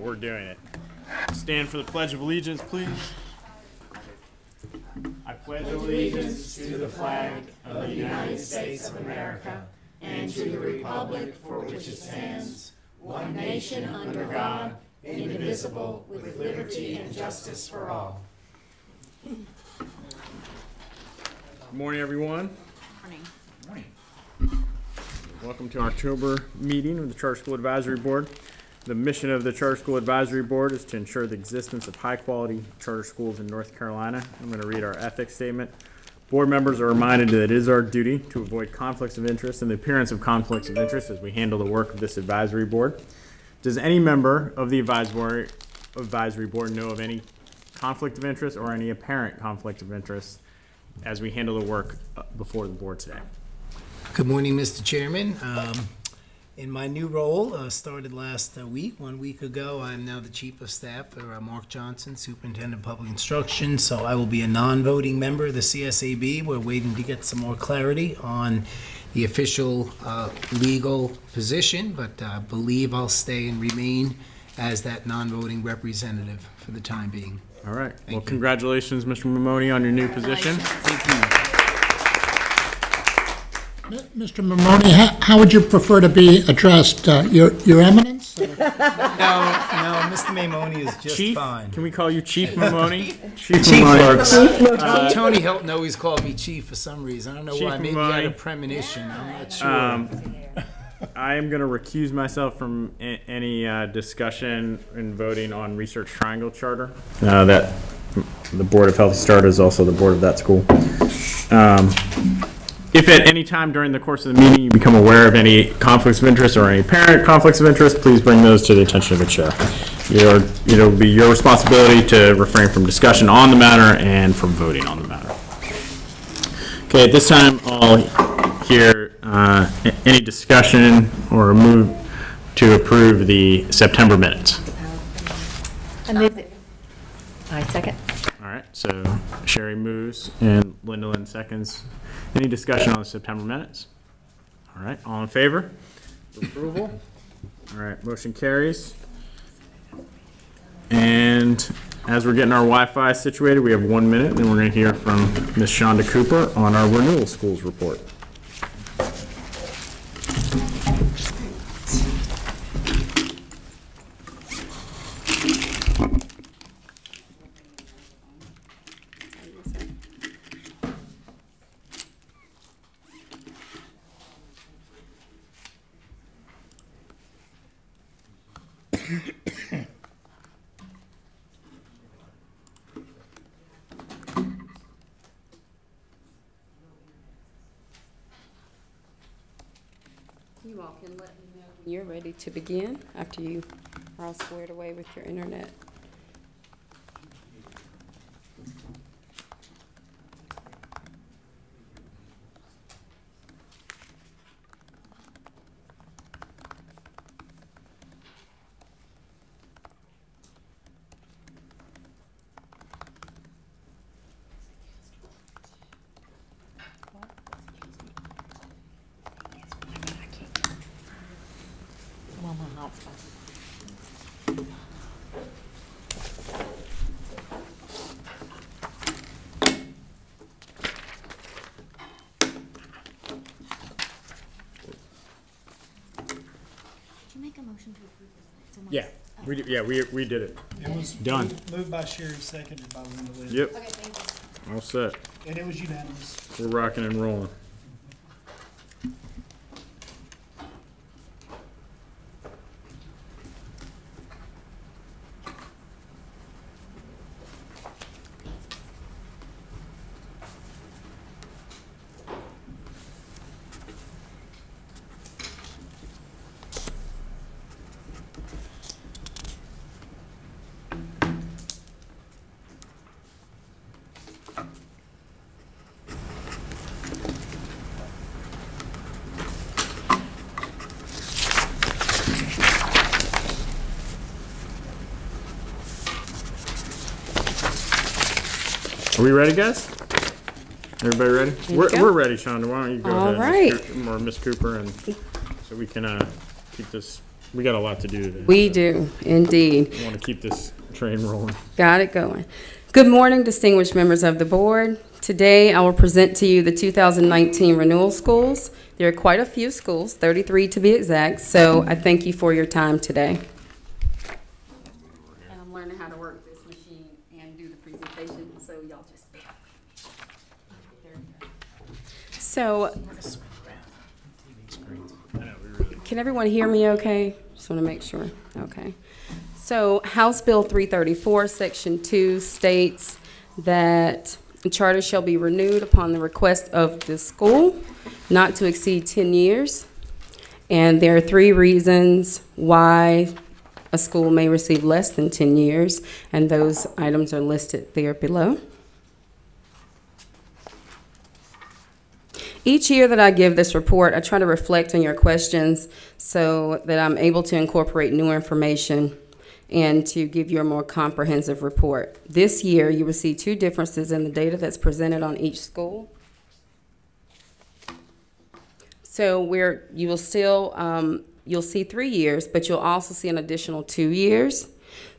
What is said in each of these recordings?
we're doing it. Stand for the Pledge of Allegiance, please. I pledge allegiance to the flag of the United States of America and to the republic for which it stands, one nation under God, indivisible, with liberty and justice for all. Good morning, everyone. Morning. Welcome to our October meeting of the Charter School Advisory Board. The mission of the Charter School Advisory Board is to ensure the existence of high-quality charter schools in North Carolina. I'm going to read our ethics statement. Board members are reminded that it is our duty to avoid conflicts of interest and the appearance of conflicts of interest as we handle the work of this advisory board. Does any member of the advisory board know of any conflict of interest or any apparent conflict of interest as we handle the work before the board today? Good morning, Mr. Chairman. In my new role, started last week, 1 week ago, I'm now the Chief of Staff for Mark Johnson, Superintendent of Public Instruction, so I will be a non-voting member of the CSAB. We're waiting to get some more clarity on the official legal position, but I believe I'll stay and remain as that non-voting representative for the time being. All right. Thank well, you. Congratulations, Mr. Mamoni, on your new position. Thank you. Mr. Mamoni, how would you prefer to be addressed? Your Eminence? No, Mr. Mamoni is just Chief? fine. Can we call you Chief Mamoni? Chief Chief Mamoni. works. Tony Hilton always called me Chief for some reason. I don't know Chief why. Maybe I had a Mamoni. premonition. I'm not sure. I am going to recuse myself from any discussion and voting on Research Triangle Charter. That the Board of Healthy Start is also the board of that school. If at any time during the course of the meeting you become aware of any conflicts of interest or any apparent conflicts of interest, please bring those to the attention of the chair. It'll be your responsibility to refrain from discussion on the matter and from voting on the matter. Okay, at this time, I'll hear any discussion or a move to approve the September minutes. I move it. I second. All right, so Sherry moves and Linda Lynn seconds. Any discussion on the September minutes? All right, all in favor? Approval? All right, motion carries. And as we're getting our Wi-Fi situated, we have 1 minute, and we're going to hear from Ms. Shonda Cooper on our renewal schools report. You all can let me know when you're ready to begin after you are all squared away with your internet. Make a motion to approve this. Yeah, we did it. It was Done. moved by Sherry, seconded by Linda Lynn. Yep, Okay, thank you. all set. And it was unanimous. We're rocking and rolling. Are we ready, guys? Everybody ready? We're ready, Shonda. Why don't you go All ahead, right. Miss Cooper, and so we can keep this We got a lot to do today. We do, indeed. We want to keep this train rolling. Got it going. Good morning, distinguished members of the board. Today, I will present to you the 2019 renewal schools. There are quite a few schools, 33 to be exact, so I thank you for your time today. And I'm learning how to work this machine and do the presentation, so y'all just bear with me. There we go. So, can everyone hear me okay? Just want to make sure. Okay. So House Bill 334, Section 2 states that the charter shall be renewed upon the request of the school, not to exceed 10 years. And there are 3 reasons why a school may receive less than 10 years, and those items are listed there below. Each year that I give this report, I try to reflect on your questions so that I'm able to incorporate new information and to give you a more comprehensive report. This year, you will see 2 differences in the data that's presented on each school. So you will still, you'll see 3 years, but you'll also see an additional 2 years.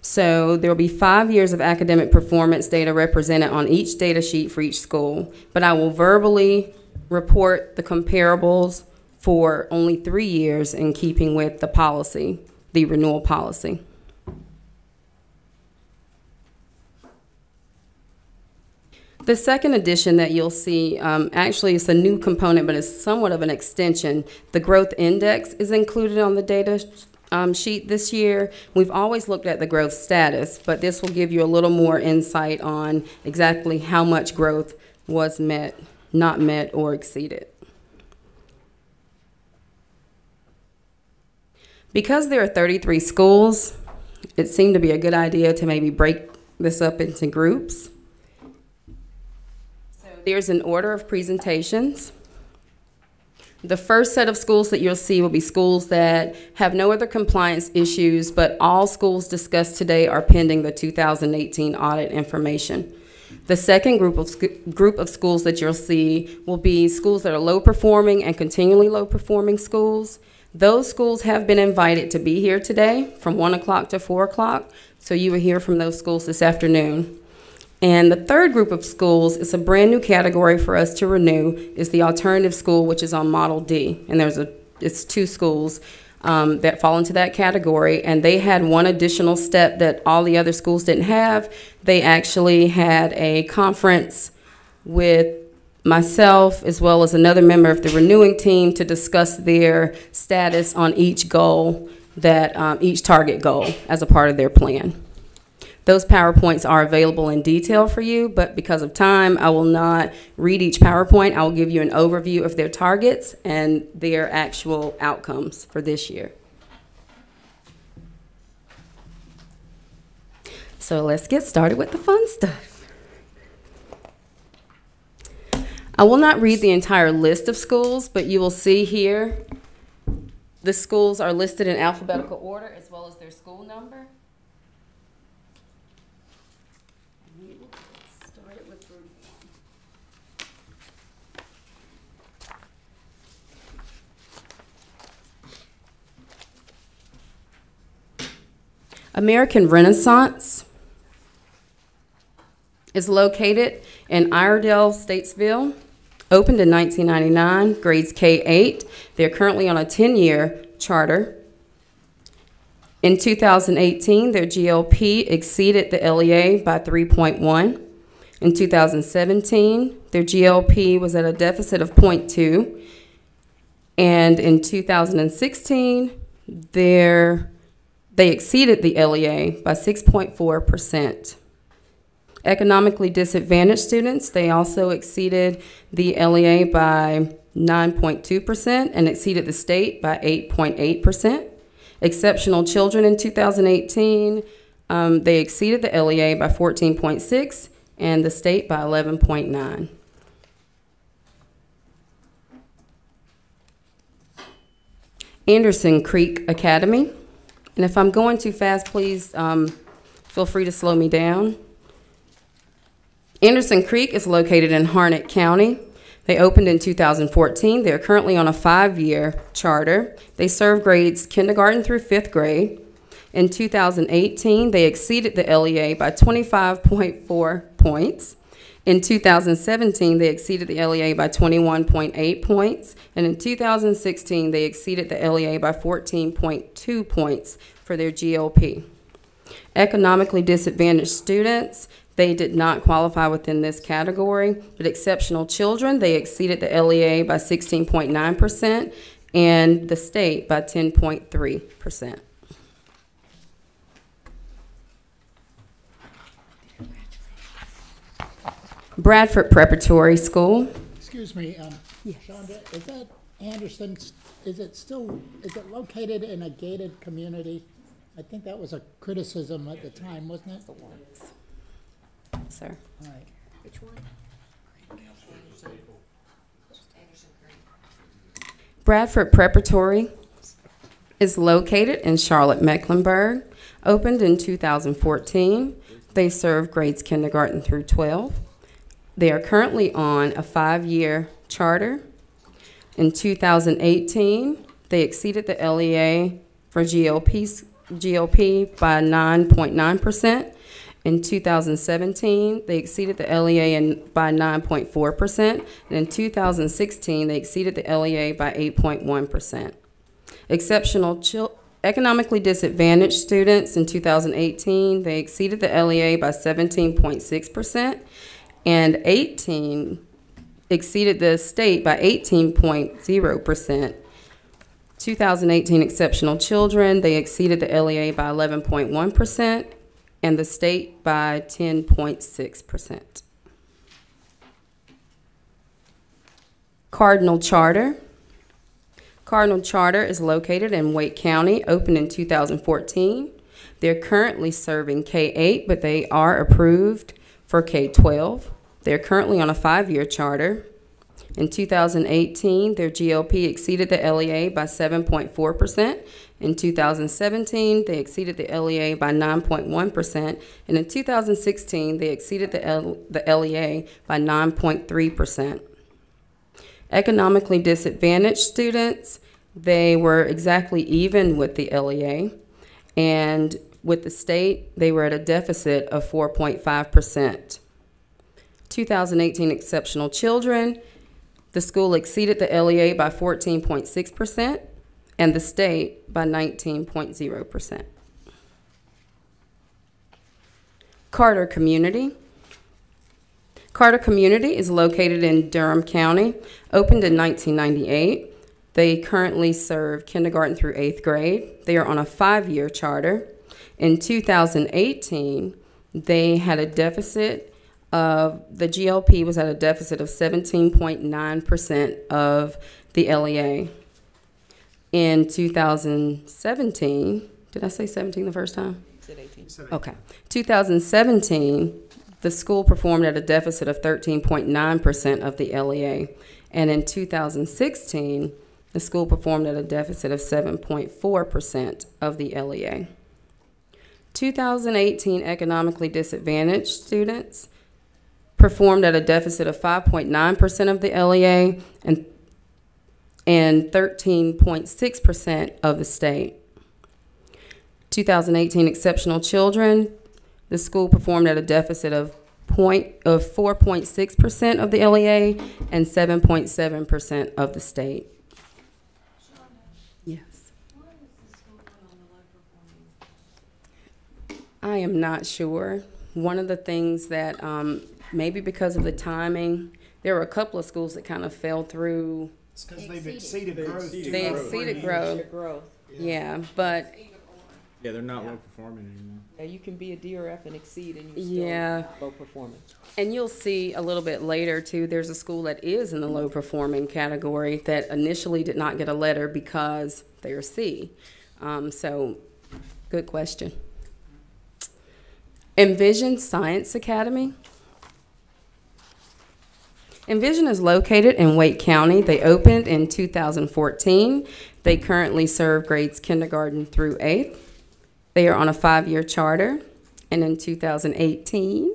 So there will be 5 years of academic performance data represented on each data sheet for each school, but I will verbally report the comparables for only 3 years in keeping with the policy, the renewal policy. The second addition that you'll see, actually it's a new component, but it's somewhat of an extension. The growth index is included on the data sheet this year. We've always looked at the growth status, but this will give you a little more insight on exactly how much growth was met, not met, or exceeded. Because there are 33 schools, it seemed to be a good idea to maybe break this up into groups. So there's an order of presentations. The first set of schools that you'll see will be schools that have no other compliance issues, but all schools discussed today are pending the 2018 audit information. The second group of schools that you'll see will be schools that are low performing and continually low performing schools. Those schools have been invited to be here today from 1 o'clock to 4 o'clock, so you will hear from those schools this afternoon. And the third group of schools is a brand new category for us to renew, is the alternative school, which is on Model D. And it's 2 schools that fall into that category, and they had one additional step that all the other schools didn't have. They actually had a conference with myself as well as another member of the renewing team to discuss their status on each goal, each target goal as a part of their plan. Those PowerPoints are available in detail for you, but because of time, I will not read each PowerPoint. I will give you an overview of their targets and their actual outcomes for this year. So let's get started with the fun stuff. I will not read the entire list of schools, but you will see here the schools are listed in alphabetical order as well as their school number. American Renaissance is located in Iredell, Statesville, opened in 1999, grades K-8. They're currently on a 10-year charter. In 2018, their GLP exceeded the LEA by 3.1. In 2017, their GLP was at a deficit of 0.2. And in 2016, they exceeded the LEA by 6.4%. Economically disadvantaged students, they also exceeded the LEA by 9.2% and exceeded the state by 8.8%. Exceptional children in 2018, they exceeded the LEA by 14.6 and the state by 11.9. Anderson Creek Academy. And if I'm going too fast, please feel free to slow me down. Anderson Creek is located in Harnett County. They opened in 2014. They're currently on a 5-year charter. They serve grades kindergarten through 5th grade. In 2018, they exceeded the LEA by 25.4 points. In 2017, they exceeded the LEA by 21.8 points. And in 2016, they exceeded the LEA by 14.2 points for their GLP. Economically disadvantaged students, they did not qualify within this category, but exceptional children, they exceeded the LEA by 16.9% and the state by 10.3%. Bradford Preparatory School. Excuse me, Shonda, is that Anderson, is it located in a gated community? I think that was a criticism at the time, wasn't it? Sir. All right. Bradford Preparatory is located in Charlotte, Mecklenburg. Opened in 2014. They serve grades kindergarten through 12. They are currently on a 5-year charter. In 2018, they exceeded the LEA for GLP by 9.9%. In 2017, they exceeded the LEA by 9.4%. And in 2016, they exceeded the LEA by 8.1%. Economically disadvantaged students in 2018, they exceeded the LEA by 17.6%. And 18 exceeded the state by 18.0%. 2018 exceptional children, they exceeded the LEA by 11.1% and the state by 10.6%. Cardinal Charter. Cardinal Charter is located in Wake County, opened in 2014. They're currently serving K-8, but they are approved for K-12. They're currently on a 5-year charter. In 2018, their GLP exceeded the LEA by 7.4%. In 2017, they exceeded the LEA by 9.1%. And in 2016, they exceeded the LEA by 9.3%. Economically disadvantaged students, they were exactly even with the LEA. And with the state, they were at a deficit of 4.5%. 2018 exceptional children, the school exceeded the LEA by 14.6% and the state by 19.0%. Carter Community. Carter Community is located in Durham County, opened in 1998. They currently serve kindergarten through 8th grade. They are on a 5-year charter. In 2018, they had a deficit of, the GLP was at a deficit of 17.9% of the LEA. In 2017, did I say 17 the first time? You said 18. Okay. 2017, the school performed at a deficit of 13.9% of the LEA. And in 2016, the school performed at a deficit of 7.4% of the LEA. 2018 economically disadvantaged students performed at a deficit of 5.9% of the LEA and 13.6% of the state. 2018 exceptional children, the school performed at a deficit of 4.6% of the LEA and 7.7% of the state. Yes. I am not sure. One of the things that maybe because of the timing, there were a couple of schools that kind of fell through. It's because they've exceeded growth. They exceeded growth. Yeah, but Yeah, they're not low performing anymore. Yeah, you can be a D or F and exceed and you're yeah. still low performing. And you'll see a little bit later, too, there's a school that is in the low-performing category that initially did not get a letter because they're C. So, good question. Envision Science Academy. Envision is located in Wake County. They opened in 2014. They currently serve grades kindergarten through 8th. They are on a 5-year charter. And in 2018,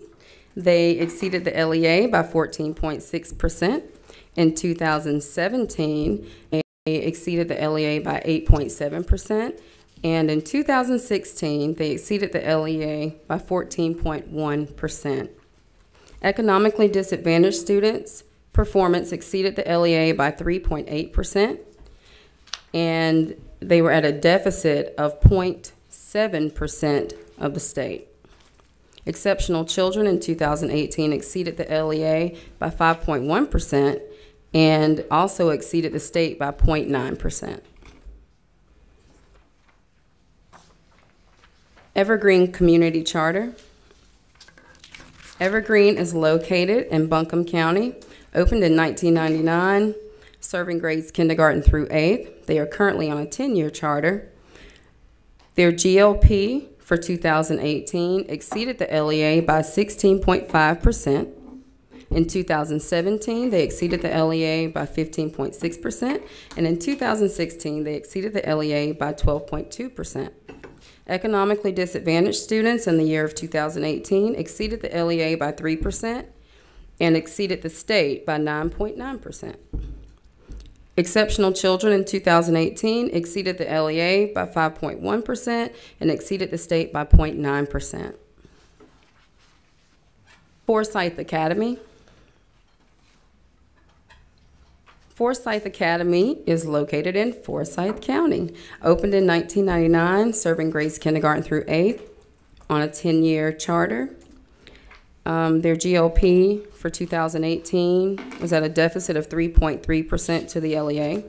they exceeded the LEA by 14.6%. In 2017, they exceeded the LEA by 8.7%. And in 2016, they exceeded the LEA by 14.1%. Economically disadvantaged students' performance exceeded the LEA by 3.8%, and they were at a deficit of 0.7% of the state. Exceptional children in 2018 exceeded the LEA by 5.1% and also exceeded the state by 0.9%. Evergreen Community Charter. Evergreen is located in Buncombe County, opened in 1999, serving grades kindergarten through 8th. They are currently on a 10-year charter. Their GLP for 2018 exceeded the LEA by 16.5%. In 2017, they exceeded the LEA by 15.6%, and in 2016, they exceeded the LEA by 12.2%. Economically disadvantaged students in the year of 2018 exceeded the LEA by 3% and exceeded the state by 9.9%. Exceptional children in 2018 exceeded the LEA by 5.1% and exceeded the state by 0.9%. Forsyth Academy. Forsyth Academy is located in Forsyth County. Opened in 1999, serving grades kindergarten through 8th on a 10-year charter. Their GLP for 2018 was at a deficit of 3.3% to the LEA.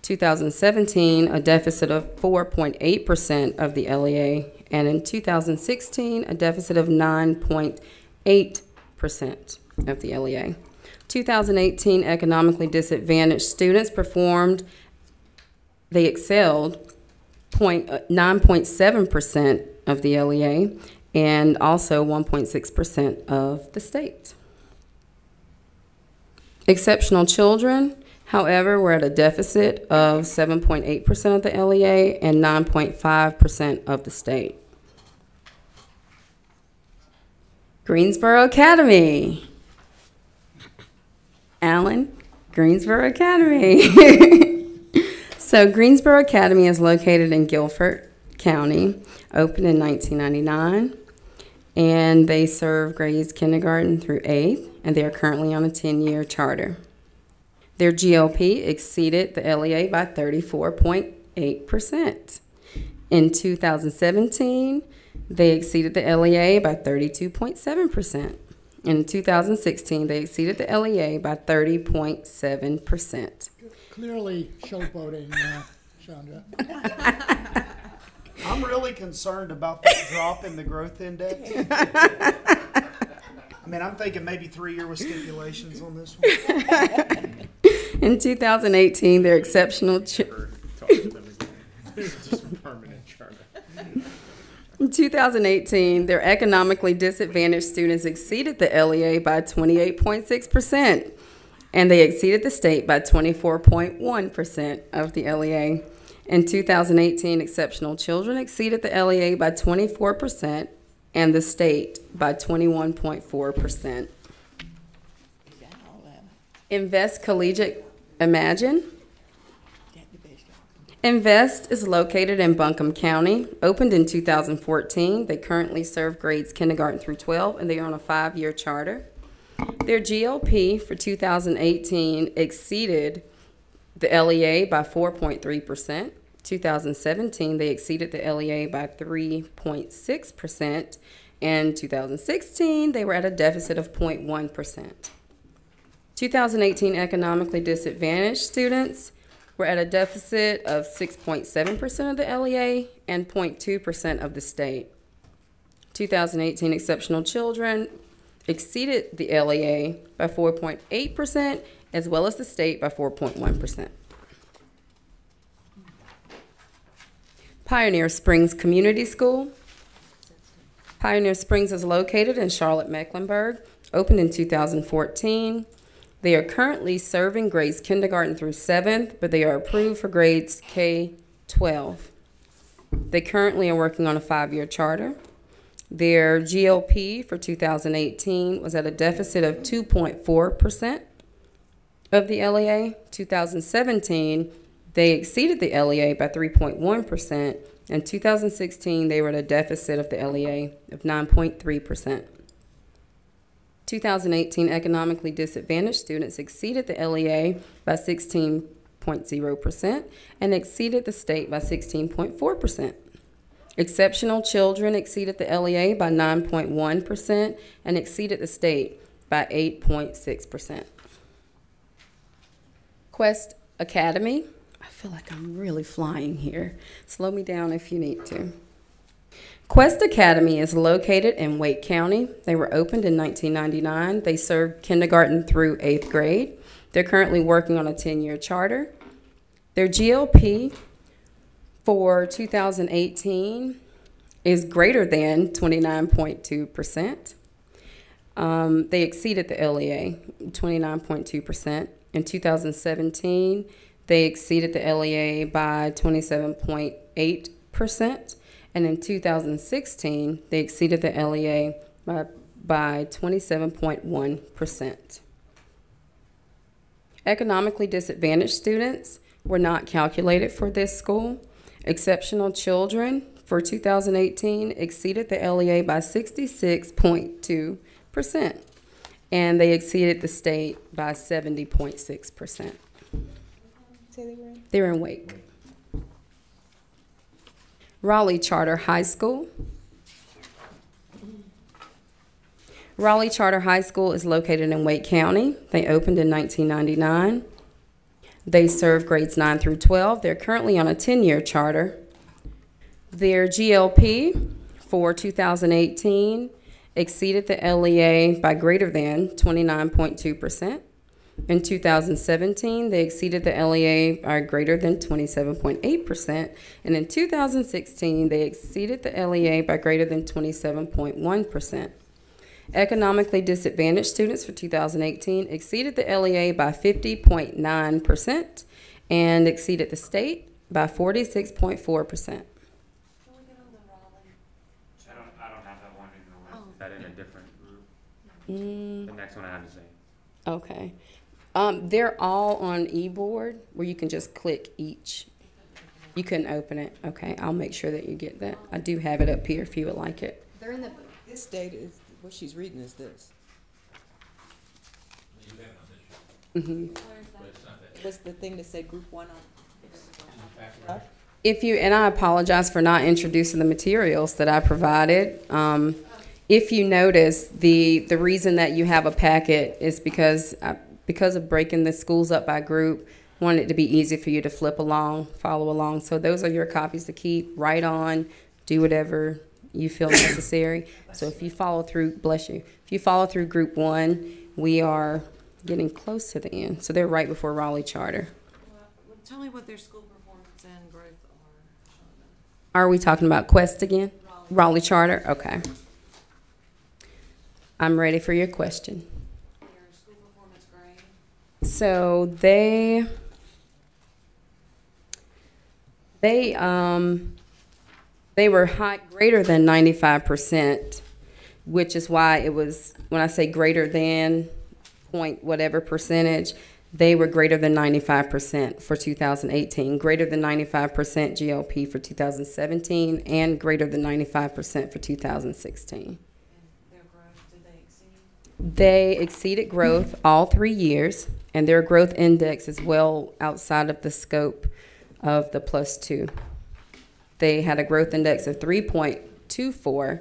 2017, a deficit of 4.8% of the LEA. And in 2016, a deficit of 9.8% of the LEA. 2018 economically disadvantaged students they excelled 9.7% of the LEA and also 1.6% of the state. Exceptional children, however, were at a deficit of 7.8% of the LEA and 9.5% of the state. Greensboro Academy. Allen, Greensboro Academy. So Greensboro Academy is located in Guilford County, opened in 1999, and they serve grades kindergarten through 8th, and they are currently on a 10-year charter. Their GLP exceeded the LEA by 34.8%. In 2017, they exceeded the LEA by 32.7%. In 2016, they exceeded the LEA by 30.7%. Clearly showboating, Chandra. I'm really concerned about that drop in the growth index. I mean, I'm thinking maybe 3 year with stipulations on this one. In 2018, their exceptional In 2018, their economically disadvantaged students exceeded the LEA by 28.6%, and they exceeded the state by 24.1% of the LEA. In 2018, exceptional children exceeded the LEA by 24% and the state by 21.4%. Invest Collegiate Imagine. Invest is located in Buncombe County, opened in 2014. They currently serve grades kindergarten through 12, and they are on a 5-year charter. Their GLP for 2018 exceeded the LEA by 4.3%. 2017, they exceeded the LEA by 3.6%. In 2016, they were at a deficit of 0.1%. 2018 economically disadvantaged students were at a deficit of 6.7% of the LEA and 0.2% of the state. 2018 exceptional children exceeded the LEA by 4.8% as well as the state by 4.1%. Pioneer Springs Community School. Pioneer Springs is located in Charlotte-Mecklenburg, opened in 2014. They are currently serving grades kindergarten through 7th, but they are approved for grades K-12. They currently are working on a 5-year charter. Their GLP for 2018 was at a deficit of 2.4%, of the LEA. 2017, they exceeded the LEA by 3.1%. In 2016, they were at a deficit of the LEA of 9.3%. 2018, economically disadvantaged students exceeded the LEA by 16.0% and exceeded the state by 16.4%. Exceptional children exceeded the LEA by 9.1% and exceeded the state by 8.6%. Quest Academy. I feel like I'm really flying here. Slow me down if you need to. Quest Academy is located in Wake County. They were opened in 1999. They serve kindergarten through 8th grade. They're currently working on a 10-year charter. Their GLP for 2018 is greater than 29.2%. They exceeded the LEA, 29.2%. In 2017, they exceeded the LEA by 27.8%. And in 2016, they exceeded the LEA by 27.1%. Economically disadvantaged students were not calculated for this school. Exceptional children for 2018 exceeded the LEA by 66.2%, and they exceeded the state by 70.6%. They're in Wake. Raleigh Charter High School. Raleigh Charter High School is located in Wake County. They opened in 1999. They serve grades 9 through 12. They're currently on a 10-year charter. Their GLP for 2018 exceeded the LEA by greater than 29.2%. In 2017, they exceeded the LEA by greater than 27.8%. And in 2016, they exceeded the LEA by greater than 27.1%. Economically disadvantaged students for 2018 exceeded the LEA by 50.9% and exceeded the state by 46.4%. I don't have that one in the list. Is that in a different group? The next one I have the same. Okay. They're all on eBoard where you can just click each. You couldn't open it. Okay, I'll make sure that you get that. I do have it up here if you would like it. They're in the, This data is, what she's reading is this. What's the thing that said group 1 on? If you, and I apologize for not introducing the materials that I provided. If you notice, the reason that you have a packet is because of breaking the schools up by group, wanted it to be easy for you to flip along, follow along. So those are your copies to keep, write on, do whatever you feel necessary. So if you follow through, bless you, if you follow through group 1, we are getting close to the end. So they're right before Raleigh Charter. Well, tell me what their school performance and growth are. Are we talking about Quest again? Raleigh Charter? Okay. I'm ready for your question. Their school performance grade. So they were greater than 95%, which is why it was, when I say greater than point whatever percentage, they were greater than 95% for 2018, greater than 95% GLP for 2017, and greater than 95% for 2016. Their growth, did they exceed? They exceeded growth all 3 years, and their growth index is well outside of the scope of the +2. They had a growth index of 3.24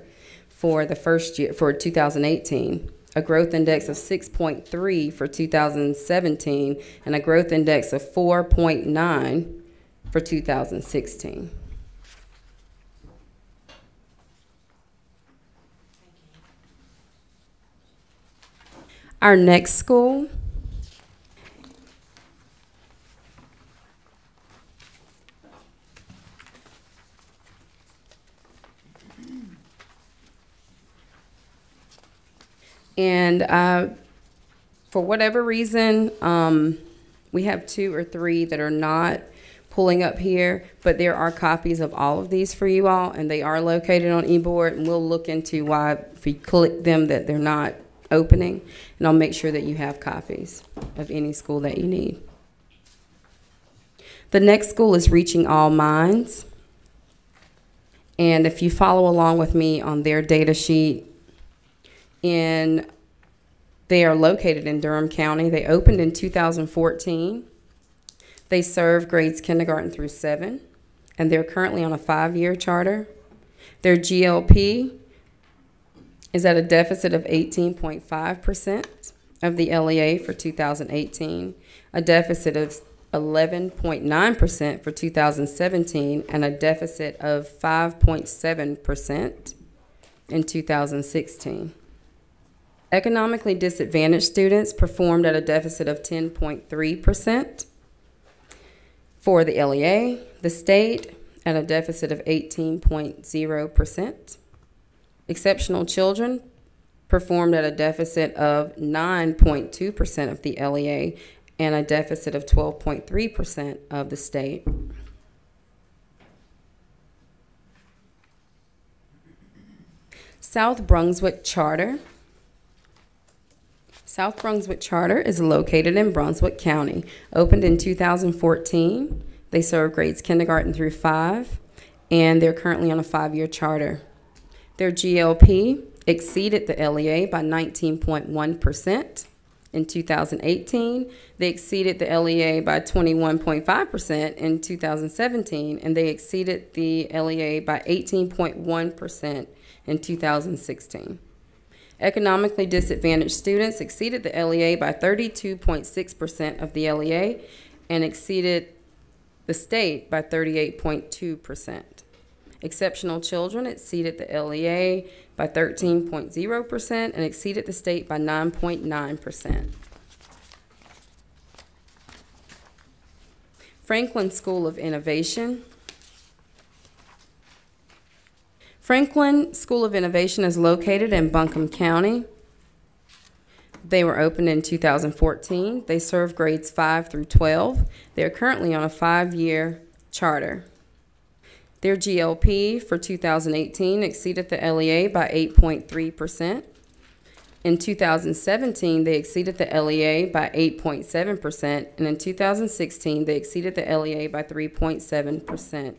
for the first year, for 2018, a growth index of 6.3 for 2017, and a growth index of 4.9 for 2016. Our next school and for whatever reason, we have 2 or 3 that are not pulling up here, but there are copies of all of these for you all, and they are located on eBoard, and we'll look into why, if you click them, that they're not opening, and I'll make sure that you have copies. of any school that you need. The next school is Reaching All Minds. And if you follow along with me on their data sheet, they are located in Durham County. They opened in 2014. They serve grades kindergarten through 7, and they're currently on a 5-year charter. Their GLP is at a deficit of 18.5% of the LEA for 2018, a deficit of 11.9% for 2017, and a deficit of 5.7% in 2016. Economically disadvantaged students performed at a deficit of 10.3% for the LEA, the state at a deficit of 18.0%. Exceptional children performed at a deficit of 9.2% of the LEA and a deficit of 12.3% of the state. South Brunswick Charter. South Brunswick Charter is located in Brunswick County. Opened in 2014. They serve grades kindergarten through 5, and they're currently on a 5-year charter. Their GLP exceeded the LEA by 19.1%. In 2018, they exceeded the LEA by 21.5% in 2017, and they exceeded the LEA by 18.1% in 2016. Economically disadvantaged students exceeded the LEA by 32.6% of the LEA and exceeded the state by 38.2%. Exceptional children exceeded the LEA by 13.0% and exceeded the state by 9.9%. Franklin School of Innovation. Franklin School of Innovation is located in Buncombe County. They were opened in 2014. They serve grades 5 through 12. They are currently on a 5-year charter. Their GLP for 2018 exceeded the LEA by 8.3%. In 2017, they exceeded the LEA by 8.7%, and in 2016, they exceeded the LEA by 3.7%.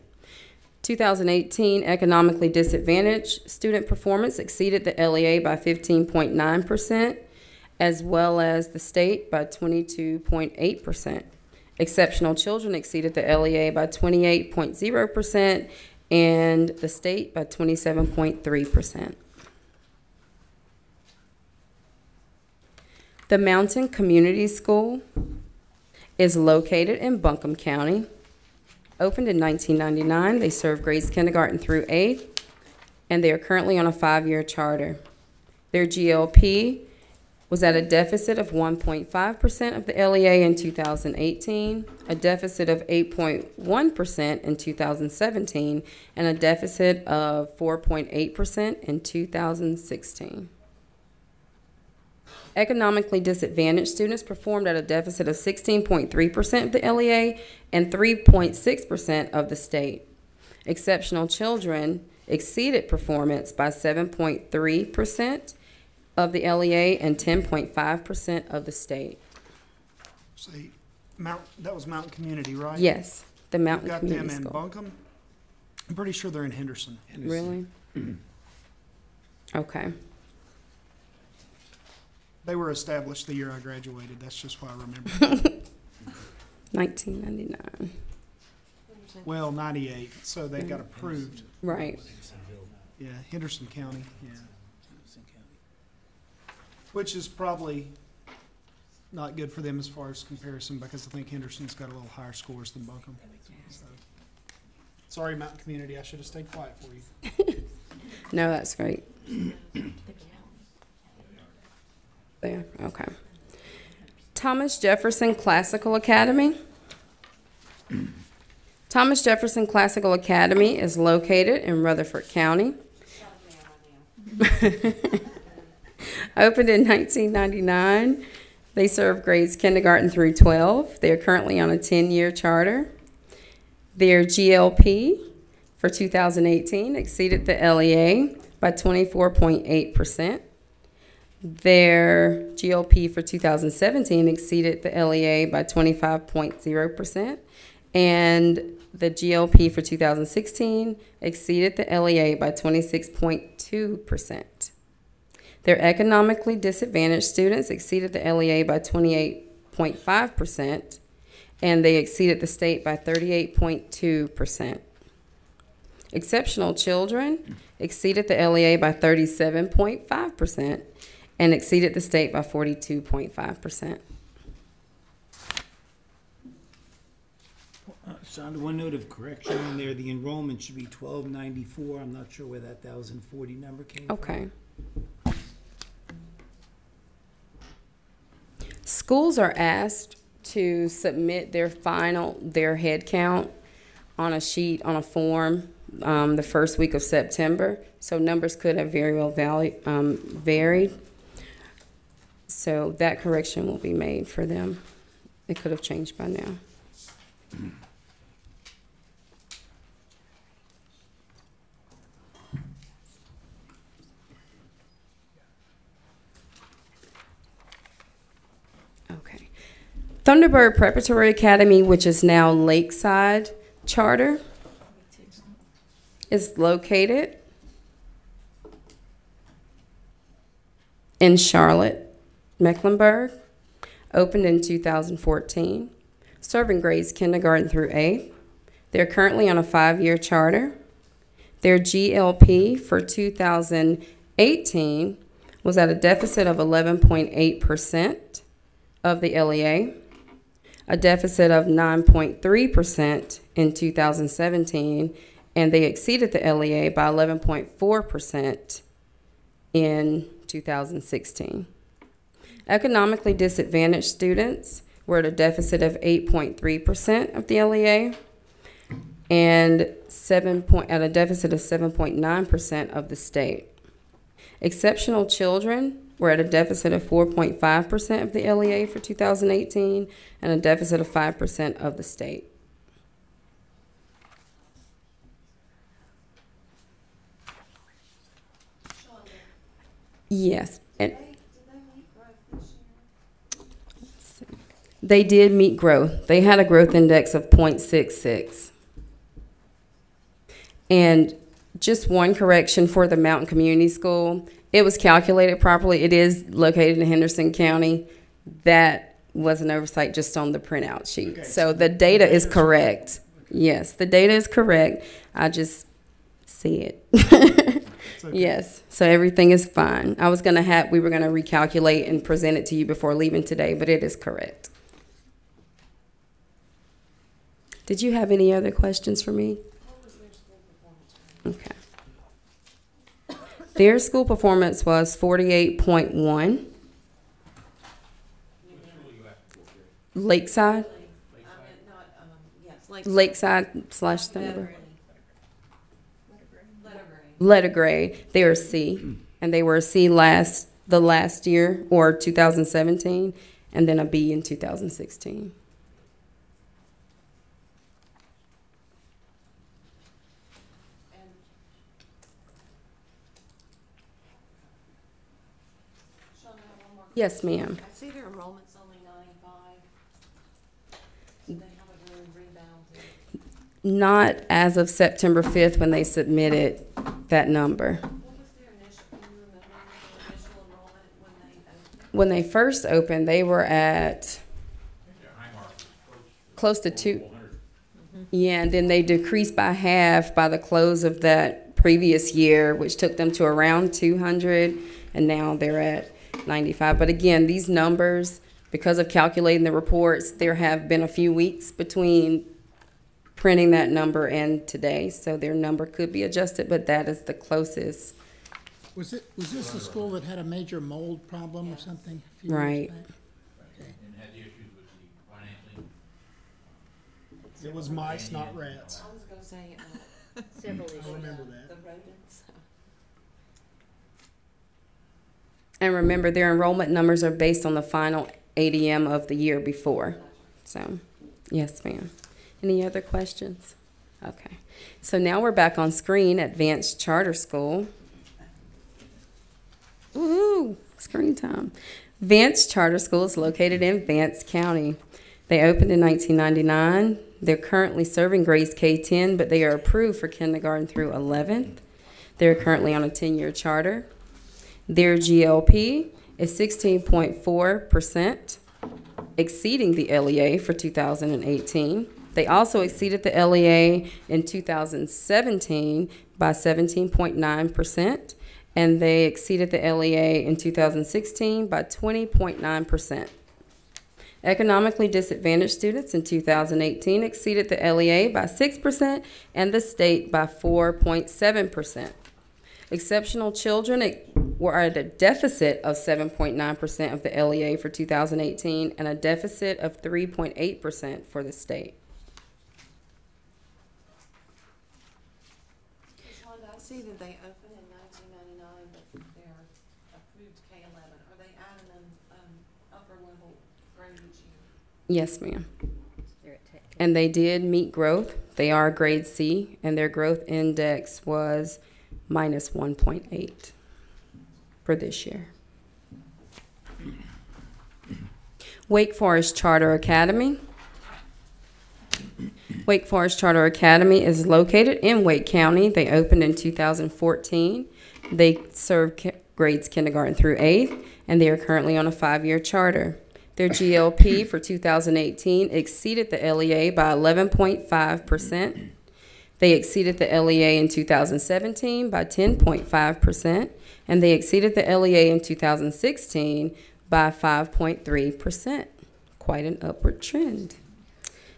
2018, economically disadvantaged student performance exceeded the LEA by 15.9%, as well as the state by 22.8%. Exceptional children exceeded the LEA by 28.0% and the state by 27.3%. The Mountain Community School is located in Buncombe County. Opened in 1999, they serve grades kindergarten through 8, and they are currently on a 5-year charter. Their GLP was at a deficit of 1.5% of the LEA in 2018, a deficit of 8.1% in 2017, and a deficit of 4.8% in 2016. Economically disadvantaged students performed at a deficit of 16.3% of the LEA and 3.6% of the state. Exceptional children exceeded performance by 7.3% of the LEA and 10.5% of the state. See, that was Mountain Community, right? Yes, the Mountain Got Community them in School. Buncombe. I'm pretty sure they're in Henderson. Really? Okay. They were established the year I graduated. That's just why I remember. 1999. Well, 98. So they got approved. Right. Yeah, Henderson County. Yeah. Which is probably not good for them as far as comparison because I think Henderson's got a little higher scores than Buncombe. So, sorry, Mountain Community. I should have stayed quiet for you. No, that's great. There, okay. Thomas Jefferson Classical Academy. Thomas Jefferson Classical Academy is located in Rutherford County. Opened in 1999. They serve grades kindergarten through 12. They are currently on a 10-year charter. Their GLP for 2018 exceeded the LEA by 24.8%. Their GLP for 2017 exceeded the LEA by 25.0%, and the GLP for 2016 exceeded the LEA by 26.2%. Their economically disadvantaged students exceeded the LEA by 28.5%, and they exceeded the state by 38.2%. Exceptional children exceeded the LEA by 37.5% and exceeded the state by 42.5%. Shonda, one note of correction in there, the enrollment should be 1294. I'm not sure where that 1,040 number came from. Okay. Schools are asked to submit their head count on a sheet, on a form, the first week of September. So numbers could have very well varied. So that correction will be made for them. It could have changed by now. Okay. Thunderbird Preparatory Academy, which is now Lakeside Charter, is located in Charlotte, Mecklenburg, opened in 2014, serving grades kindergarten through 8th. They're currently on a 5-year charter. Their GLP for 2018 was at a deficit of 11.8% of the LEA, a deficit of 9.3% in 2017, and they exceeded the LEA by 11.4% in 2016. Economically disadvantaged students were at a deficit of 8.3% of the LEA and at a deficit of 7.9% of the state. Exceptional children were at a deficit of 4.5% of the LEA for 2018 and a deficit of 5% of the state. Yes. And they did meet growth. They had a growth index of 0.66. And just one correction for the Mountain Community School. It was calculated properly. It is located in Henderson County. That was an oversight just on the printout sheet. Okay. So the data is correct. Yes, the data is correct. I just see it. Okay. Yes, so everything is fine. We were gonna recalculate and present it to you before leaving today, but it is correct. Did you have any other questions for me? Okay. Their school performance was 48.1. Lakeside? Lakeside/Thunderbird. Letter grade. They are C, and they were a C the last year, or 2017, and then a B in 2016. Yes, ma'am. I see their enrollment's only 95. So they haven't really rebounded. Not as of September 5th when they submitted that number. What was their initial, can you remember their initial enrollment when they opened? When they first opened, they were at close to 2. Yeah, and then they decreased by half by the close of that previous year, which took them to around 200, and now they're at 95. But again, these numbers, because of calculating the reports, there have been a few weeks between printing that number and today, so their number could be adjusted, but that is the closest. Was this the school that had a major mold problem or something a few Right. years back? Okay. And had the issues with the financing. It was mice, not rats. I was gonna say, Several I issues. remember that. the rodents. And remember, their enrollment numbers are based on the final ADM of the year before. So, yes, ma'am. Any other questions? Okay. So now we're back on screen, Advanced Charter School. Woohoo! Screen time. Vance Charter School is located in Vance County. They opened in 1999. They're currently serving grades K-10, but they are approved for kindergarten through 11th. They're currently on a 10-year charter. Their GLP is 16.4%, exceeding the LEA for 2018. They also exceeded the LEA in 2017 by 17.9%, and they exceeded the LEA in 2016 by 20.9%. Economically disadvantaged students in 2018 exceeded the LEA by 6% and the state by 4.7%. Exceptional children were at a deficit of 7.9% of the LEA for 2018 and a deficit of 3.8% for the state. Shonda, I see that they opened in 1999, but they're approved K-11. Are they adding an upper level grade each year? Yes, ma'am. And they did meet growth. They are grade C, and their growth index was minus 1.8 for this year. Wake Forest Charter Academy. Wake Forest Charter Academy is located in Wake County. They opened in 2014. They serve grades kindergarten through 8th, and they are currently on a 5-year charter. Their GLP for 2018 exceeded the LEA by 11.5%. They exceeded the LEA in 2017 by 10.5%, and they exceeded the LEA in 2016 by 5.3%. Quite an upward trend.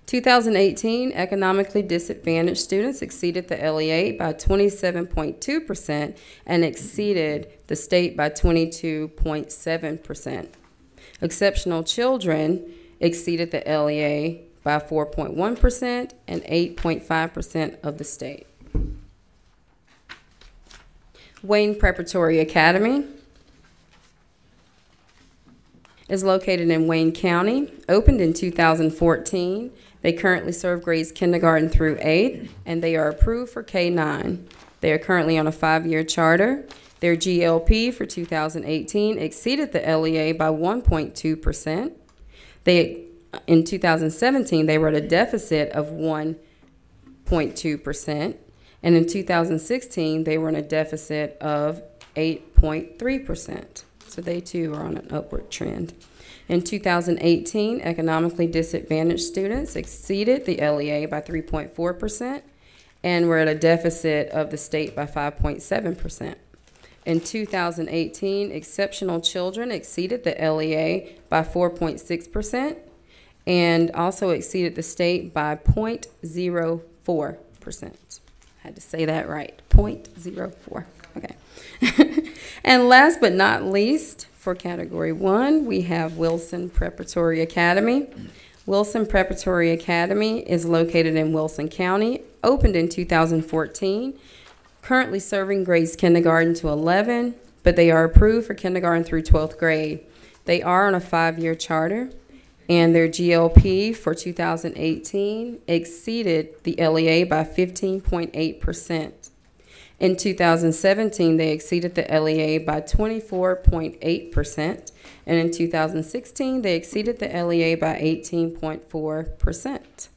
2018, economically disadvantaged students exceeded the LEA by 27.2% and exceeded the state by 22.7%. Exceptional children exceeded the LEA by 4.1% and 8.5% of the state. Wayne Preparatory Academy is located in Wayne County, opened in 2014. They currently serve grades kindergarten through 8th, and they are approved for K-9. They are currently on a 5-year charter. Their GLP for 2018 exceeded the LEA by 1.2%. In 2017, they were at a deficit of 1.2%, and in 2016, they were in a deficit of 8.3%. So they too are on an upward trend. In 2018, economically disadvantaged students exceeded the LEA by 3.4% and were at a deficit of the state by 5.7%. In 2018, exceptional children exceeded the LEA by 4.6% and also exceeded the state by 0.04%. Had to say that right, 0.04. Okay. And last but not least, for Category 1, we have Wilson Preparatory Academy. Wilson Preparatory Academy is located in Wilson County, opened in 2014, currently serving grades kindergarten to 11, but they are approved for kindergarten through 12th grade. They are on a 5-year charter, and their GLP for 2018 exceeded the LEA by 15.8%. In 2017, they exceeded the LEA by 24.8%, and in 2016, they exceeded the LEA by 18.4%.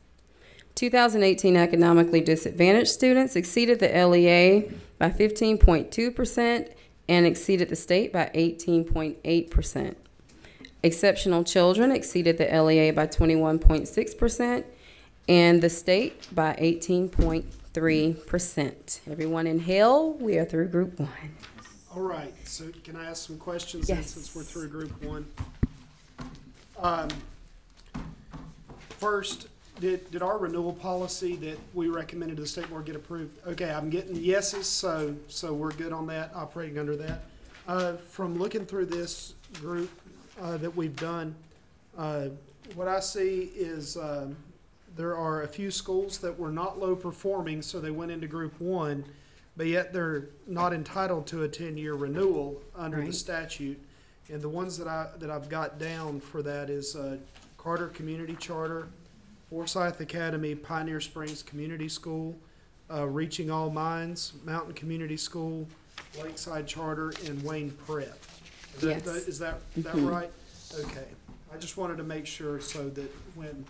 2018 economically disadvantaged students exceeded the LEA by 15.2% and exceeded the state by 18.8%. Exceptional children exceeded the LEA by 21.6% and the state by 18.3%. Everyone inhale. We are through Group 1. All right, so can I ask some questions Yes. since we're through Group 1? First, did our renewal policy that we recommended to the state board get approved? Okay, I'm getting yeses, so we're good on that, operating under that. From looking through this group that we've done, what I see is there are a few schools that were not low performing, so they went into Group 1, but yet they're not entitled to a 10-year renewal under the statute. And the ones that I've got down for that is Carter Community Charter, Forsyth Academy, Pioneer Springs Community School, Reaching All Minds, Mountain Community School, Lakeside Charter, and Wayne Prep. Yes. Is that Mhm. right? Okay. I just wanted to make sure so that when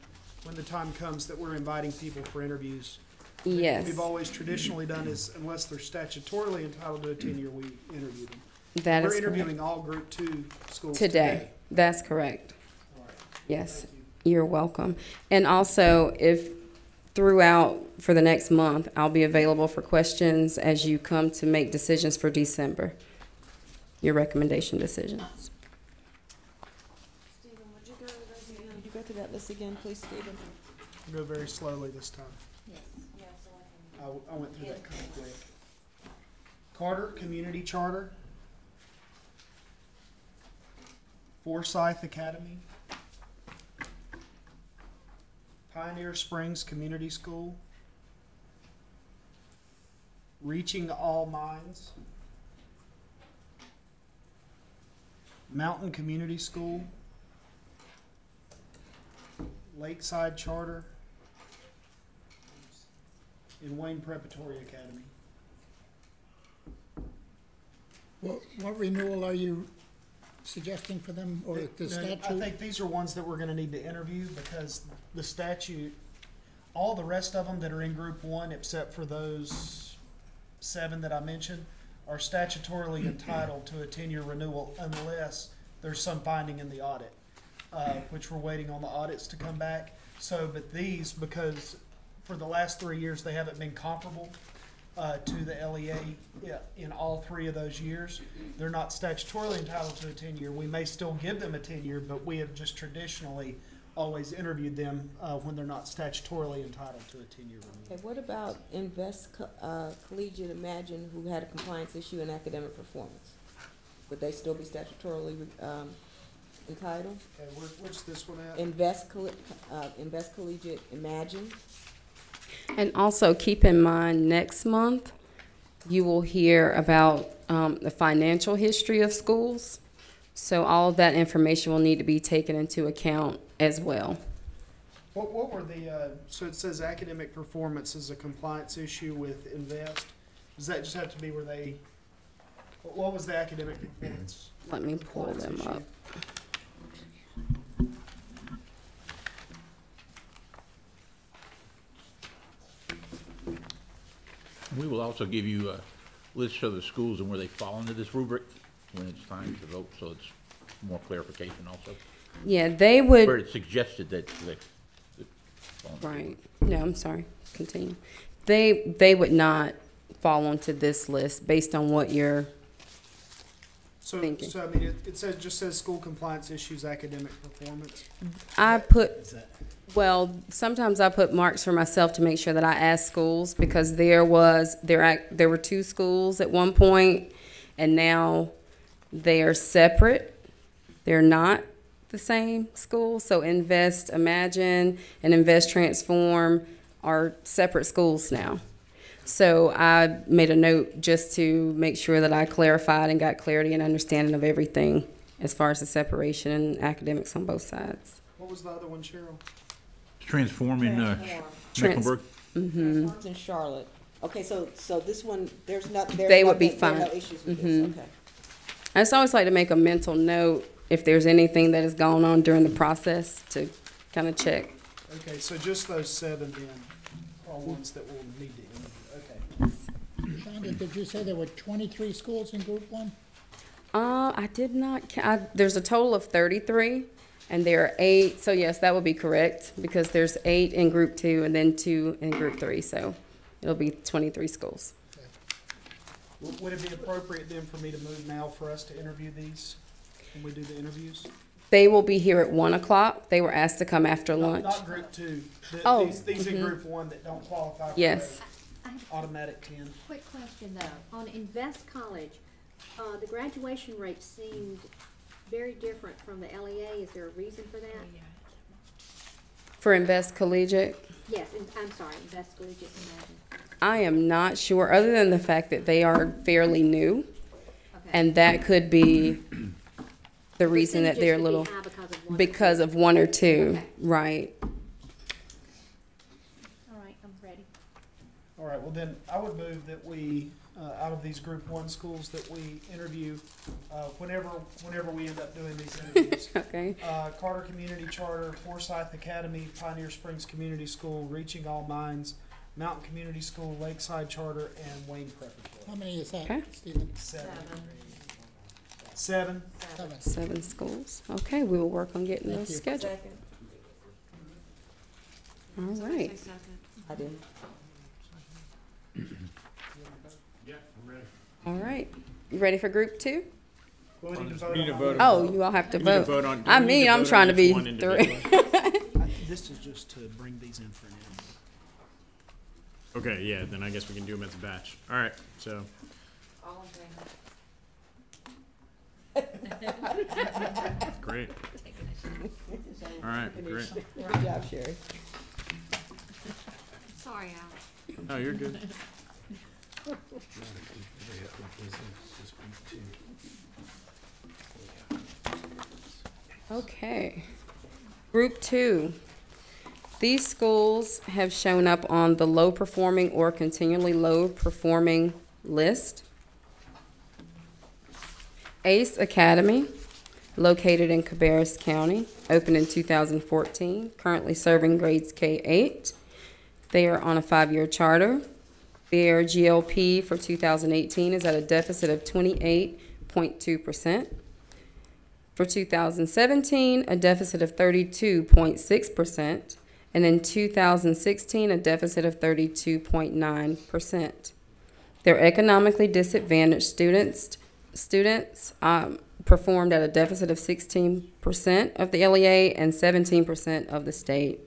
the time comes that we're inviting people for interviews. Yes, We've always traditionally done is unless they're statutorily entitled to a tenure, we interview them. that We're is correct. interviewing all Group 2 schools Today, that's correct. All right. Yes, Thank you. you're welcome. And also, if throughout for the next month, I'll be available for questions as you come to make decisions for December, your recommendation decisions. Stephen, would you go to those again? Could you go to that list again, please, Stephen? Go very slowly this time. Yeah, so I can. I went through that kind of quick. Carter Community Charter. Forsyth Academy. Pioneer Springs Community School. Reaching All Minds. Mountain Community School. Lakeside Charter. And Wayne Preparatory Academy. What renewal are you suggesting for them, or the I statute? think these are ones that we're gonna need to interview because the statute, all the rest of them that are in Group 1, except for those 7 that I mentioned, are statutorily entitled to a 10-year renewal unless there's some finding in the audit, which we're waiting on the audits to come back. So, but these, because for the last 3 years, they haven't been comparable to the LEA in all 3 of those years. They're not statutorily entitled to a 10-year. We may still give them a 10-year, but we have just traditionally always interviewed them when they're not statutorily entitled to a 10-year renewal. Okay, what about Collegiate Imagine, who had a compliance issue in academic performance? Would they still be statutorily entitled? Okay, where's this one at? Invest Collegiate Imagine. And also keep in mind, next month, you will hear about the financial history of schools. So all of that information will need to be taken into account as well. What were the, so it says academic performance is a compliance issue with Invest. Does that just have to be where they, what was the academic performance? Let me pull compliance them issue? up. We will also give you a list of the schools and where they fall into this rubric when it's time to vote, so it's more clarification also. Yeah, they Where would, it's suggested that fall into. right, no, I'm sorry, continue. They would not fall onto this list based on what you're, So, thinking. so I mean, it says, just says school compliance issues, academic performance. I put, Is that- well, sometimes I put marks for myself to make sure that I ask schools, because there were 2 schools at one point, and now they are separate. They're not the same school. So Invest Imagine and Invest Transform are separate schools now. So I made a note just to make sure that I clarified and got clarity and understanding of everything as far as the separation and academics on both sides. What was the other one, Cheryl? Transforming Trans- Mecklenburg. Mm-hmm. Farms in Charlotte. Okay, so this one, there's not, They would be there are no fine. issues with Mhm. this, okay. I just always like to make a mental note if there's anything that has gone on during the process to kind of check. Okay, so just those 7 then are ones that we'll need to interview. Okay. Shonda, did you say there were 23 schools in Group 1? I did not, there's a total of 33, and there are 8, so yes, that would be correct, because there's 8 in Group 2 and then 2 in Group 3, so it'll be 23 schools. Would it be appropriate then for me to move now for us to interview these when we do the interviews? They will be here at 1 o'clock. They were asked to come after lunch. Not Group 2. Oh, These in Group 1 that don't qualify for Yes. automatic 10. Quick question though, on Invest College, the graduation rate seemed very different from the LEA. Is there a reason for that? For Invest Collegiate, Yes, I'm sorry, Invest Collegiate Imagine. I am not sure, other than the fact that they are fairly new, Okay. and that could be the reason that they're a Percentages little, could be high because of one. because of 1 or 2, Okay. right? All right, I'm ready. All right, well then, I would move that we out of these Group 1 schools that we interview whenever we end up doing these interviews. Okay. Carter Community Charter, Forsyth Academy, Pioneer Springs Community School, Reaching All Minds, Mountain Community School, Lakeside Charter, and Wayne Preparatory. How many is that, Okay. Stephen? Seven. 7 schools. Okay, we will work on getting Thank those you. scheduled. Second. All Somebody right. say second. I did. All right. You ready for group 2? Well, we need to We vote need to on vote all. Oh, you all have to We need to vote. vote on- I we need mean, to I'm vote trying on to each be one 3. individually. This is just to bring these in for now. Okay, yeah, then I guess we can do them as a batch. All right, so, All in favor? great. All right, great. Good job, Sherry. Sorry, Al. No, you're good. Okay. Group 2. These schools have shown up on the low performing or continually low performing list. Ace Academy, located in Cabarrus County, opened in 2014, currently serving grades K-8. They are on a 5-year charter. Their GLP for 2018 is at a deficit of 28.2%. For 2017, a deficit of 32.6%, and in 2016, a deficit of 32.9%. Their economically disadvantaged students performed at a deficit of 16% of the LEA and 17% of the state.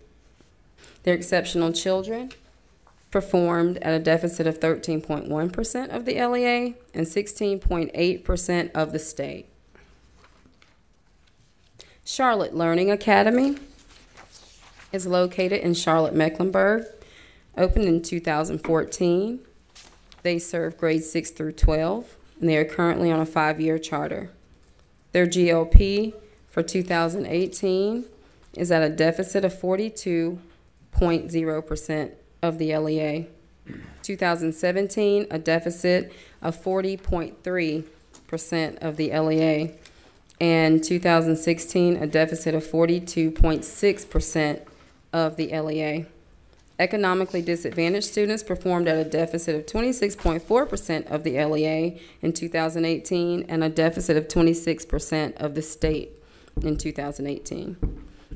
Their exceptional children performed at a deficit of 13.1% of the LEA and 16.8% of the state. Charlotte Learning Academy is located in Charlotte, Mecklenburg, opened in 2014. They serve grades 6 through 12, and they are currently on a 5-year charter. Their GLP for 2018 is at a deficit of 42.0% of the LEA. 2017, a deficit of 40.3% of the LEA. And 2016, a deficit of 42.6% of the LEA. Economically disadvantaged students performed at a deficit of 26.4% of the LEA in 2018 and a deficit of 26% of the state in 2018.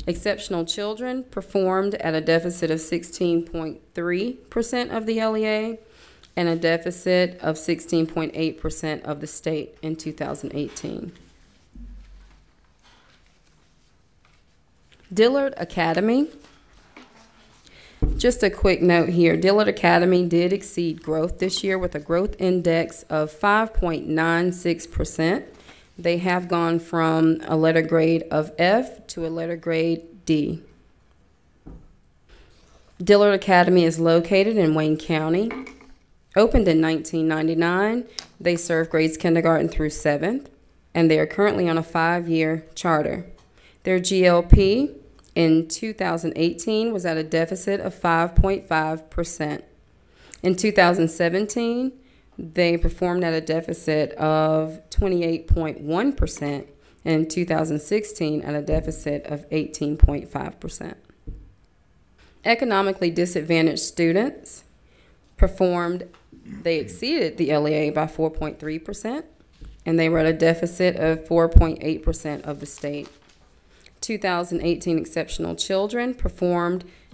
Exceptional children performed at a deficit of 16.3% of the LEA and a deficit of 16.8% of the state in 2018. Dillard Academy. Just a quick note here. Dillard Academy did exceed growth this year with a growth index of 5.96%. They have gone from a letter grade of F to a letter grade D. Dillard Academy is located in Wayne County. Opened in 1999, they serve grades kindergarten through 7th, and they are currently on a 5-year charter. Their GLP in 2018 was at a deficit of 5.5%. In 2017, they performed at a deficit of 28.1%, and in 2016 at a deficit of 18.5%. Economically disadvantaged students they exceeded the LEA by 4.3%, and they were at a deficit of 4.8% of the state. 2018 exceptional children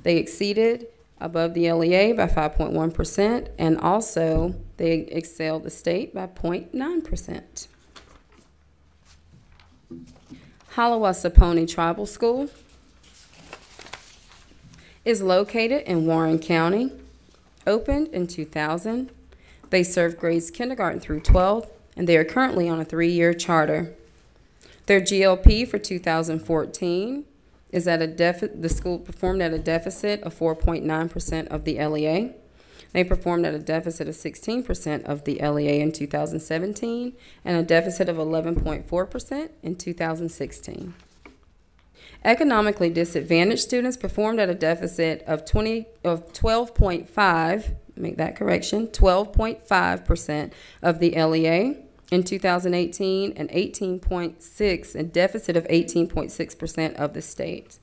they exceeded above the LEA by 5.1%, and also they excelled the state by 0.9%. Haliwa-Saponi Tribal School is located in Warren County, opened in 2000. They serve grades kindergarten through 12th, and they are currently on a 3-year charter. Their GLP for 2014 is the school performed at a deficit of 4.9% of the LEA. They performed at a deficit of 16% of the LEA in 2017 and a deficit of 11.4% in 2016. Economically disadvantaged students performed at a deficit of 12.5 make that correction, 12.5% of the LEA in 2018 and 18.6, a deficit of 18.6% of the state.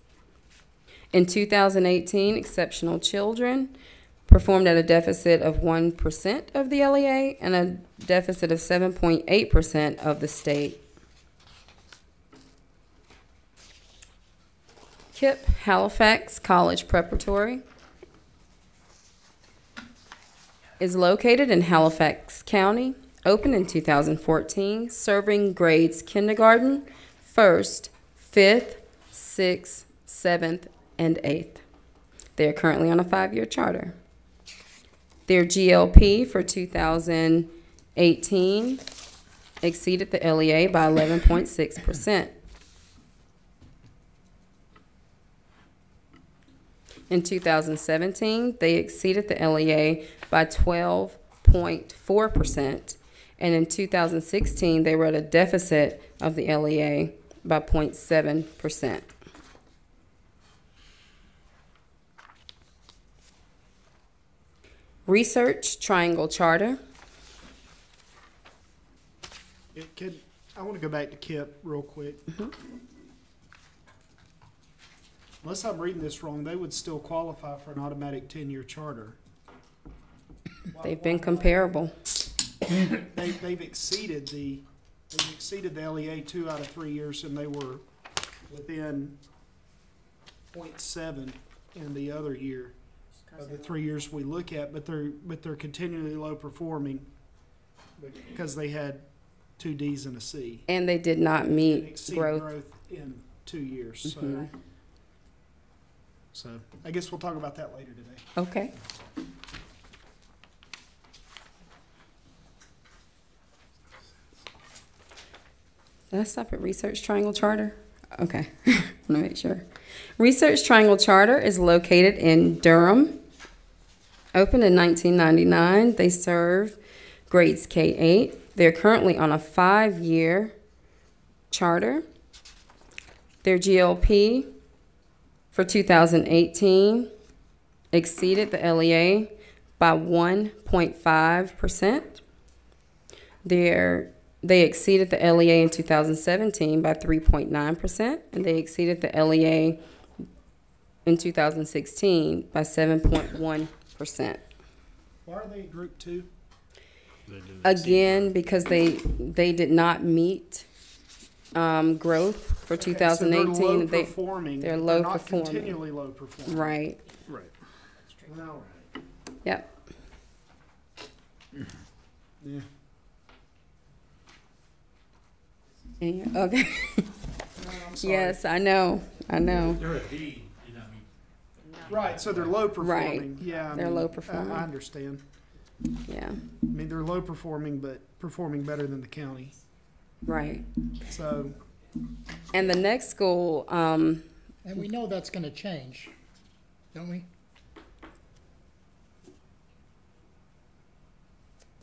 In 2018, exceptional children performed at a deficit of 1% of the LEA and a deficit of 7.8% of the state. KIPP Halifax College Preparatory is located in Halifax County, opened in 2014, serving grades kindergarten, 1st, 5th, 6th, 7th, and 8th. They are currently on a 5-year charter. Their GLP for 2018 exceeded the LEA by 11.6%. In 2017, they exceeded the LEA by 12.4%, and in 2016, they were at a deficit of the LEA by 0.7%. Research Triangle Charter. I want to go back to KIPP real quick. Unless I'm reading this wrong, they would still qualify for an automatic 10-year charter. They've been comparable. They've exceeded the LEA 2 out of 3 years, and they were within 0.7 in the other year of the 3 years we look at. But they're continually low performing because they had 2 Ds and a C. And they did not meet Exceed growth. in 2 years. So I guess we'll talk about that later today. Okay. Did I stop at Research Triangle Charter? Okay, I want to make sure. Research Triangle Charter is located in Durham. Opened in 1999, they serve grades K-8. They're currently on a 5-year charter. Their GLP for 2018 exceeded the LEA by 1.5%. They exceeded the LEA in 2017 by 3.9%, and they exceeded the LEA in 2016 by 7.1%. Why are they Group 2? Again, because they did not meet growth for 2018. So they're low performing. They're low not performing. Continually low performing. Right. Right. All right. Yep. Yeah. Okay. I'm sorry. Yes, I know. They're a D. Right, so they're low performing. Right. Yeah, They're low performing. I understand. Yeah. I mean, they're low performing, but performing better than the county. Right. So. And the next school, And we know that's gonna change, don't we?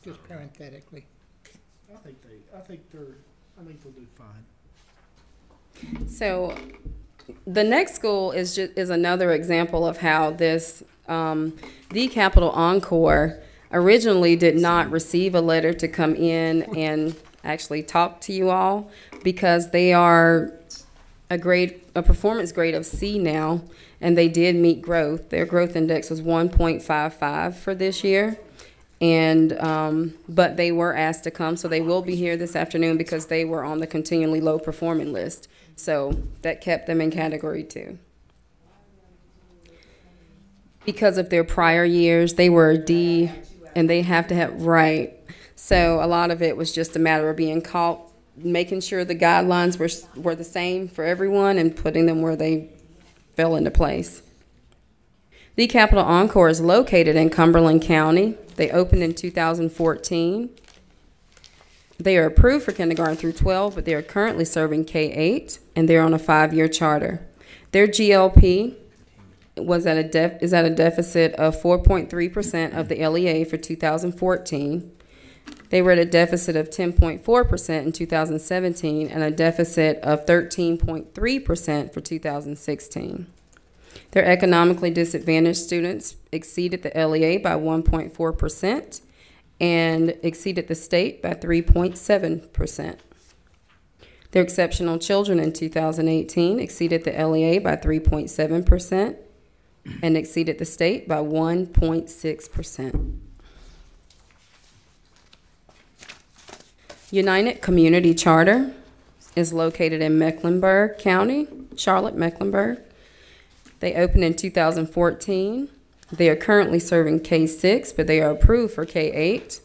Just parenthetically. I think they'll do fine. so the next school is another example of how this, the Capital Encore originally did not receive a letter to come in and actually talk to you all because they are a performance grade of C now, and they did meet growth. Their growth index was 1.55 for this year. And, but they were asked to come, so they will be here this afternoon because they were on the continually low performing list. So that kept them in category 2. Because of their prior years, they were a D, and they have to have, right. So a lot of it was just a matter of being caught, making sure the guidelines were the same for everyone and putting them where they fell into place. The Capital Encore is located in Cumberland County. They opened in 2014. They are approved for kindergarten through 12, but they are currently serving K-8, and they're on a 5-year charter. Their GLP is at a deficit of 4.3% of the LEA for 2014. They were at a deficit of 10.4% in 2017 and a deficit of 13.3% for 2016. Their economically disadvantaged students exceeded the LEA by 1.4% and exceeded the state by 3.7%. Their exceptional children in 2018 exceeded the LEA by 3.7% and exceeded the state by 1.6%. United Community Charter is located in Mecklenburg County, Charlotte, Mecklenburg. They opened in 2014. They are currently serving K-6, but they are approved for K-8.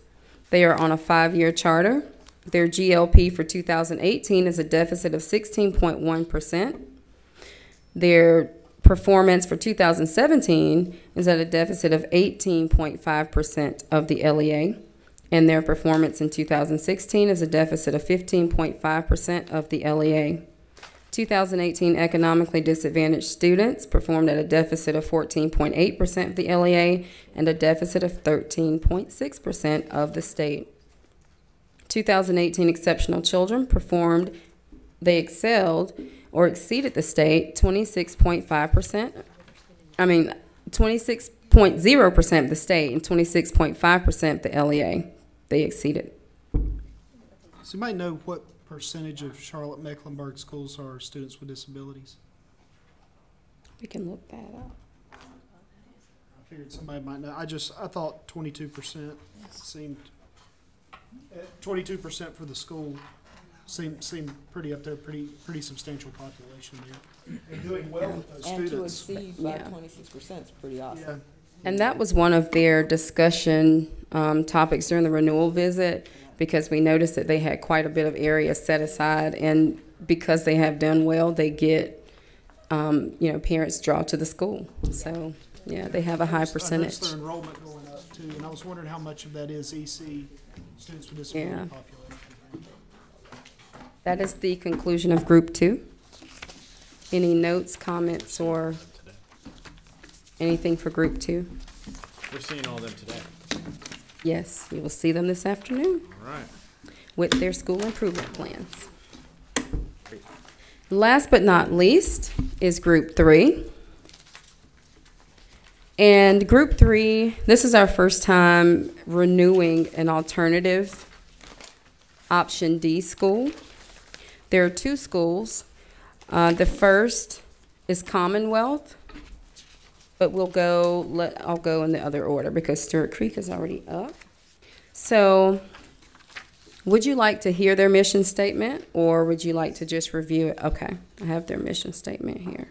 They are on a 5-year charter. Their GLP for 2018 is a deficit of 16.1%. Their performance for 2017 is at a deficit of 18.5% of the LEA. And their performance in 2016 is a deficit of 15.5% of the LEA. 2018 economically disadvantaged students performed at a deficit of 14.8% of the LEA and a deficit of 13.6% of the state. 2018 exceptional children performed, they excelled or exceeded the state 26.5%. 26.0% of the state and 26.5% of the LEA. They exceeded. Does anybody know what percentage of Charlotte Mecklenburg schools are students with disabilities? We can look that up. I figured somebody might know. I thought 22% seemed, 22% for the school seemed pretty up there, pretty substantial population there. And doing well with those And to students. exceed by Yeah. 26% is pretty awesome. Yeah. And that was one of their discussion topics during the renewal visit, because we noticed that they had quite a bit of area set aside, and because they have done well, they get, parents draw to the school. So, yeah, they have a high I noticed percentage. their enrollment going up too, and I was wondering how much of that is EC students with disability Yeah. population. That is the conclusion of Group 2. Any notes, comments, or anything for Group 2? We're seeing all them today. Yes, you will see them this afternoon All right. with their school improvement plans. Last but not least is Group 3. And Group 3, this is our first time renewing an alternative Option D school. There are 2 schools. The first is Commonwealth, but I'll go in the other order because Stewart Creek is already up. So, would you like to hear their mission statement, or would you like to just review it? Okay, I have their mission statement here.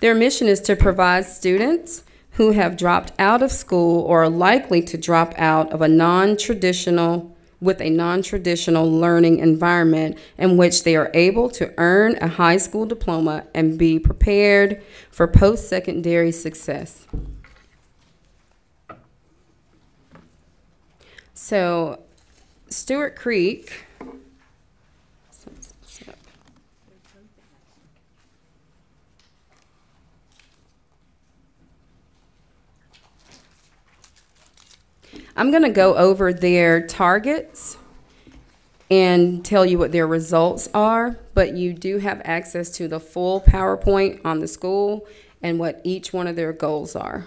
Their mission is to provide students who have dropped out of school or are likely to drop out of a non-traditional learning environment in which they are able to earn a high school diploma and be prepared for post-secondary success. So, Stewart Creek, I'm going to go over their targets and tell you what their results are, but you do have access to the full PowerPoint on the school and what each one of their goals are.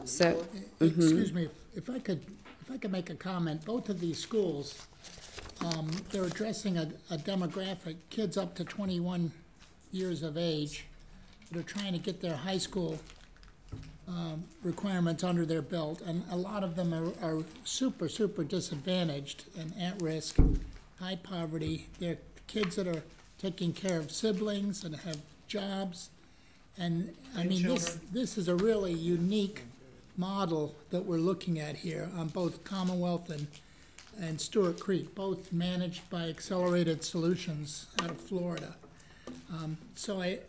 So, Excuse me, if I could make a comment, both of these schools, they're addressing a demographic, kids up to 21 years of age that are trying to get their high school requirements under their belt, and a lot of them are super disadvantaged and at risk, high poverty. They're kids that are taking care of siblings and have jobs, and I mean, this is a really unique model that we're looking at here on both Commonwealth and Stewart Creek, both managed by Accelerated Solutions out of Florida. So I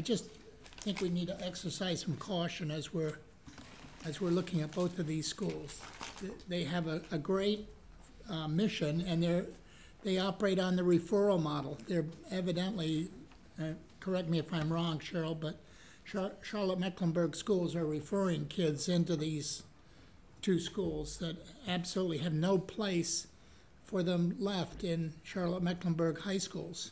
just think we need to exercise some caution as we're looking at both of these schools. They have a great mission, and they operate on the referral model. They're evidently, correct me if I'm wrong, Cheryl, but Charlotte Mecklenburg schools are referring kids into these 2 schools that absolutely have no place for them left in Charlotte Mecklenburg high schools.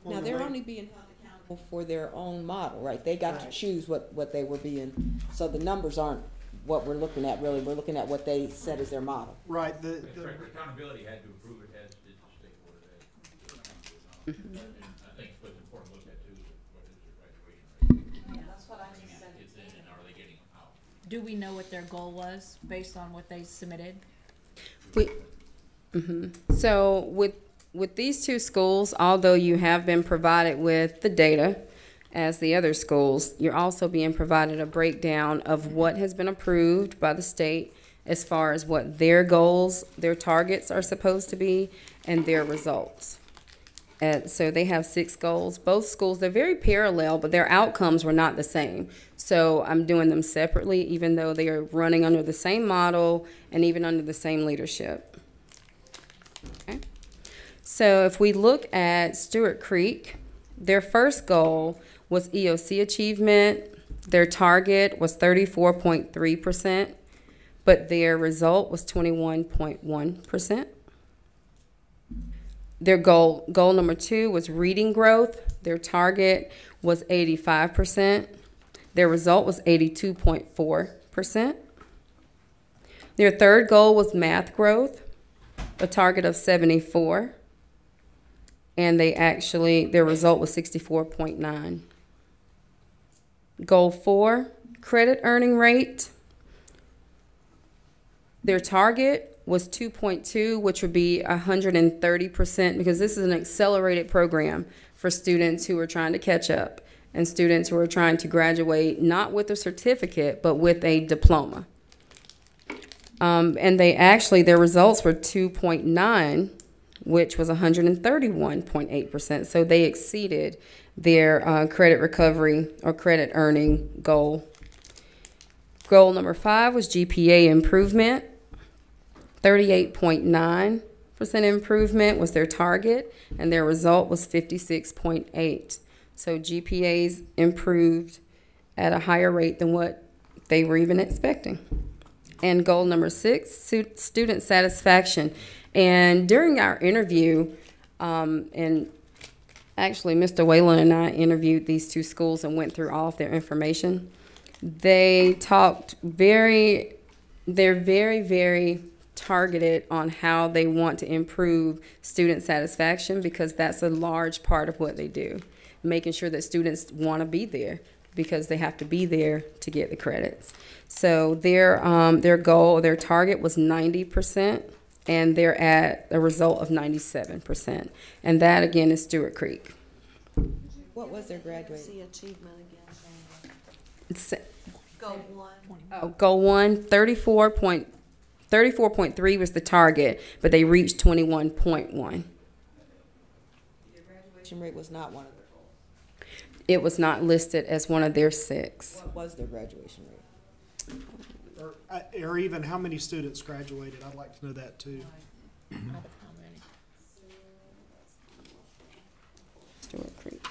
Now, they're only being held accountable for their own model, right? They got to choose what they were being, so the numbers aren't what we're looking at really, we're looking at what they set as their model. Right, Accountability had to approve it, as did the state board of ed. I think what's important to look at too is what is their graduation rate? That's what I just said. Kids in, and are they getting them out? Do we know what their goal was based on what they submitted? So with these two schools, although you have been provided with the data as the other schools, you're also being provided a breakdown of what has been approved by the state as far as what their goals, their targets are supposed to be, and their results. And so they have 6 goals. Both schools, they're very parallel, but their outcomes were not the same. So I'm doing them separately, even though they are running under the same model and even under the same leadership. Okay. So if we look at Stewart Creek, their first goal was EOC achievement. Their target was 34.3%, but their result was 21.1%. Their goal number 2 was reading growth. Their target was 85%. Their result was 82.4%. Their third goal was math growth, a target of 74. And their result was 64.9. Goal 4, credit earning rate. Their target was 2.2, which would be 130%, because this is an accelerated program for students who are trying to catch up and students who are trying to graduate not with a certificate, but with a diploma. And their results were 2.9, which was 131.8%. So they exceeded their credit recovery or credit earning goal. Goal number 5 was GPA improvement. 38.9% improvement was their target, and their result was 56.8. So GPAs improved at a higher rate than what they were even expecting. And goal number 6, student satisfaction. And during our interview, and actually Mr. Whalen and I interviewed these 2 schools and went through all of their information. They talked they're very, very targeted on how they want to improve student satisfaction, because that's a large part of what they do, making sure that students want to be there because they have to be there to get the credits. So their target was 90%, and they're at a result of 97%. And that, again, is Stewart Creek. What was their graduate? See achievement again, Shanda. It's, Goal 1. goal 1, 34.3 was the target, but they reached 21.1. Their graduation rate was not one of their goals. It was not listed as one of their 6. What was their graduation rate? or even how many students graduated, I'd like to know that too. Stewart Creek.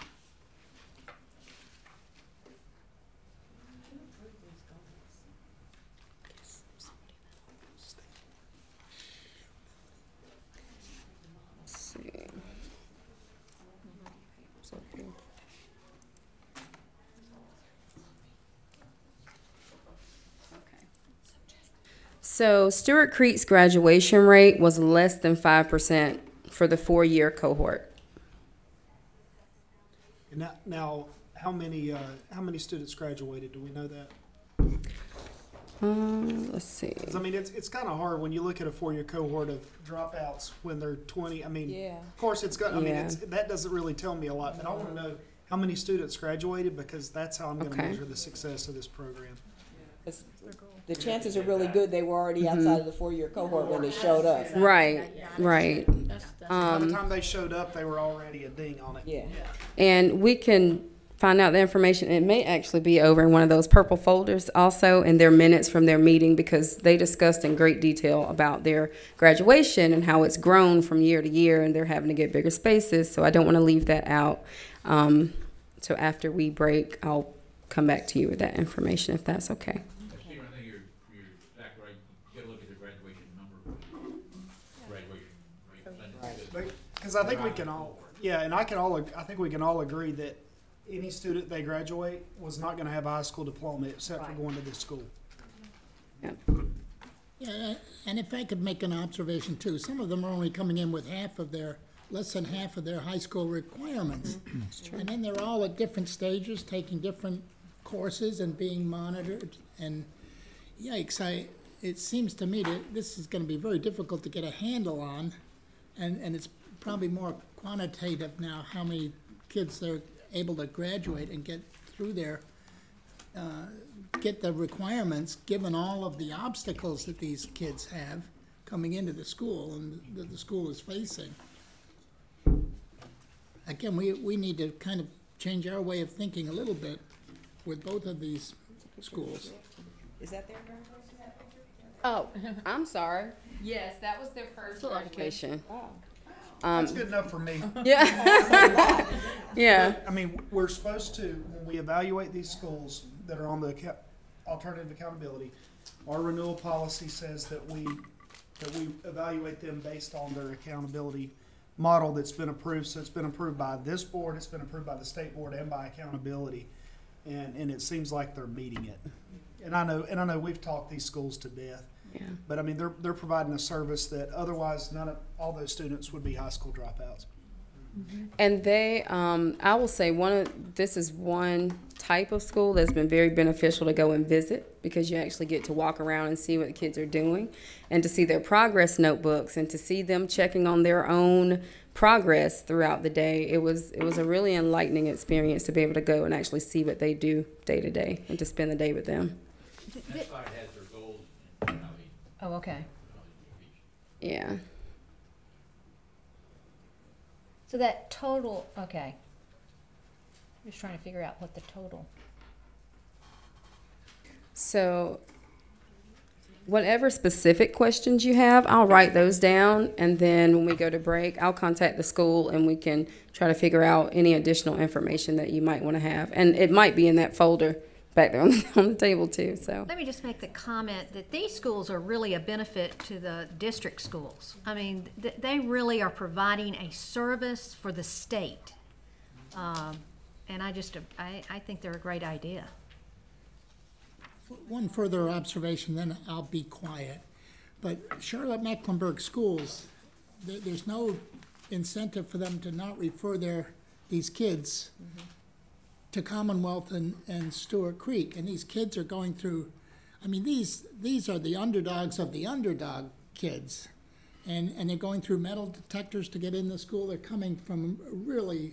So Stewart Creek's graduation rate was less than 5% for the 4-year cohort. And now, how many students graduated? Do we know that? Let's see. 'Cause, I mean, it's kind of hard when you look at a 4-year cohort of dropouts when they're 20. I mean, Yeah. of course, it's got. I mean, Yeah. that doesn't really tell me a lot. But I want to know how many students graduated, because that's how I'm going to Okay. measure the success of this program. 'Cause the chances are really good they were already outside of the 4-year cohort when they showed up. Right, right. By the time they showed up, they were already a ding on it. Yeah. And we can find out the information. It may actually be over in one of those purple folders also in their minutes from their meeting, because they discussed in great detail about their graduation and how it's grown from year to year, and they're having to get bigger spaces. So I don't want to leave that out. So after we break, I'll come back to you with that information if that's okay. Steve, I think you're exactly right. You gotta look at the graduation number, graduation rate percentage. Because I think we can all, yeah, and I think we can all agree that any student they graduate was not gonna have a high school diploma except for going to this school. Yeah, and if I could make an observation too, some of them are only coming in with less than half of their high school requirements. And then they're all at different stages, taking different courses and being monitored, and yikes, it seems to me that this is gonna be very difficult to get a handle on, and it's probably more quantitative now, how many kids they're able to graduate and get through their, get the requirements, given all of the obstacles that these kids have coming into the school and that the school is facing. Again, we need to kind of change our way of thinking a little bit with both of these schools. Is that their graduation? Oh, I'm sorry. Yes, that was their first graduation. Wow. That's good enough for me. Yeah. Yeah. I mean, we're supposed to, when we evaluate these schools that are on the alternative accountability, our renewal policy says that we evaluate them based on their accountability model that's been approved. So it's been approved by this board, it's been approved by the state board, and by accountability. And it seems like they're meeting it. And I know we've talked these schools to death. Yeah. But I mean, they're providing a service that otherwise all those students would be high school dropouts. And they, I will say this is one type of school that's been very beneficial to go and visit, because you actually get to walk around and see what the kids are doing and to see their progress notebooks and to see them checking on their own progress throughout the day. It was a really enlightening experience to be able to go and actually see what they do day to day and to spend the day with them. That side has their goals and how they, Oh, okay. Yeah. So that total, okay. Just trying to figure out what the total. So whatever specific questions you have, I'll write those down, and then when we go to break, I'll contact the school and we can try to figure out any additional information that you might want to have. And it might be in that folder back there on the table too, so. Let me just make the comment that these schools are really a benefit to the district schools. I mean, they really are providing a service for the state. And I think they're a great idea. One further observation, then I'll be quiet. But Charlotte Mecklenburg schools, there's no incentive for them to not refer these kids to Commonwealth and Stewart Creek. And these kids are going through, I mean, these are the underdogs of the underdog kids. And they're going through metal detectors to get in the school. They're coming from really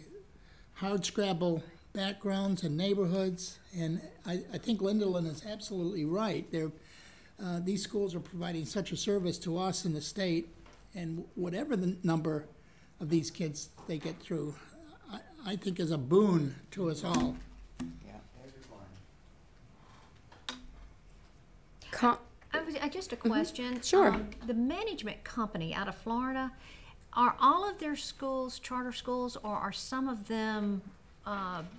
hardscrabble backgrounds and neighborhoods. And I think Lindelin is absolutely right. These schools are providing such a service to us in the state, and whatever the number of these kids they get through, I think is a boon to us all. Just a question. Sure. The management company out of Florida, are all of their schools charter schools, or are some of them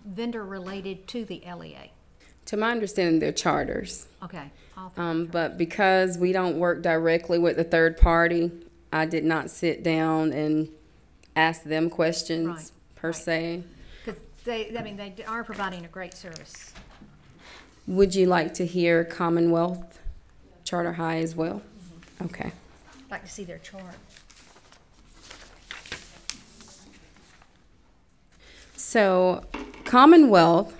vendor related to the LEA? To my understanding, they're charters. Okay. All three But because we don't work directly with the third party, I did not sit down and ask them questions Right, per right. se. Because they are providing a great service. Would you like to hear Commonwealth Charter High as well? Okay. I'd like to see their chart. So Commonwealth,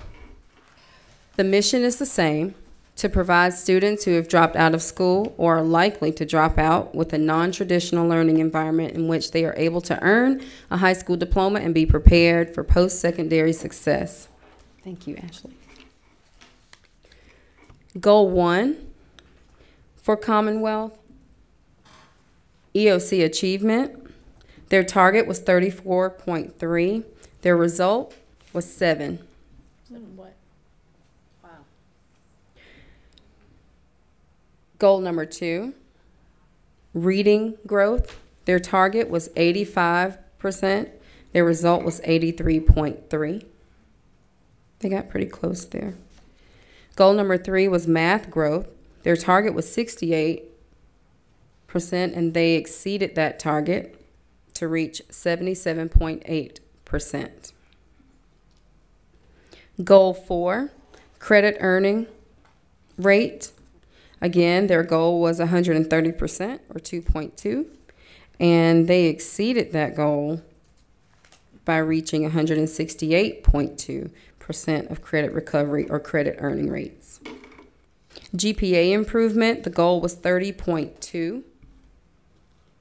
the mission is the same: to provide students who have dropped out of school or are likely to drop out with a non-traditional learning environment in which they are able to earn a high school diploma and be prepared for post-secondary success. Thank you, Ashley. Goal 1 for Commonwealth, EOC achievement. Their target was 34.3. Their result was 7. What? Wow. Goal number 2, reading growth. Their target was 85%. Their result was 83.3. They got pretty close there. Goal number 3 was math growth. Their target was 68%, and they exceeded that target to reach 77.8%. Goal 4, credit earning rate. Again, their goal was 130% or 2.2, and they exceeded that goal by reaching 168.2% of credit recovery or credit earning rates. GPA improvement, the goal was 30.2,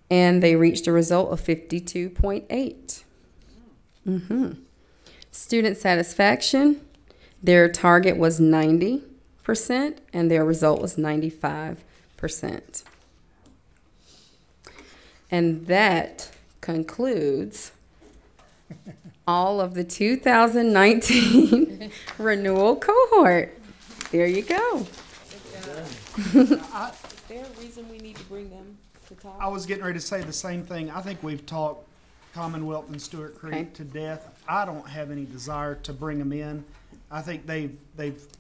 and they reached a result of 52.8. Student satisfaction, their target was 90%, and their result was 95%. And that concludes all of the 2019 renewal cohort. There you go. Is there a reason we need to bring them to talk? I was getting ready to say the same thing. I think we've talked Commonwealth and Stewart Creek Okay. to death. I don't have any desire to bring them in. I think they've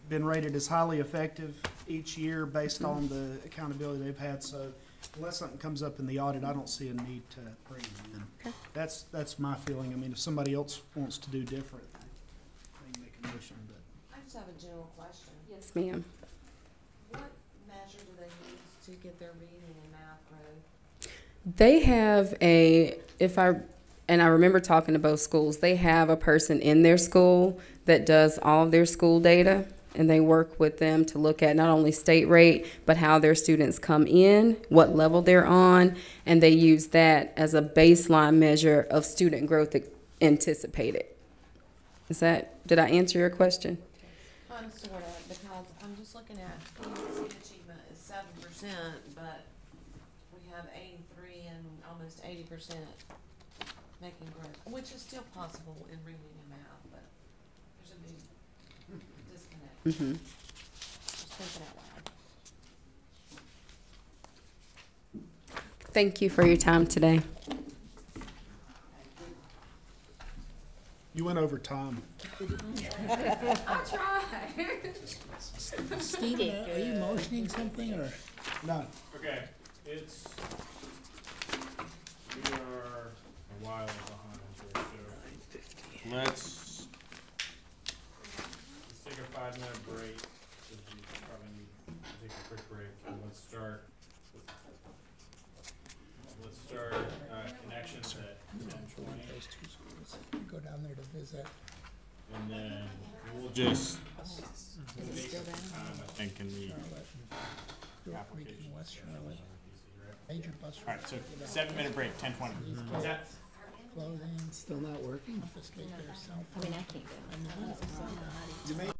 been rated as highly effective each year based on the accountability they've had. So unless something comes up in the audit, I don't see a need to bring them in. That's my feeling. I mean, if somebody else wants to do different, they can make a motion, but. I just have a general question. Yes, ma'am. What measure do they use to get their reading and math grade? They have and I remember talking to both schools, they have a person in their school that does all of their school data, and they work with them to look at not only state rate, but how their students come in, what level they're on, and they use that as a baseline measure of student growth anticipated. Did I answer your question? Sort of, because I'm just looking at, student achievement is 7%, but we have 83 and almost 80% making growth, which is still possible in reading and math, but there's a big disconnect. Just thinking out loud. Thank you for your time today. You went over time. Stephen, are you motioning something, or? No. Okay, we are a while behind here, so let's take a 5-minute break, because we probably need to take a quick break, and let's start connections at 10:20, Go down there to visit. and then we'll just take some time, I think, in the Stewart Creek in West Charlotte. Major bus. All right, so 7-minute break, 10:20. Is that? Clothing, Still not working? confiscate their cell I mean, I can't do it.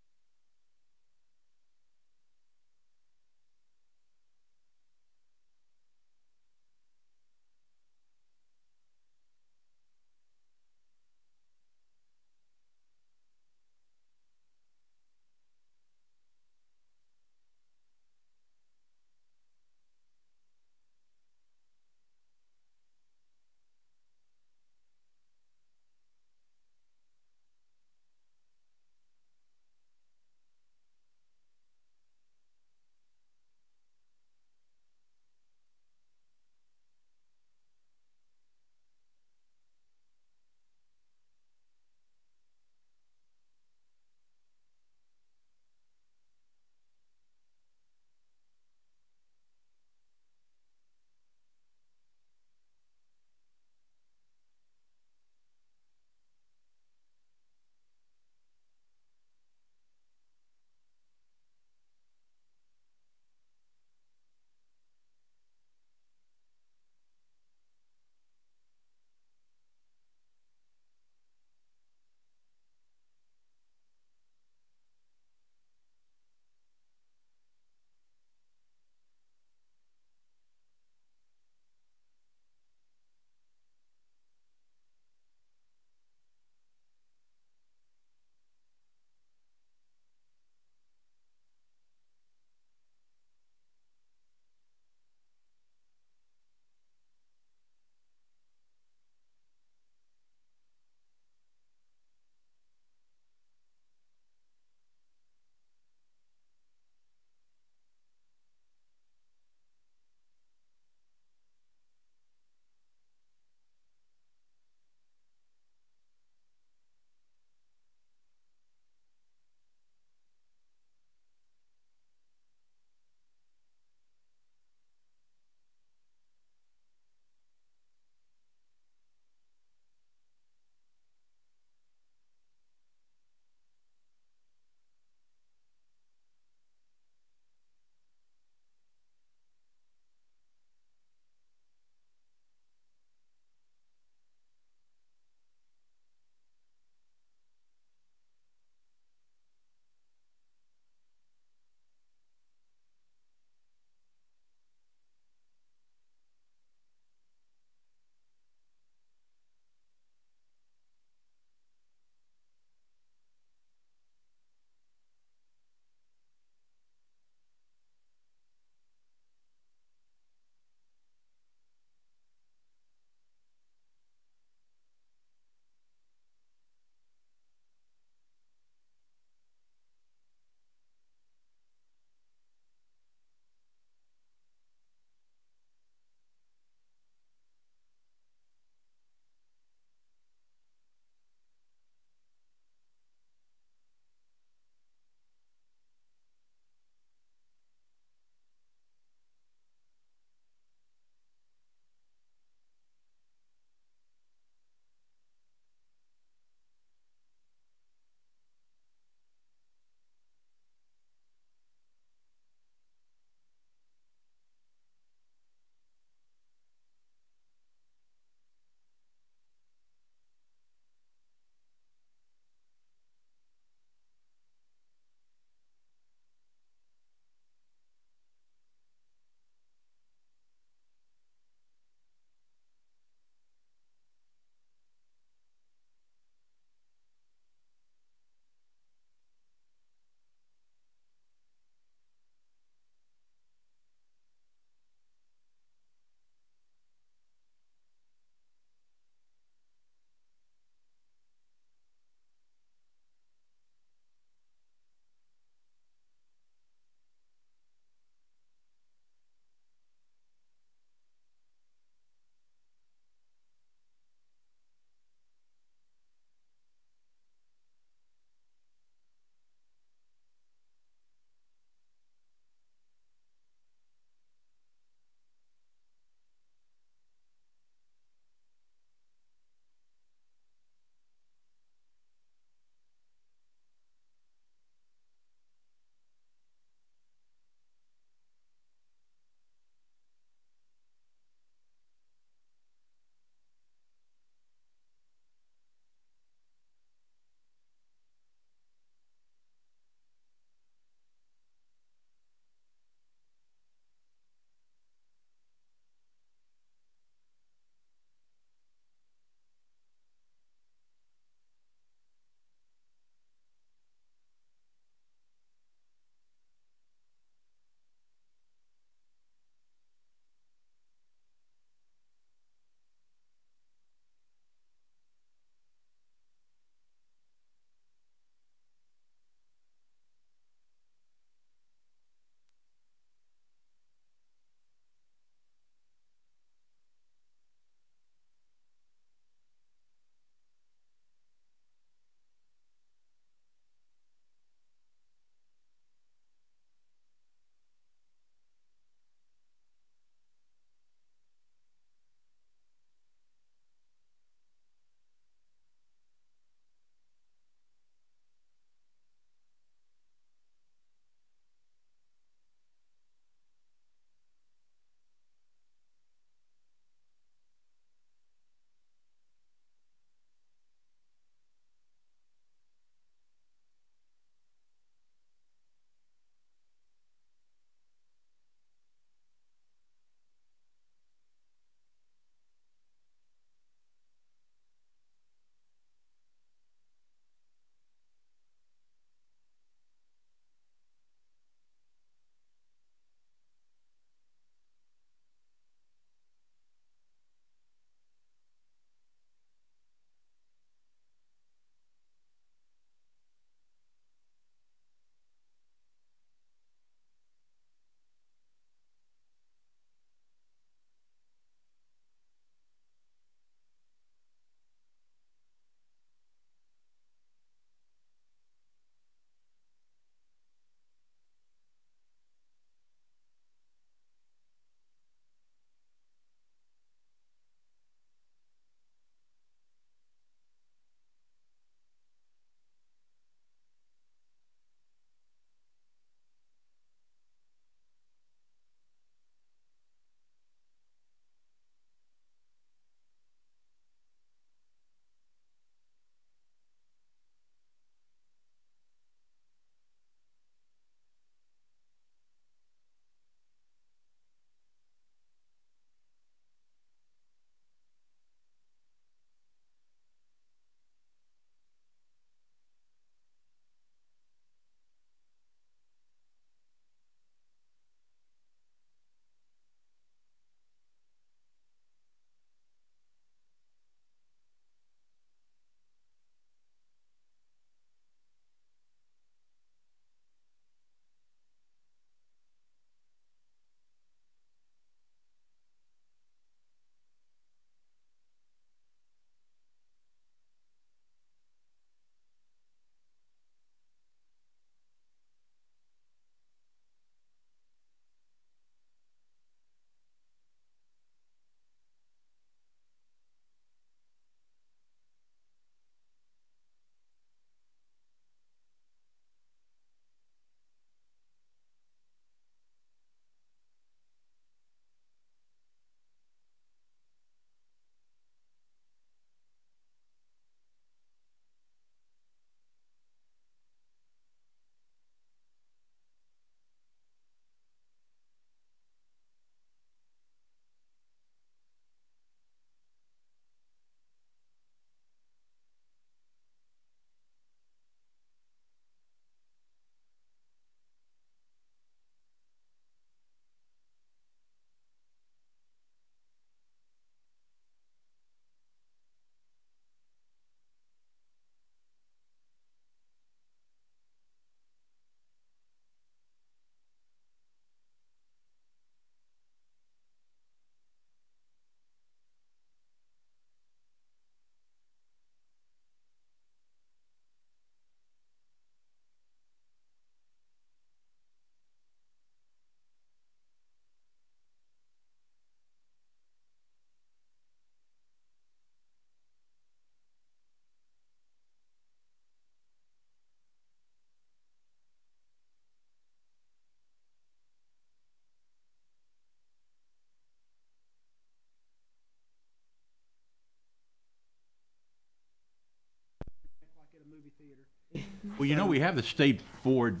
Well, you know, we have the state board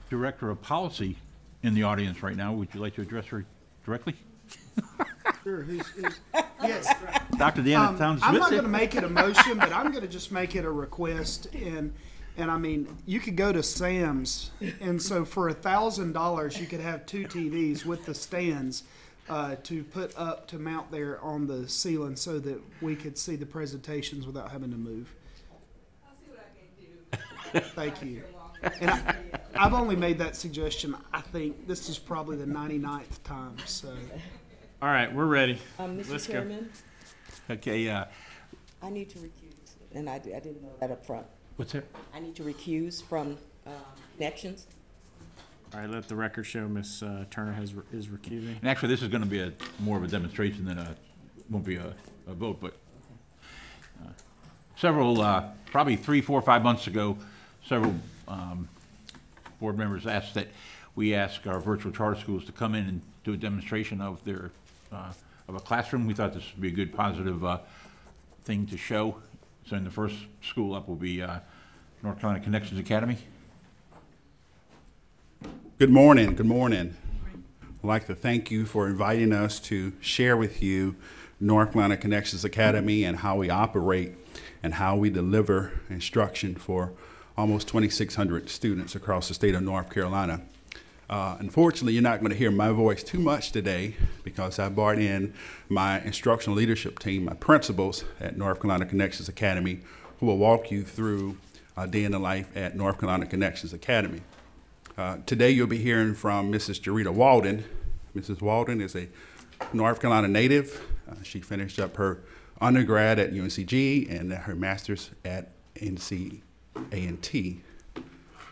director of policy in the audience right now. Would you like to address her directly? Sure, yes. Dr. Deanna Townsend I'm not Smith? gonna make it a motion, but I'm gonna just make it a request, and I mean, you could go to Sam's, and so for $1,000, you could have 2 TVs with the stands, to put up, to mount there on the ceiling so that we could see the presentations without having to move. I'll see what I can do. Thank you. And I've only made that suggestion, I think, this is probably the 99th time, so. All right, we're ready. Mr. Let's go. Chairman, Okay, I need to recuse, and I didn't know that up front. what's that? I need to recuse from Connections. All right, let the record show Ms. Turner is recusing. And actually, this is going to be more of a demonstration than won't be a vote, but several, probably 3, 4, 5 months ago, several board members asked that we ask our virtual charter schools to come in and do a demonstration of their of a classroom. We thought this would be a good positive thing to show. So, in the first school up will be North Carolina Connections Academy. Good morning. Good morning. I'd like to thank you for inviting us to share with you North Carolina Connections Academy and how we operate and how we deliver instruction for almost 2,600 students across the state of North Carolina. Unfortunately, you're not going to hear my voice too much today because I brought in my instructional leadership team, my principals at North Carolina Connections Academy, who will walk you through a day in the life at North Carolina Connections Academy. Today you'll be hearing from Mrs. Jarita Walden. Mrs. Walden is a North Carolina native. She finished up her undergrad at UNCG and her master's at NC-A&T.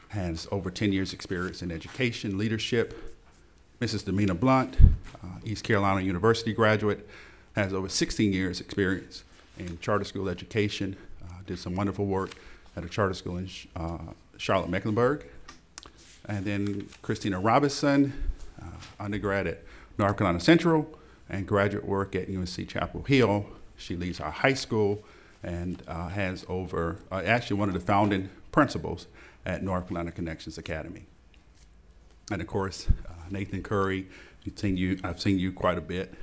Has over 10 years experience in education, leadership. Mrs. Demina Blunt, East Carolina University graduate, has over 16 years experience in charter school education. Did some wonderful work at a charter school in Charlotte, Mecklenburg. And then Christina Robinson, undergrad at North Carolina Central and graduate work at UNC Chapel Hill. She leads our high school and has over, actually one of the founding principals at North Carolina Connections Academy. And of course, Nathan Curry, I've seen you quite a bit.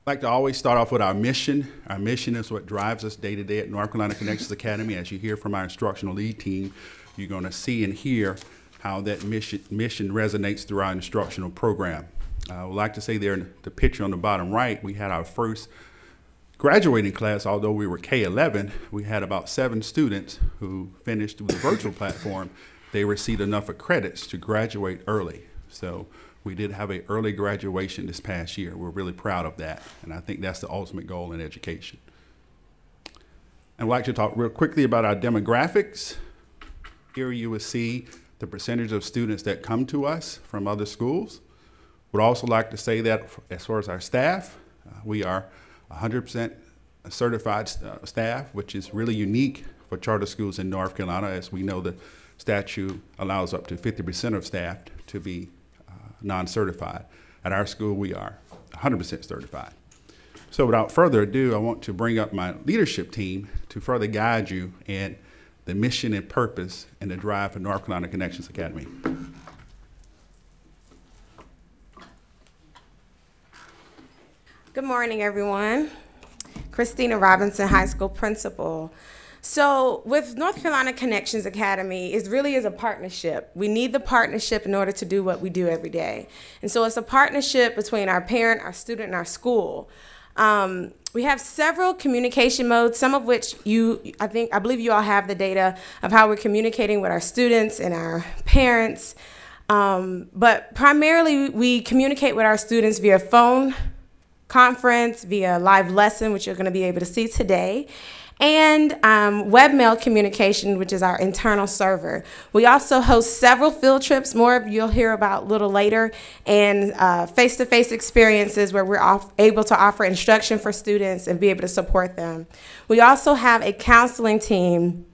I like to always start off with our mission. Our mission is what drives us day to day at North Carolina Connections Academy. As you hear from our instructional lead team, you're going to see and hear how that mission resonates through our instructional program. I would like to say there in the picture on the bottom right, we had our first graduating class. Although we were K-11, we had about 7 students who finished through the virtual platform. They received enough credits to graduate early. So we did have an early graduation this past year. We're really proud of that, and I think that's the ultimate goal in education. I'd like to talk real quickly about our demographics. Here you will see the percentage of students that come to us from other schools. Would also like to say that as far as our staff, we are 100% certified staff, which is really unique for charter schools in North Carolina. As we know, the statute allows up to 50% of staff to be non-certified. At our school, we are 100% certified. So without further ado, I want to bring up my leadership team to further guide you in the mission and purpose and the drive for North Carolina Connections Academy. Good morning, everyone. Christina Robinson, high school principal. So with North Carolina Connections Academy, it really is a partnership. We need the partnership in order to do what we do every day. And so it's a partnership between our parent, our student, and our school. We have several communication modes, some of which I believe you all have the data of how we're communicating with our students and our parents. But primarily, we communicate with our students via phone conference, via live lesson, which you're going to be able to see today, and webmail communication, which is our internal server. We also host several field trips, more you'll hear about a little later, and face-to-face experiences where we're able to offer instruction for students and be able to support them. We also have a counseling team,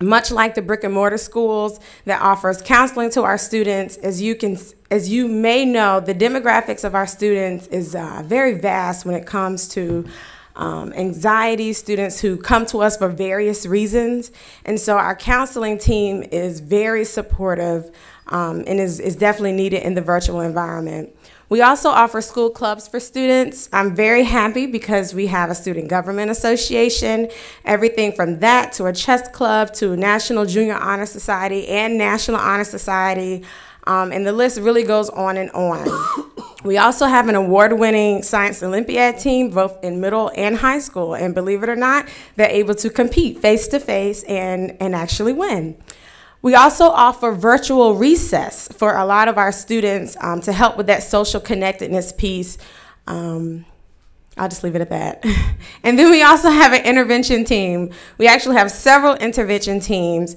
much like the brick and mortar schools, that offers counseling to our students. As you may know, the demographics of our students is very vast when it comes to anxiety, students who come to us for various reasons. And so our counseling team is very supportive and is definitely needed in the virtual environment. We also offer school clubs for students. I'm very happy because we have a student government association, everything from that to a chess club to a National Junior Honor Society and National Honor Society, and the list really goes on and on. We also have an award-winning Science Olympiad team, both in middle and high school, and believe it or not, they're able to compete face-to-face and actually win. We also offer virtual recess for a lot of our students to help with that social connectedness piece. I'll just leave it at that. And then we also have an intervention team. We actually have several intervention teams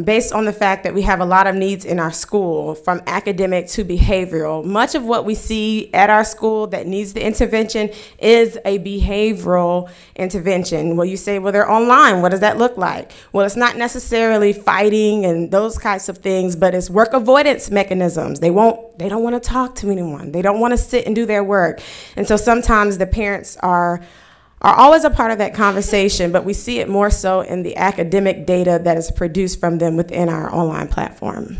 based on the fact that we have a lot of needs in our school, from academic to behavioral. Much of what we see at our school that needs the intervention is a behavioral intervention. Well, you say, well, they're online. What does that look like? Well, it's not necessarily fighting and those types of things, but it's work avoidance mechanisms. They don't want to talk to anyone. They don't want to sit and do their work. And so sometimes the parents are always a part of that conversation, but we see it more so in the academic data that is produced from them within our online platform.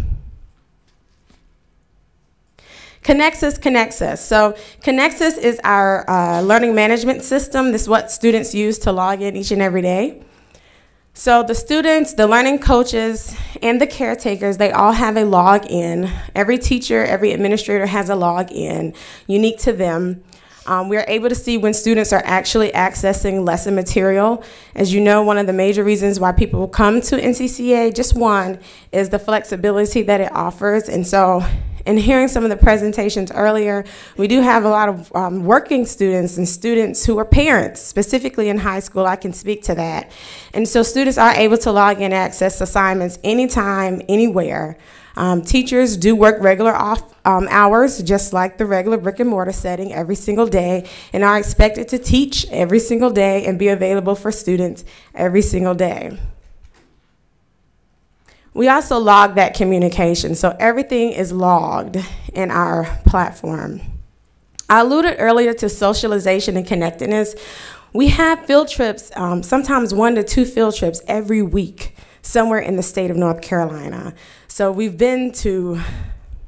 Connexus connects us. So Connexus is our learning management system. This is what students use to log in each and every day. So the students, the learning coaches, and the caretakers, they all have a login. Every teacher, every administrator has a login unique to them. We're able to see when students are actually accessing lesson material. As you know, one of the major reasons why people will come to NCCA, just one, is the flexibility that it offers. And so, in hearing some of the presentations earlier, we do have a lot of working students and students who are parents, specifically in high school. I can speak to that. And so students are able to log in and access assignments anytime, anywhere. Teachers do work regular off hours, just like the regular brick and mortar setting, every single day, and are expected to teach every single day and be available for students every single day. We also log that communication, so everything is logged in our platform. I alluded earlier to socialization and connectedness. We have field trips, sometimes 1 to 2 field trips every week, somewhere in the state of North Carolina. So we've been to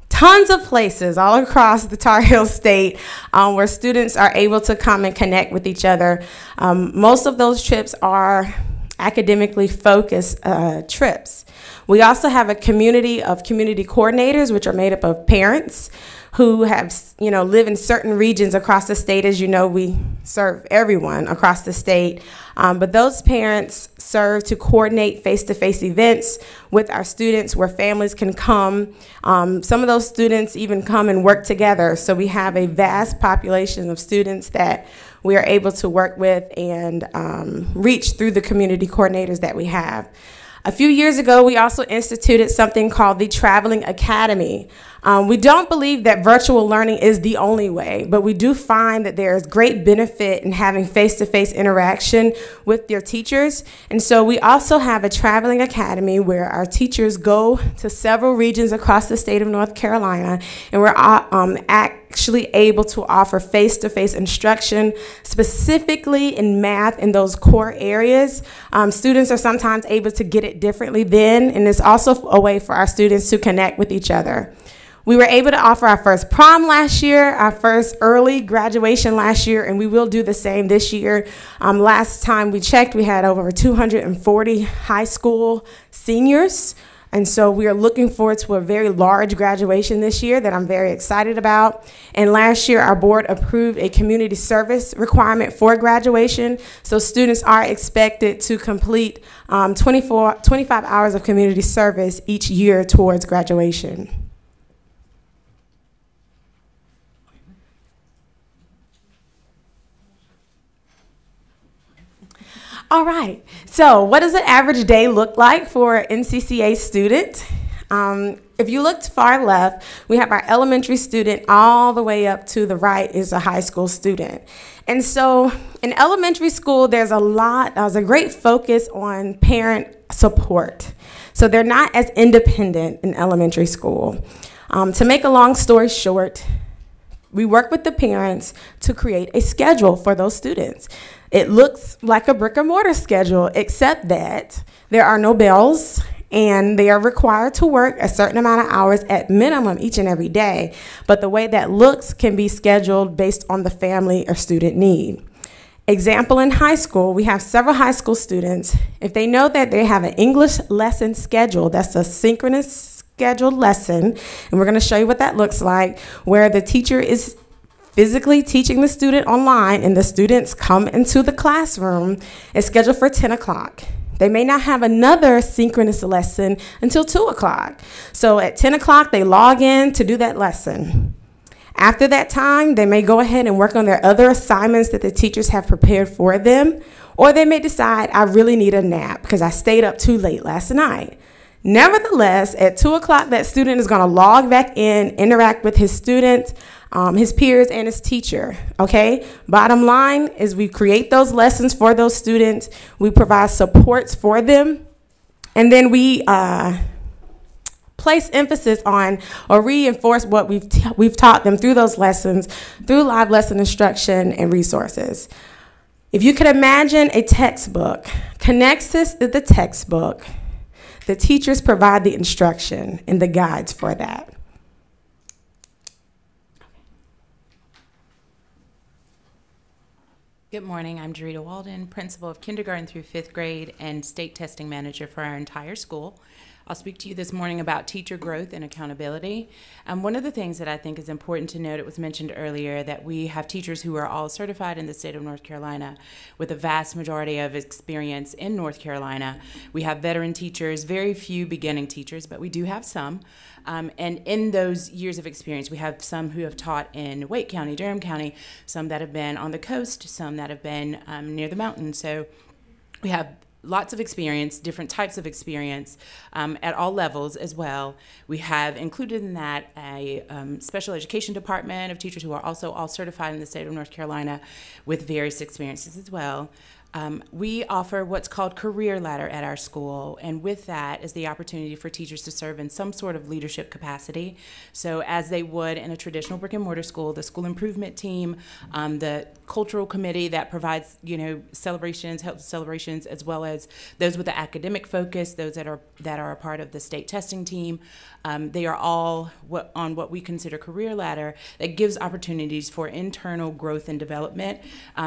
tons of places all across the Tar Heel State where students are able to come and connect with each other. Most of those trips are academically focused trips. We also have a community of community coordinators, which are made up of parents who have, live in certain regions across the state. As you know, we serve everyone across the state. But those parents serve to coordinate face-to-face events with our students where families can come. Some of those students even come and work together. So we have a vast population of students that we are able to work with and reach through the community coordinators that we have. A few years ago, we also instituted something called the Traveling Academy. We don't believe that virtual learning is the only way, but we do find that there is great benefit in having face-to-face interaction with your teachers. And so we also have a Traveling Academy where our teachers go to several regions across the state of North Carolina, and we're actually able to offer face-to-face instruction, specifically in math in those core areas. Students are sometimes able to get it differently then, and it's also a way for our students to connect with each other. We were able to offer our first prom last year, our first early graduation last year, and we will do the same this year. Last time we checked, we had over 240 high school seniors. And so we are looking forward to a very large graduation this year that I'm very excited about. And last year, our board approved a community service requirement for graduation. So students are expected to complete 25 hours of community service each year towards graduation. All right, so what does an average day look like for an NCCA student? If you look to far left, we have our elementary student. All the way up to the right is a high school student. And so in elementary school, there's a great focus on parent support. So they're not as independent in elementary school. To make a long story short, we work with the parents to create a schedule for those students. It looks like a brick and mortar schedule, except that there are no bells and they are required to work a certain amount of hours at minimum each and every day. But the way that looks can be scheduled based on the family or student need. Example, in high school, we have several high school students. If they know that they have an English lesson scheduled, that's a synchronous scheduled lesson, and we're going to show you what that looks like, where the teacher is physically teaching the student online and the students come into the classroom, it's scheduled for 10 o'clock. They may not have another synchronous lesson until 2 o'clock. So at 10 o'clock, they log in to do that lesson. After that time, they may go ahead and work on their other assignments that the teachers have prepared for them, or they may decide, I really need a nap because I stayed up too late last night. Nevertheless, at 2 o'clock, that student is going to log back in, interact with his students, his peers, and his teacher, okay? Bottom line is we create those lessons for those students, we provide supports for them, and then we place emphasis on or reinforce what we've taught them through those lessons, through live lesson instruction and resources. If you could imagine a textbook, Connexus is the textbook. The teachers provide the instruction and the guides for that. Good morning, I'm Jarita Walden, principal of kindergarten through 5th grade and state testing manager for our entire school. I'll speak to you this morning about teacher growth and accountability. One of the things that I think is important to note, it was mentioned earlier, that we have teachers who are all certified in the state of North Carolina with a vast majority of experience in North Carolina. We have veteran teachers, very few beginning teachers, but we do have some. And in those years of experience, we have some who have taught in Wake County, Durham County, some that have been on the coast, some that have been near the mountains. So we have lots of experience, different types of experience at all levels as well. We have included in that a special education department of teachers who are also all certified in the state of North Carolina with various experiences as well. We offer what's called Career Ladder at our school, and with that is the opportunity for teachers to serve in some sort of leadership capacity. So as they would in a traditional brick and mortar school, the school improvement team, the cultural committee that provides, celebrations, helps celebrations, as well as those with the academic focus, those that are a part of the state testing team. They are all on what we consider Career Ladder that gives opportunities for internal growth and development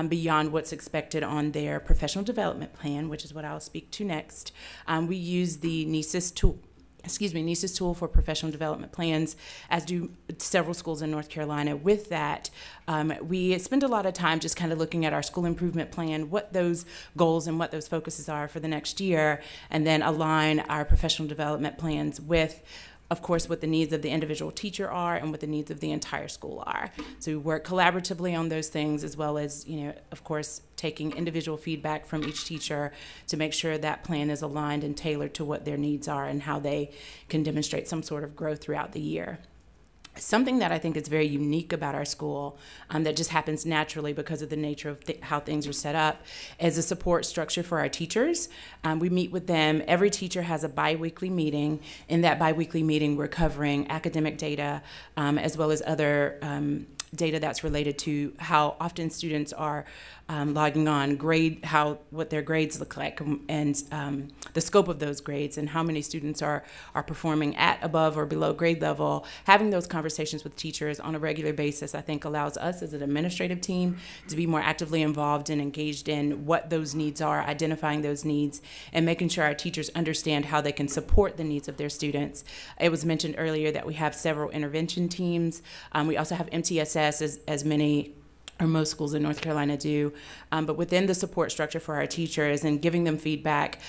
beyond what's expected on their professional development plan, which is what I'll speak to next. We use the NESIS tool for professional development plans, as do several schools in North Carolina. With that, we spend a lot of time just kind of looking at our school improvement plan, what those goals and what those focuses are for the next year, and then align our professional development plans with, of course, what the needs of the individual teacher are and what the needs of the entire school are. So we work collaboratively on those things, as well as, of course, taking individual feedback from each teacher to make sure that plan is aligned and tailored to what their needs are and how they can demonstrate some sort of growth throughout the year. Something that I think is very unique about our school that just happens naturally because of the nature of how things are set up is a support structure for our teachers. We meet with them. Every teacher has a bi-weekly meeting. In that bi-weekly meeting, we're covering academic data as well as other data that's related to how often students are logging on, what their grades look like, and the scope of those grades, and how many students are performing at, above, or below grade level. Having those conversations with teachers on a regular basis, I think, allows us as an administrative team to be more actively involved and engaged in what those needs are, identifying those needs, and making sure our teachers understand how they can support the needs of their students. It was mentioned earlier that we have several intervention teams. We also have MTSS, as many or most schools in North Carolina do, but within the support structure for our teachers and giving them feedback,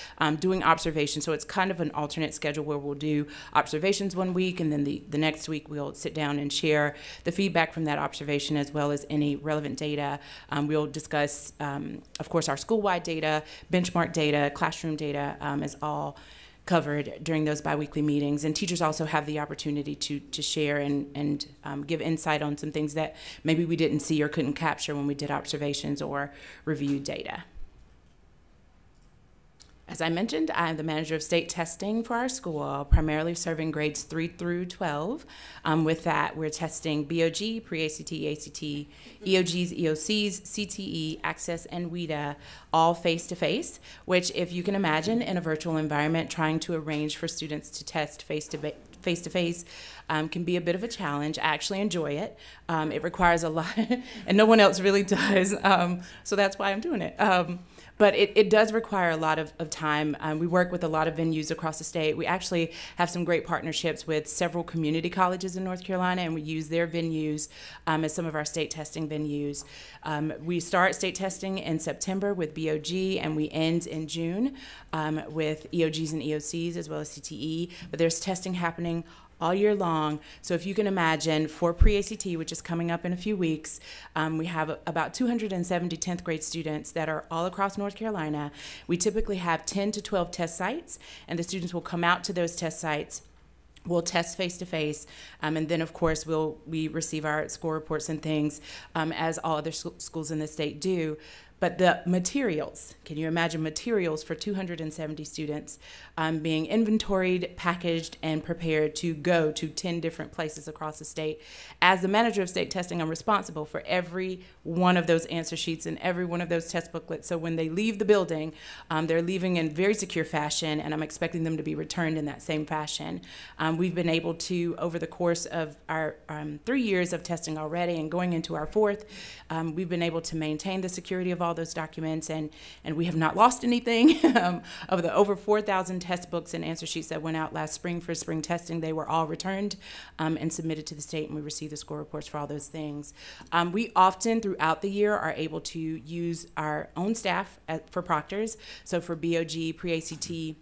doing observations. So it's kind of an alternate schedule where we'll do observations one week, and then the next week we'll sit down and share the feedback from that observation as well as any relevant data. We'll discuss, of course, our school-wide data, benchmark data, classroom data is all covered during those biweekly meetings. And teachers also have the opportunity to share and give insight on some things that maybe we didn't see or couldn't capture when we did observations or reviewed data. As I mentioned, I am the manager of state testing for our school, primarily serving grades 3 through 12. With that, we're testing BOG, pre-ACT, ACT, EOGs, EOCs, CTE, Access, and WIDA, all face-to-face, which, if you can imagine, in a virtual environment, trying to arrange for students to test face-to-face can be a bit of a challenge. I actually enjoy it. It requires a lot, and no one else really does, so that's why I'm doing it. But it does require a lot of time. We work with a lot of venues across the state. We actually have some great partnerships with several community colleges in North Carolina, and we use their venues as some of our state testing venues. We start state testing in September with BOG, and we end in June with EOGs and EOCs, as well as CTE. But there's testing happening all year long. So if you can imagine, for pre-ACT, which is coming up in a few weeks, we have about 270 10th grade students that are all across North Carolina. We typically have 10 to 12 test sites, and the students will come out to those test sites. We'll test face-to-face, and then, of course, we receive our score reports and things, as all other schools in the state do. But the materials, can you imagine materials for 270 students being inventoried, packaged, and prepared to go to 10 different places across the state? As the manager of state testing, I'm responsible for every one of those answer sheets and every one of those test booklets. So when they leave the building, they're leaving in very secure fashion, and I'm expecting them to be returned in that same fashion. We've been able to, over the course of our 3 years of testing already and going into our 4th, we've been able to maintain the security of all those documents, and we have not lost anything. Of the over 4,000 test books and answer sheets that went out last spring for spring testing, they were all returned and submitted to the state, and we received the score reports for all those things. We often, throughout the year, are able to use our own staff for proctors. So for BOG, pre-ACT,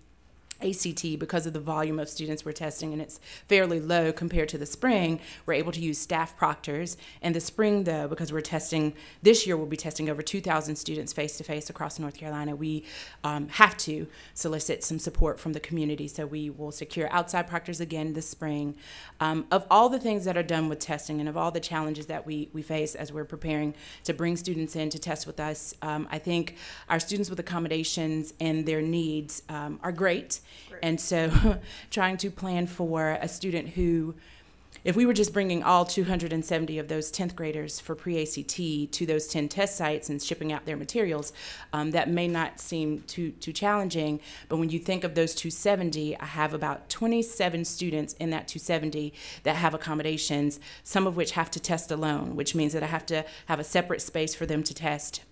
ACT, because of the volume of students we're testing, and it's fairly low compared to the spring, we're able to use staff proctors. And the spring, though, because we're testing, this year we'll be testing over 2,000 students face-to-face across North Carolina, we have to solicit some support from the community. So we will secure outside proctors again this spring. Of all the things that are done with testing and of all the challenges that we face as we're preparing to bring students in to test with us, I think our students with accommodations and their needs are great. And so trying to plan for a student who, if we were just bringing all 270 of those 10th graders for pre-ACT to those 10 test sites and shipping out their materials, that may not seem too challenging. But when you think of those 270, I have about 27 students in that 270 that have accommodations, some of which have to test alone, which means that I have to have a separate space for them to test.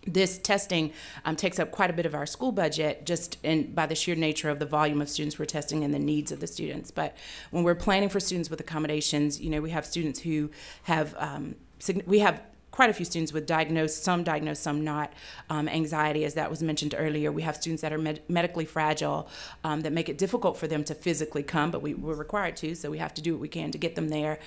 This testing takes up quite a bit of our school budget just by the sheer nature of the volume of students we're testing and the needs of the students. But when we're planning for students with accommodations, you know, we have students who have, we have quite a few students with diagnosed, some not, anxiety, as that was mentioned earlier. We have students that are medically fragile that make it difficult for them to physically come, but we're required to, so we have to do what we can to get them there.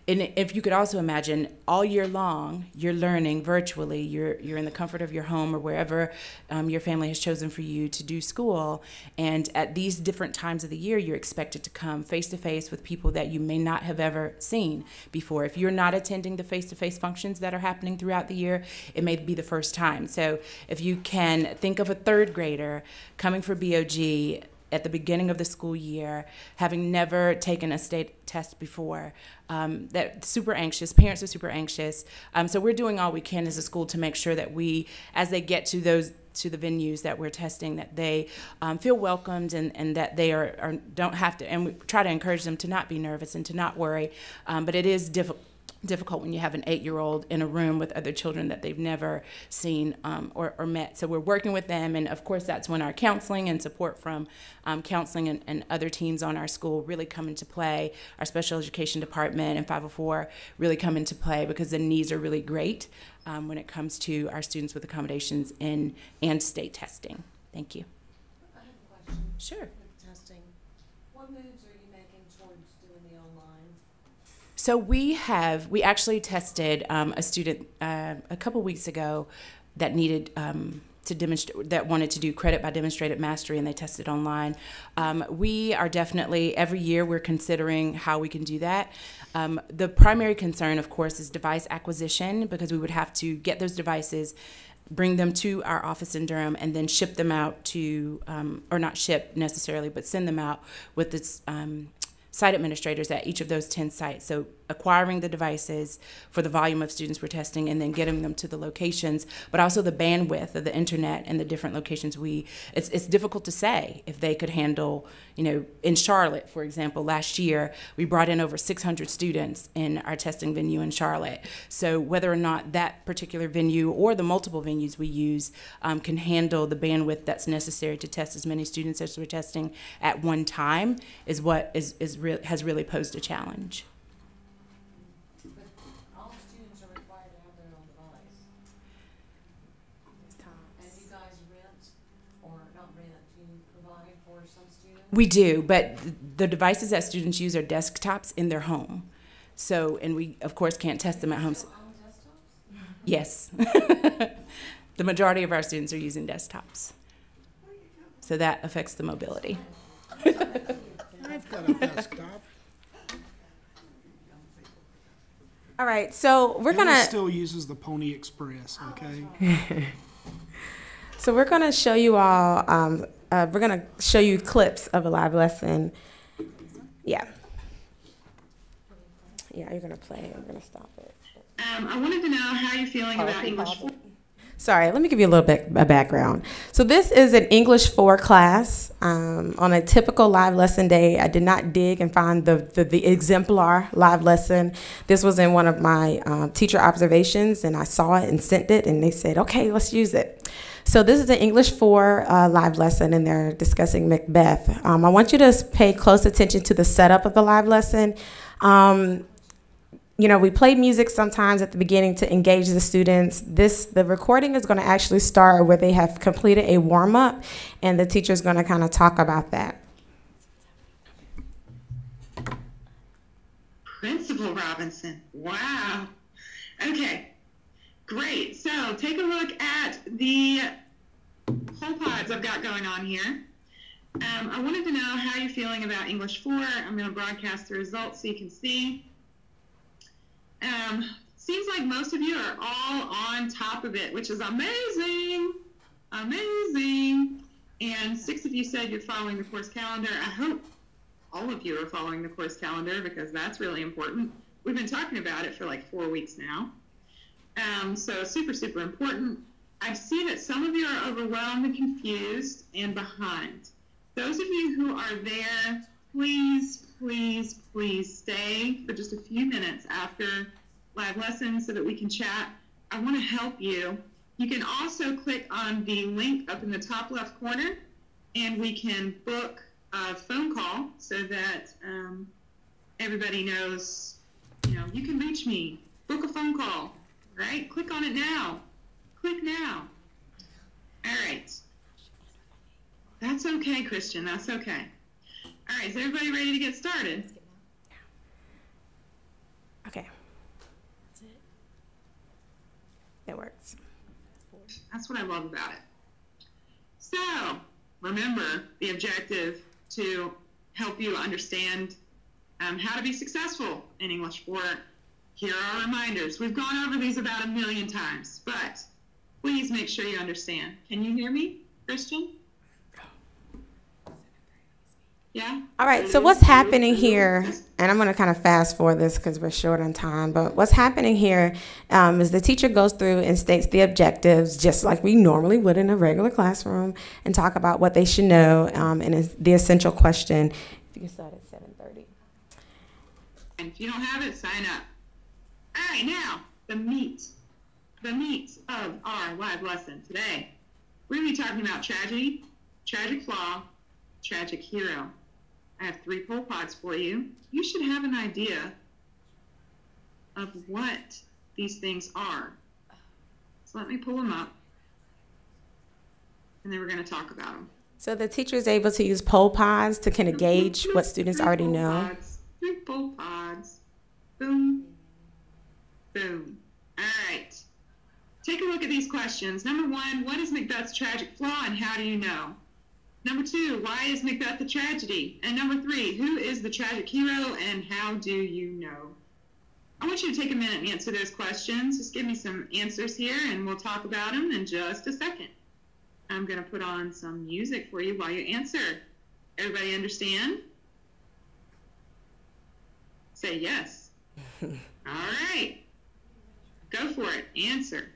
And if you could also imagine, all year long, you're learning virtually. You're in the comfort of your home or wherever your family has chosen for you to do school. And at these different times of the year, you're expected to come face-to-face with people that you may not have ever seen before. If you're not attending the face-to-face functions that are happening throughout the year, it may be the first time. So if you can think of a 3rd grader coming for BOG at the beginning of the school year, having never taken a state test before, that super anxious, parents are super anxious. So we're doing all we can as a school to make sure that we, as they get to the venues that we're testing, that they feel welcomed and that they don't have to, and we try to encourage them to not be nervous and to not worry. But it is difficult when you have an 8-year-old in a room with other children that they've never seen or met. So we're working with them, and of course that's when our counseling and support from counseling and other teams on our school really come into play. Our special education department and 504 really come into play because the needs are really great when it comes to our students with accommodations and state testing. Thank you. I have a question. Sure. With testing, what moves are you making towards doing the online? So we actually tested a student a couple weeks ago that needed to demonstrate, that wanted to do credit by demonstrated mastery, and they tested online. We are definitely, every year we're considering how we can do that. The primary concern, of course, is device acquisition, because we would have to get those devices bring them to our office in Durham, and then ship them out to, or not ship necessarily, but send them out with this site administrators at each of those 10 sites. So acquiring the devices for the volume of students we're testing and then getting them to the locations, but also the bandwidth of the internet and the different locations. It's difficult to say if they could handle, in Charlotte, for example, last year, we brought in over 600 students in our testing venue in Charlotte. So whether or not that particular venue or the multiple venues we use can handle the bandwidth that's necessary to test as many students as we're testing at one time is what has really posed a challenge. All students are required to have their own device. And you guys rent, or not rent, do you provide for some students? We do, but the devices that students use are desktops in their home. So, and we, of course, can't test them at home. On desktops? Yes. The majority of our students are using desktops. So that affects the mobility. I've got a desktop. All right, so we're Emma gonna. still uses the Pony Express, okay? So we're gonna show you all. We're gonna show you clips of a live lesson. Yeah. Yeah, you're gonna play. I'm gonna stop it. I wanted to know how you're feeling about English 4. Sorry, let me give you a little bit of background. So this is an English 4 class. On a typical live lesson day, I did not dig and find the exemplar live lesson. This was in one of my teacher observations, and I saw it and sent it, and they said, okay, let's use it. So this is an English 4 live lesson, and they're discussing Macbeth. I want you to pay close attention to the setup of the live lesson. We play music sometimes at the beginning to engage the students. The recording is going to actually start where they have completed a warm-up, and the teacher is going to kind of talk about that. Principal Robinson, wow. Okay, great. So take a look at the whole pods I've got going on here. I wanted to know how you're feeling about English 4. I'm going to broadcast the results so you can see. Seems like most of you are all on top of it, which is amazing, amazing. And 6 of you said you're following the course calendar. I hope all of you are following the course calendar because that's really important. We've been talking about it for like 4 weeks now. So super, super important. I see that some of you are overwhelmed and confused and behind. Those of you who are there, please, please, please stay for just a few minutes after live lessons so that we can chat. I want to help you. You can also click on the link up in the top left corner, and we can book a phone call so that everybody knows, you can reach me. Book a phone call, right? Click on it now. Click now. All right. That's okay, Christian. That's okay. All right, is everybody ready to get started? Okay. It works. That's what I love about it. So, remember the objective to help you understand how to be successful in English 4. Here are reminders. We've gone over these about 1 million times, but please make sure you understand. Can you hear me, Christian? Yeah? All right, so what's happening here, and I'm going to kind of fast forward this because we're short on time, but what's happening here is the teacher goes through and states the objectives just like we normally would in a regular classroom and talk about what they should know and is the essential question. If you can start at 7:30. And if you don't have it, sign up. All right, now, the meat of our live lesson today. We're going to be talking about tragedy, tragic flaw, tragic hero. I have 3 poll pods for you. You should have an idea of what these things are. So let me pull them up, and then we're going to talk about them. So the teacher is able to use poll pods to kind of gauge what students already know. 3 poll pods. Boom. Boom. All right. Take a look at these questions. Number 1, what is Macbeth's tragic flaw and how do you know? Number 2, why is Macbeth a tragedy? And number 3, who is the tragic hero and how do you know? I want you to take a minute and answer those questions. Just give me some answers here, and we'll talk about them in just a second. I'm going to put on some music for you while you answer. Everybody understand? Say yes. All right. Go for it. Answer.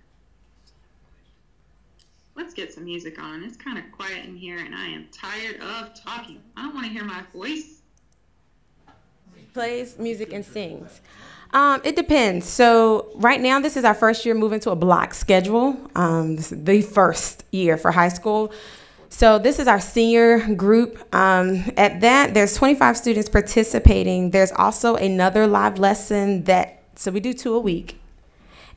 Let's get some music on. It's kind of quiet in here, and I am tired of talking. I don't want to hear my voice. Plays music and sings. It depends. So right now, this is our first year moving to a block schedule. This is the first year for high school. So this is our senior group. At that, there's 25 students participating. There's also another live lesson so we do 2 a week.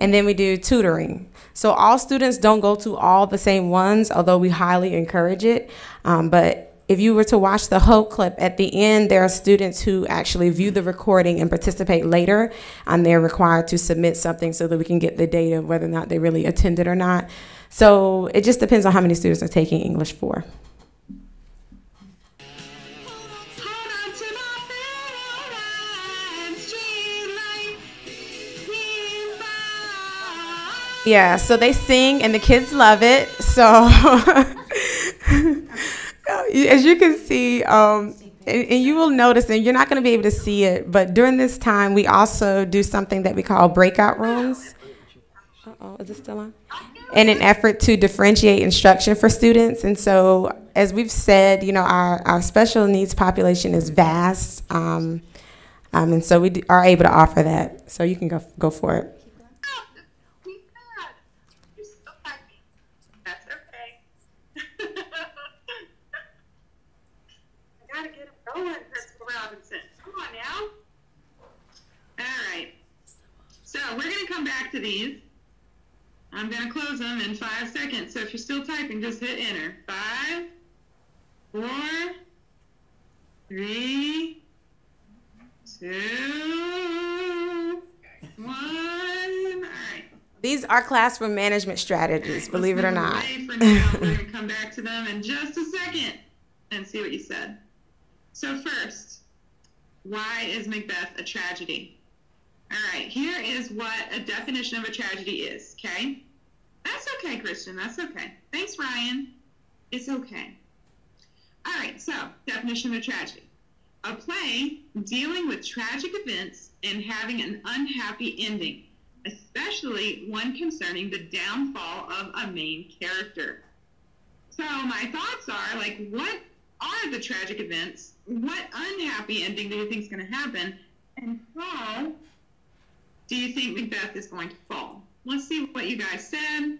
And then we do tutoring. So all students don't go to all the same ones, although we highly encourage it. But if you were to watch the Hope clip, at the end, there are students who actually view the recording and participate later, and they're required to submit something so that we can get the data of whether or not they really attended or not. So it just depends on how many students are taking English 4. Yeah, so they sing and the kids love it. So as you can see, and you will notice, and you're not going to be able to see it, but during this time, we also do something that we call breakout rooms. Uh-oh, is it still on? In an effort to differentiate instruction for students. And so, as we've said, you know, our special needs population is vast, and so we are able to offer that. So you can go for it. Principal Robinson. Come on now. All right. So we're going to come back to these. I'm going to close them in 5 seconds. So if you're still typing, just hit enter. 5, 4, 3, 2, 1. All right. These are classroom management strategies, believe it or not. For now. We're going to come back to them in just a second and see what you said. So first, why is Macbeth a tragedy? All right, here is what a definition of a tragedy is, okay? That's okay, Christian, that's okay. Thanks, Ryan. It's okay. All right, so definition of a tragedy. A play dealing with tragic events and having an unhappy ending, especially one concerning the downfall of a main character. So my thoughts are, like, what are the tragic events? What unhappy ending do you think is going to happen? And how do you think Macbeth is going to fall? Let's see what you guys said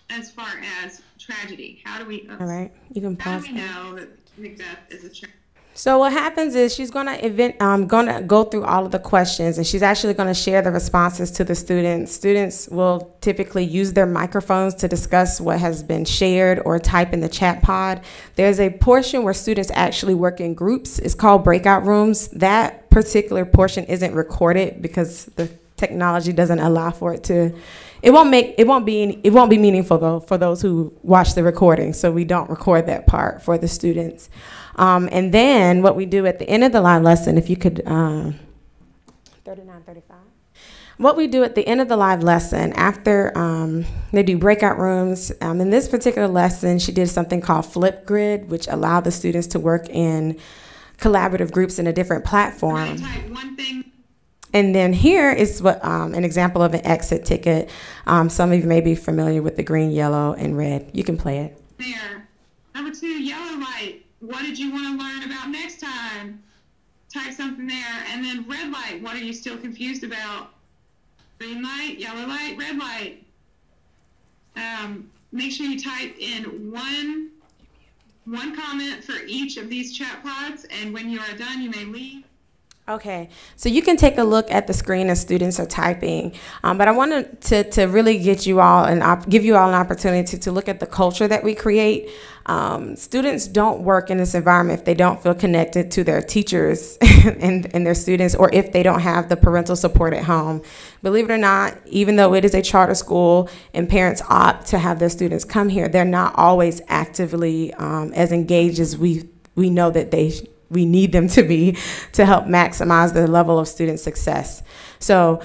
as far as tragedy. How do we, all right, you can pause. How do we know that Macbeth is a tragedy? So what happens is she's going to go through all of the questions, and she's actually going to share the responses to the students. Students will typically use their microphones to discuss what has been shared or type in the chat pod. There's a portion where students actually work in groups. It's called breakout rooms. That particular portion isn't recorded because the technology doesn't allow for it to. It won't be meaningful though for those who watch the recording. So we don't record that part for the students. And then what we do at the end of the live lesson, if you could, 39, 35. What we do at the end of the live lesson, after they do breakout rooms, in this particular lesson, she did something called Flipgrid, which allowed the students to work in collaborative groups in a different platform. And then here is what an example of an exit ticket. Some of you may be familiar with the green, yellow, and red. You can play it. There. Number 2, yellow light. What did you want to learn about next time? Type something there. And then red light. What are you still confused about? Green light, yellow light, red light. Make sure you type in one comment for each of these chat pods. And when you are done, you may leave. Okay, so you can take a look at the screen as students are typing, but I wanted to really get you all give you all an opportunity to look at the culture that we create. Students don't work in this environment if they don't feel connected to their teachers and their students, or if they don't have the parental support at home. Believe it or not, even though it is a charter school and parents opt to have their students come here, they're not always actively as engaged as we know that they we need them to be to help maximize the level of student success. So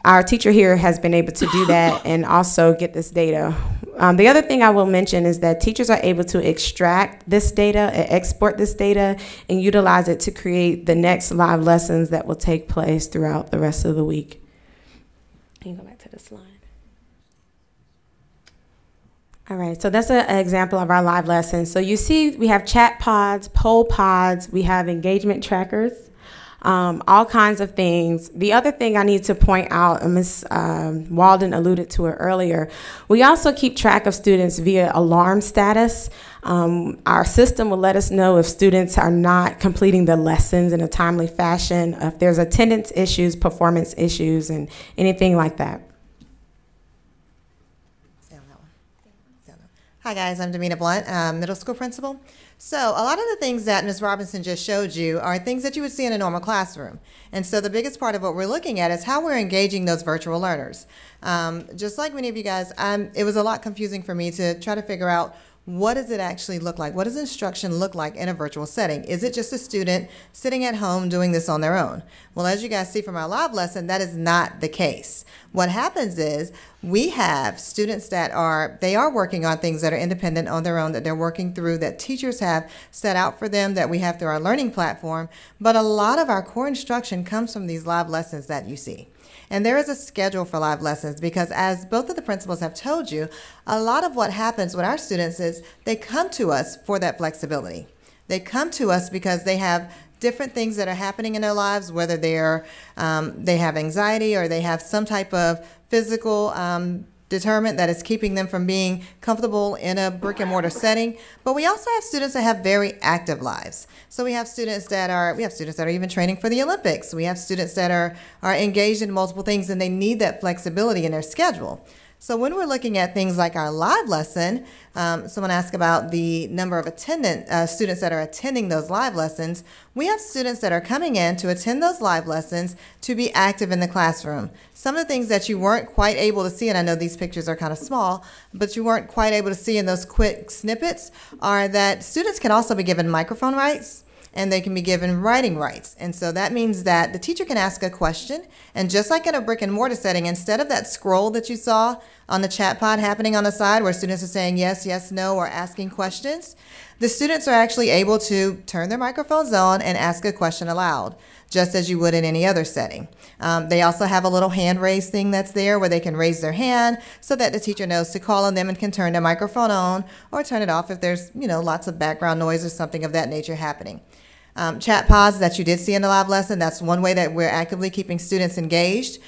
our teacher here has been able to do that and also get this data. The other thing I will mention is that teachers are able to extract this data and export this data and utilize it to create the next live lessons that will take place throughout the rest of the week. Can you go back to the slide? All right, so that's an example of our live lessons. So you see we have chat pods, poll pods, we have engagement trackers, all kinds of things. The other thing I need to point out, and Ms. Walden alluded to it earlier, we also keep track of students via alarm status. Our system will let us know if students are not completing the lessons in a timely fashion, if there's attendance issues, performance issues, and anything like that. Hi guys, I'm Damina Blunt, middle school principal. So a lot of the things that Ms. Robinson just showed you are things that you would see in a normal classroom. And so the biggest part of what we're looking at is how we're engaging those virtual learners. Just like many of you guys, it was a lot confusing for me to try to figure out what does it actually look like? What does instruction look like in a virtual setting? Is it just a student sitting at home doing this on their own? Well, as you guys see from our live lesson, that is not the case. What happens is we have students that are working on things that are independent on their own, that they're working through, that teachers have set out for them, that we have through our learning platform. But a lot of our core instruction comes from these live lessons that you see. And there is a schedule for live lessons because, as both of the principals have told you, a lot of what happens with our students is they come to us for that flexibility. They come to us because they have different things that are happening in their lives, whether they have anxiety or they have some type of physical determinant that is keeping them from being comfortable in a brick and mortar setting. But we also have students that have very active lives. So we have students that are even training for the Olympics. We have students that are engaged in multiple things and they need that flexibility in their schedule. So when we're looking at things like our live lesson, someone asked about the number of students that are attending those live lessons. We have students that are coming in to attend those live lessons to be active in the classroom. Some of the things that you weren't quite able to see, and I know these pictures are kind of small, but you weren't quite able to see in those quick snippets, are that students can also be given microphone rights, and they can be given writing rights. And so that means that the teacher can ask a question, and just like in a brick and mortar setting, instead of that scroll that you saw on the chat pod happening on the side where students are saying yes, yes, no, or asking questions, the students are actually able to turn their microphones on and ask a question aloud, just as you would in any other setting. They also have a little hand raise thing that's there where they can raise their hand so that the teacher knows to call on them and can turn their microphone on or turn it off if there's lots of background noise or something of that nature happening. Chat pods that you did see in the live lesson, that's one way that we're actively keeping students engaged.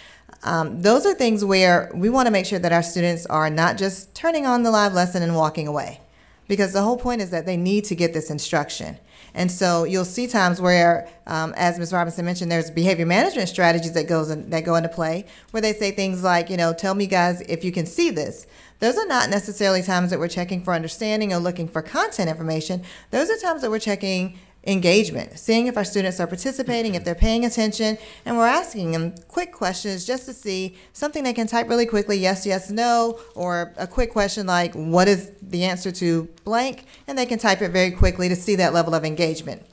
Those are things where we want to make sure that our students are not just turning on the live lesson and walking away, because the whole point is that they need to get this instruction. And so you'll see times where, as Ms. Robinson mentioned, there's behavior management strategies that go into play where they say things like, tell me guys if you can see this. Those are not necessarily times that we're checking for understanding or looking for content information. Those are times that we're checking engagement, seeing if our students are participating, if they're paying attention, and we're asking them quick questions just to see something they can type really quickly, yes, yes, no, or a quick question like, what is the answer to blank? And they can type it very quickly to see that level of engagement.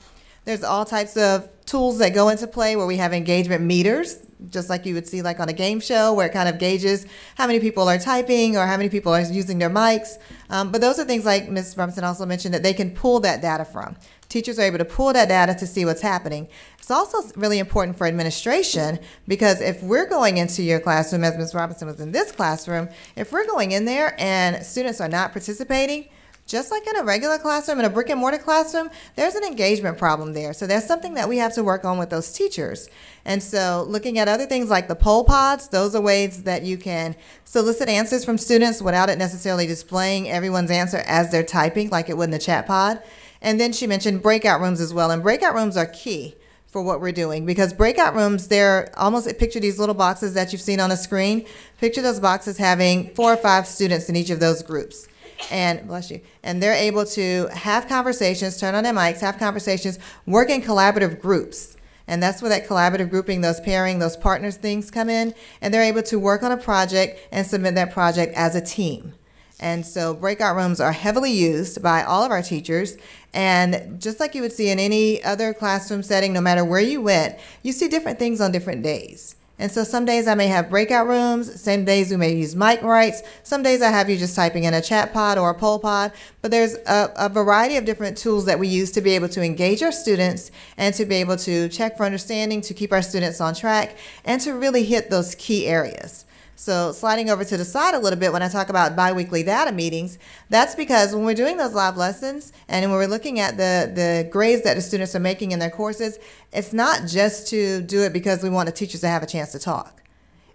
There's all types of tools that go into play where we have engagement meters, just like you would see like on a game show where it kind of gauges how many people are typing or how many people are using their mics. But those are things like Ms. Robinson also mentioned that they can pull that data from. Teachers are able to pull that data to see what's happening. It's also really important for administration because if we're going into your classroom, as Ms. Robinson was in this classroom, if we're going in there and students are not participating, just like in a regular classroom, in a brick and mortar classroom, there's an engagement problem there. So there's something that we have to work on with those teachers. And so looking at other things like the poll pods, those are ways that you can solicit answers from students without it necessarily displaying everyone's answer as they're typing like it would in the chat pod. And then she mentioned breakout rooms as well. And breakout rooms are key for what we're doing because breakout rooms, they're almost, picture these little boxes that you've seen on the screen. Picture those boxes having 4 or 5 students in each of those groups. And bless you. And they're able to have conversations, turn on their mics, have conversations, work in collaborative groups. And that's where that collaborative grouping, those pairing, those partners things come in. And they're able to work on a project and submit that project as a team. And so breakout rooms are heavily used by all of our teachers. And just like you would see in any other classroom setting, no matter where you went, you see different things on different days. And so some days I may have breakout rooms, some days we may use mic rights, some days I have you just typing in a chat pod or a poll pod, but there's a variety of different tools that we use to be able to engage our students and to be able to check for understanding, to keep our students on track, and to really hit those key areas. So sliding over to the side a little bit when I talk about biweekly data meetings, that's because when we're doing those live lessons and when we're looking at the grades that the students are making in their courses, it's not just to do it because we want the teachers to have a chance to talk.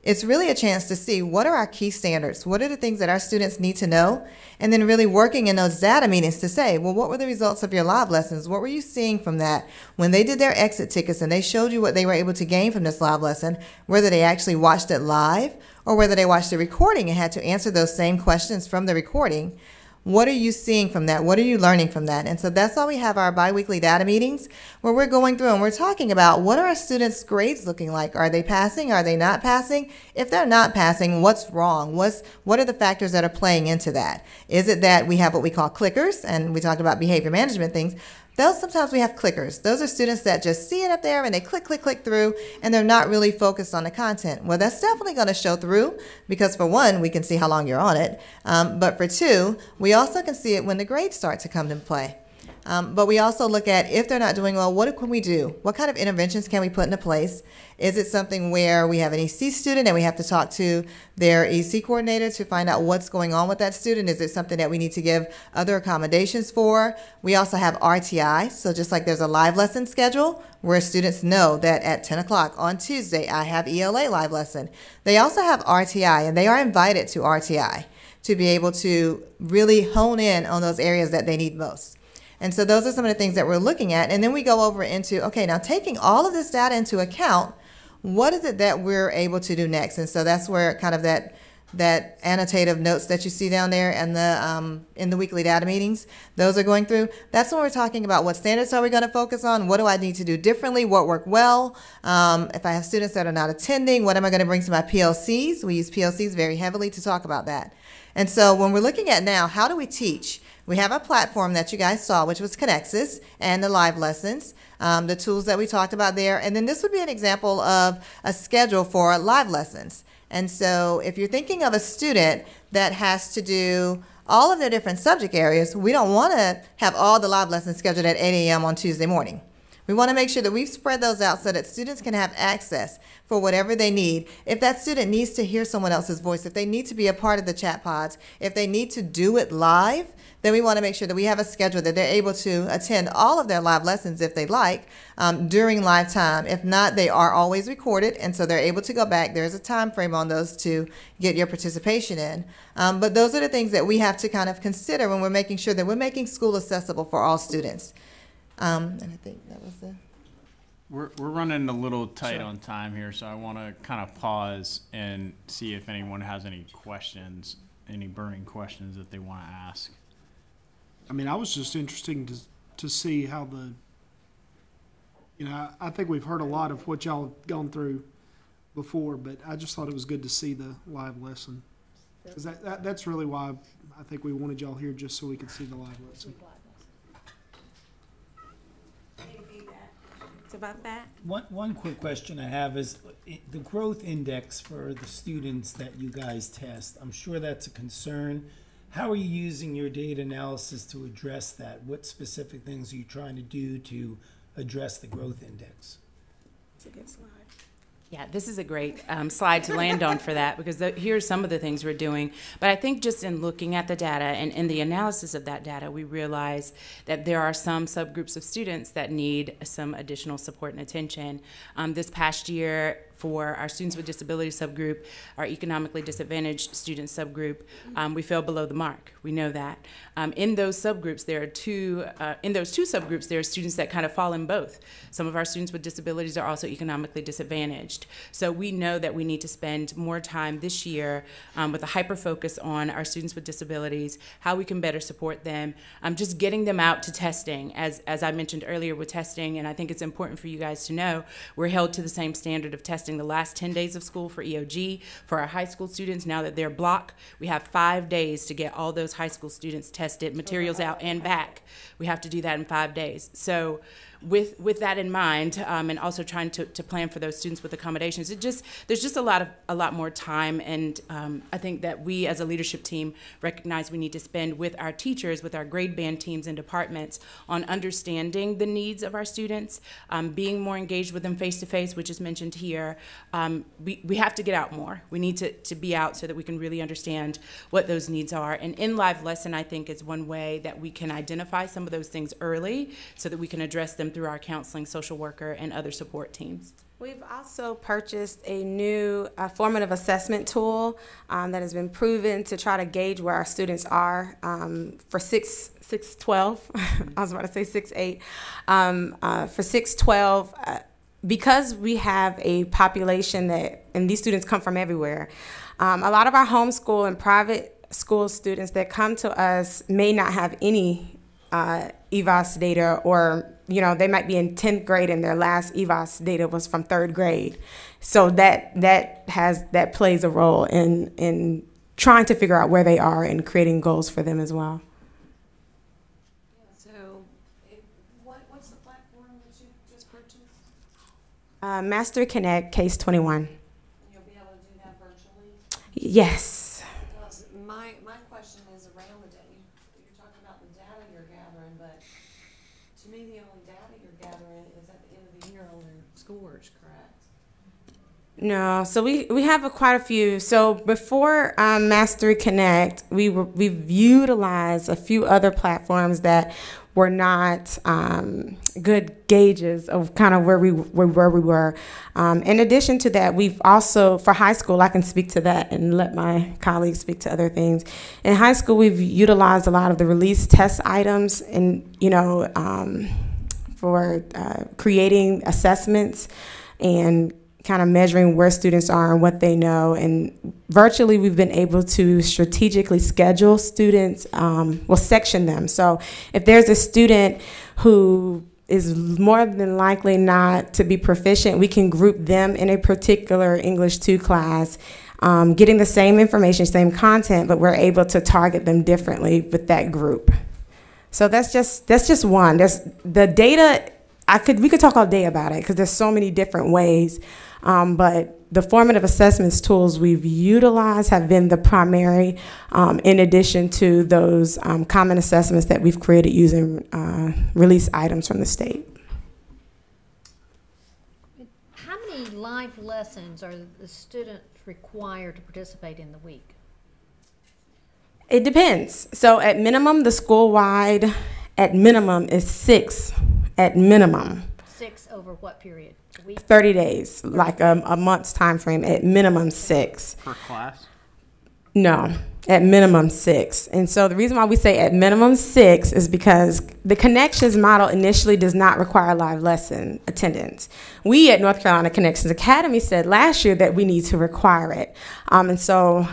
It's really a chance to see what are our key standards, what are the things that our students need to know, and then really working in those data meetings to say, well, what were the results of your live lessons? What were you seeing from that? When they did their exit tickets and they showed you what they were able to gain from this live lesson, whether they actually watched it live or whether they watched the recording and had to answer those same questions from the recording, what are you seeing from that? What are you learning from that? And so that's why we have our biweekly data meetings where we're going through and we're talking about what are our students' grades looking like? Are they passing? Are they not passing? If they're not passing, what's wrong? What are the factors that are playing into that? Is it that we have what we call clickers, and we talked about behavior management things? Sometimes we have clickers. Those are students that just see it up there and they click through and they're not really focused on the content. Well, that's definitely going to show through because for one, we can see how long you're on it. But for two, we also can see it when the grades start to come into play. But we also look at if they're not doing well, what can we do? What kind of interventions can we put into place? Is it something where we have an EC student and we have to talk to their EC coordinator to find out what's going on with that student? Is it something that we need to give other accommodations for? We also have RTI, so just like there's a live lesson schedule where students know that at 10 o'clock on Tuesday I have ELA live lesson. They also have RTI and they are invited to RTI to be able to really hone in on those areas that they need most. And so those are some of the things that we're looking at. And then we go over into, okay, now taking all of this data into account, what is it that we're able to do next? And so that's where kind of that annotative notes that you see down there and in the weekly data meetings, those are going through. That's when we're talking about what standards are we going to focus on? What do I need to do differently? What worked well? If I have students that are not attending, what am I going to bring to my PLCs? We use PLCs very heavily to talk about that. And so when we're looking at now, how do we teach? We have a platform that you guys saw, which was Connexus, and the live lessons, the tools that we talked about there. And then this would be an example of a schedule for live lessons. And so if you're thinking of a student that has to do all of their different subject areas, we don't want to have all the live lessons scheduled at 8 a.m. on Tuesday morning. We want to make sure that we've spread those out so that students can have access for whatever they need. If that student needs to hear someone else's voice, if they need to be a part of the chat pods, if they need to do it live, then we want to make sure that we have a schedule that they're able to attend all of their live lessons if they like during live time. If not, they are always recorded, and so they're able to go back. There's a time frame on those to get your participation in. But those are the things that we have to kind of consider when we're making sure that we're making school accessible for all students. And I think that was the... We're running a little tight on time here, so I want to kind of pause and see if anyone has any questions, any burning questions that they want to ask. I mean, I was just interested to see how I think we've heard a lot of what y'all have gone through before, but I just thought it was good to see the live lesson. Because that's really why I think we wanted y'all here, just so we could see the live lesson. About that? One quick question I have is the growth index for the students that you guys test. I'm sure that's a concern. How are you using your data analysis to address that? What specific things are you trying to do to address the growth index? It's a good slide. Yeah, this is a great slide to land on for that, because here's some of the things we're doing. But I think just in looking at the data and in the analysis of that data, we realize that there are some subgroups of students that need some additional support and attention. This past year, for our students with disability subgroup, our economically disadvantaged student subgroup, we fell below the mark. We know that. In those subgroups, there are two subgroups, there are students that kind of fall in both. Some of our students with disabilities are also economically disadvantaged. So we know that we need to spend more time this year with a hyper focus on our students with disabilities, how we can better support them, just getting them out to testing. As I mentioned earlier with testing, and I think it's important for you guys to know, we're held to the same standard of testing testing the last 10 days of school for EOG. For our high school students, now that they're block, we have 5 days to get all those high school students tested, materials out and back. We have to do that in 5 days. So with that in mind, and also trying to plan for those students with accommodations, there's just a lot more time, and I think that we as a leadership team recognize we need to spend with our teachers, with our grade band teams and departments, on understanding the needs of our students, being more engaged with them face to face, which is mentioned here. We have to get out more. We need to be out so that we can really understand what those needs are. And in live lesson, I think, is one way that we can identify some of those things early so that we can address them through our counseling, social worker, and other support teams. We've also purchased a new formative assessment tool that has been proven to try to gauge where our students are for 6-12. I was about to say 6-8. For 6-12, because we have a population and these students come from everywhere, a lot of our homeschool and private school students that come to us may not have any EVOS data, or they might be in 10th grade and their last EVOS data was from 3rd grade. So that plays a role in trying to figure out where they are and creating goals for them as well. So, what's the platform that you just purchased? Mastery Connect Case 21. And you'll be able to do that virtually? Yes. Because my question is around the data. You're talking about the data you're gathering, but to me, the only data you're gathering is at the end of the year on their scores, correct? No, so we have quite a few. So before Mastery Connect, we've utilized a few other platforms that were not good gauges of kind of where we were. In addition to that, we've also, for high school, I can speak to that and let my colleagues speak to other things. In high school, we've utilized a lot of the release test items and, for creating assessments and kind of measuring where students are and what they know. And virtually, we've been able to strategically schedule students, section them. So if there's a student who is more than likely not to be proficient, we can group them in a particular English 2 class, getting the same information, same content, but we're able to target them differently with that group. So that's just one. There's the data. We could talk all day about it because there's so many different ways. But the formative assessments tools we've utilized have been the primary, in addition to those common assessments that we've created using release items from the state. How many live lessons are the students required to participate in the week? It depends. So at minimum, the school-wide at minimum is 6 at minimum. 6 over what period? A week? 30 days, like a month's time frame, at minimum 6. Per class? No, at minimum 6. And so the reason why we say at minimum 6 is because the Connections model initially does not require live lesson attendance. We at North Carolina Connections Academy said last year that we need to require it. And so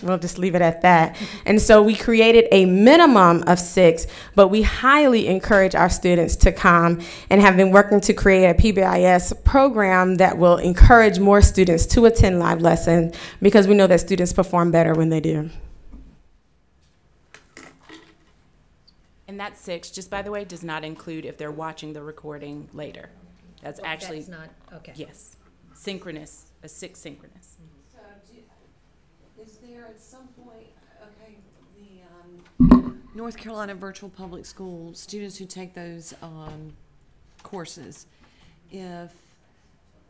we'll just leave it at that. And so we created a minimum of 6, but we highly encourage our students to come and have been working to create a PBIS program that will encourage more students to attend live lessons because we know that students perform better when they do. And that 6, just by the way, does not include if they're watching the recording later. That's actually, That's not, okay. yes, synchronous, a 6 synchronous. So, is there at some point, okay, the North Carolina Virtual Public School students who take those courses, if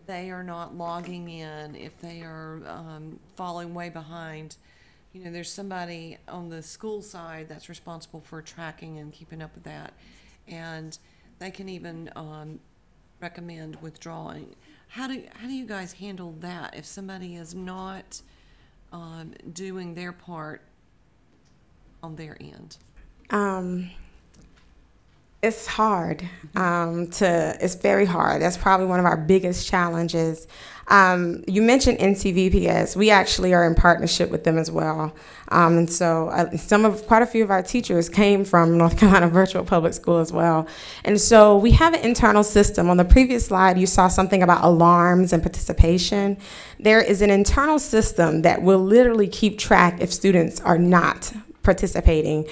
they are not logging in, if they are falling way behind, there's somebody on the school side that's responsible for tracking and keeping up with that, and they can even recommend withdrawing. How do you guys handle that if somebody is not doing their part on their end? It's hard. It's very hard. That's probably one of our biggest challenges. You mentioned NCVPS. We actually are in partnership with them as well. And so quite a few of our teachers came from North Carolina Virtual Public School as well. And so we have an internal system. On the previous slide, you saw something about alarms and participation. There is an internal system that will literally keep track if students are not participating.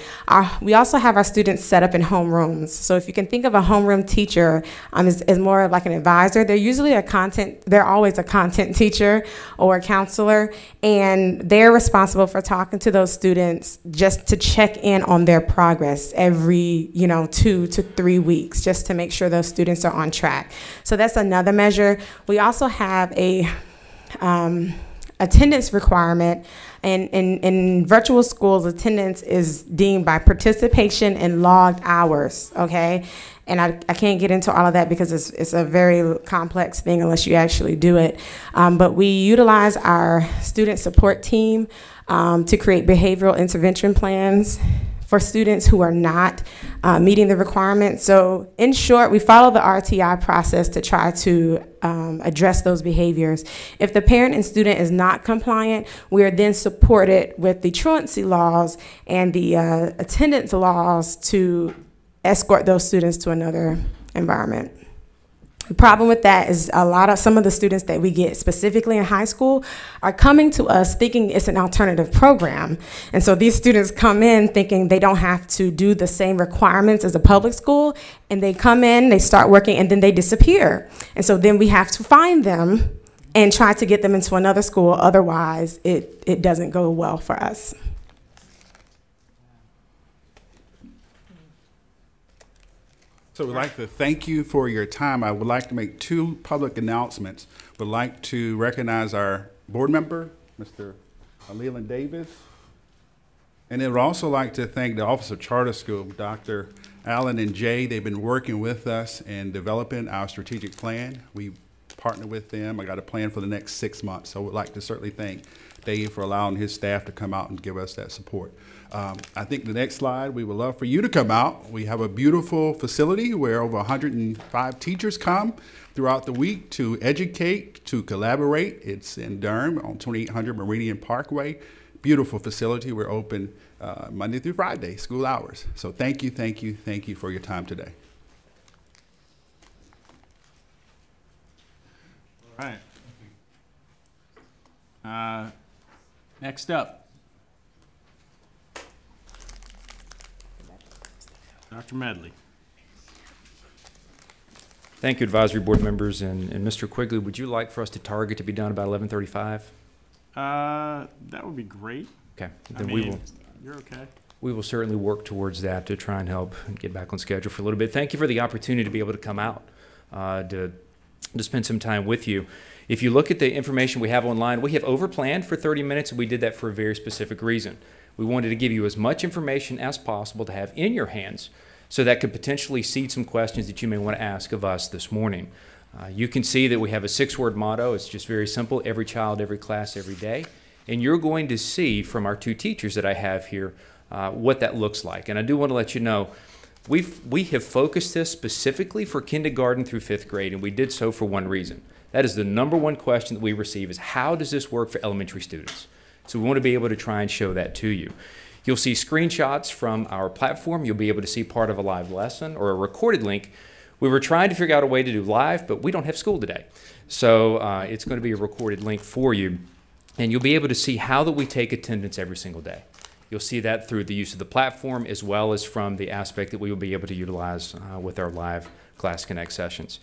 We also have our students set up in homerooms. So if you can think of a homeroom teacher as more of like an advisor, they're always a content teacher or a counselor, and they're responsible for talking to those students just to check in on their progress every 2 to 3 weeks, just to make sure those students are on track. So that's another measure. We also have a attendance requirement, and in virtual schools, attendance is deemed by participation and logged hours, okay? And I can't get into all of that because it's a very complex thing unless you actually do it. But we utilize our student support team to create behavioral intervention plans for students who are not meeting the requirements. So in short, we follow the RTI process to try to address those behaviors. If the parent and student is not compliant, we are then supported with the truancy laws and the attendance laws to escort those students to another environment. The problem with that is some of the students that we get specifically in high school are coming to us thinking it's an alternative program. And so these students come in thinking they don't have to do the same requirements as a public school, and they come in, they start working, and then they disappear. And so then we have to find them and try to get them into another school. Otherwise, it doesn't go well for us. So we'd like to thank you for your time. I would like to make 2 public announcements. Would like to recognize our board member, Mr. Leland Davis. And then would also like to thank the Office of Charter School, Dr. Allen and Jay. They've been working with us in developing our strategic plan. We partnered with them. I got a plan for the next 6 months. So we'd like to certainly thank Dave for allowing his staff to come out and give us that support. I think the next slide, we would love for you to come out. We have a beautiful facility where over 105 teachers come throughout the week to educate, to collaborate. It's in Durham on 2800 Meridian Parkway. Beautiful facility. We're open Monday through Friday, school hours. So thank you, thank you, thank you for your time today. All right. Next up, Dr. Medley. Thank you, advisory board members, and Mr. Quigley, would you like for us to target to be done about 11:35? That would be great. Okay, then you're okay. We will certainly work towards that to try and help get back on schedule for a little bit. Thank you for the opportunity to be able to come out to spend some time with you. If you look at the information we have online, we have overplanned for 30 minutes, and we did that for a very specific reason. We wanted to give you as much information as possible to have in your hands so that could potentially seed some questions that you may want to ask of us this morning. You can see that we have a 6-word motto. It's just very simple: every child, every class, every day. And you're going to see from our 2 teachers that I have here what that looks like. And I do want to let you know, we have focused this specifically for kindergarten through 5th grade, and we did so for one reason. That is the #1 question that we receive is, how does this work for elementary students? So we want to be able to try and show that to you. You'll see screenshots from our platform. You'll be able to see part of a live lesson or a recorded link. We were trying to figure out a way to do live, but we don't have school today. So it's going to be a recorded link for you. And you'll be able to see how that we take attendance every single day. You'll see that through the use of the platform as well as from the aspect that we will be able to utilize with our live Class Connect sessions.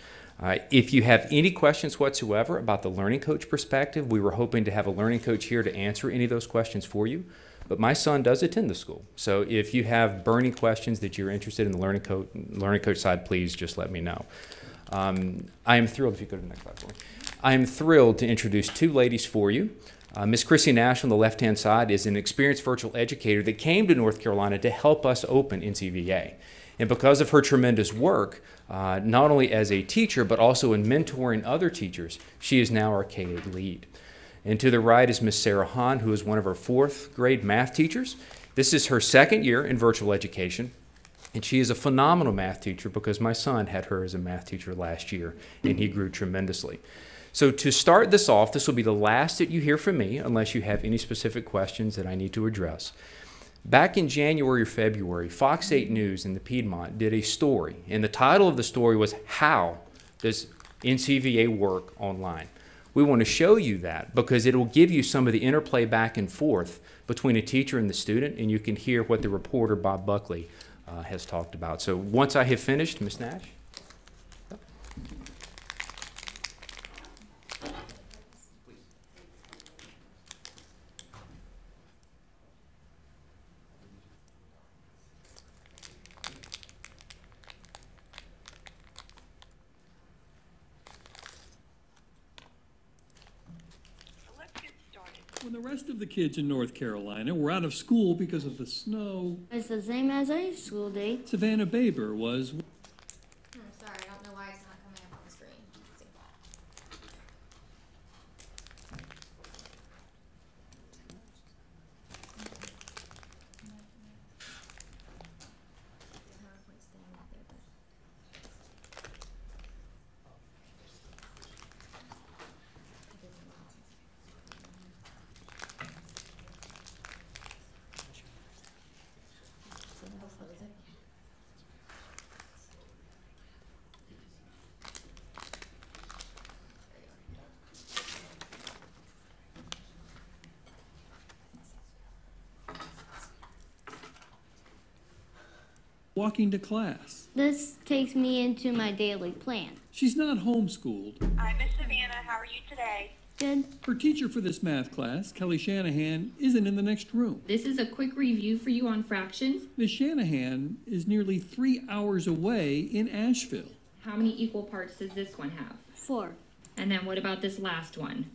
If you have any questions whatsoever about the Learning Coach perspective, we were hoping to have a Learning Coach here to answer any of those questions for you. But my son does attend the school. So if you have burning questions that you're interested in the Learning Coach side, please just let me know. I am thrilled, if you go to the next slide for me. I am thrilled to introduce 2 ladies for you. Miss Chrissy Nash on the left-hand side is an experienced virtual educator that came to North Carolina to help us open NCVA. And because of her tremendous work, not only as a teacher, but also in mentoring other teachers, she is now our K-8 lead. And to the right is Miss Sarah Hahn, who is one of our 4th grade math teachers. This is her 2nd year in virtual education. And she is a phenomenal math teacher because my son had her as a math teacher last year, and he grew tremendously. So to start this off, this will be the last that you hear from me unless you have any specific questions that I need to address. Back in January or February, Fox 8 News in the Piedmont did a story, and the title of the story was, "How Does NCVA Work Online?" We want to show you that because it will give you some of the interplay back and forth between a teacher and the student, and you can hear what the reporter, Bob Buckley, has talked about. So once I have finished, Ms. Nash. When the rest of the kids in North Carolina were out of school because of the snow, it's the same as our school day. Savannah Baber was. I'm sorry, I don't know why it's not coming up on the screen. Walking to class. This takes me into my daily plan. She's not homeschooled. Hi, Miss Savannah. How are you today? Good. Her teacher for this math class, Kelly Shanahan, isn't in the next room. This is a quick review for you on fractions. Miss Shanahan is nearly 3 hours away in Asheville. How many equal parts does this one have? 4. And then what about this last one?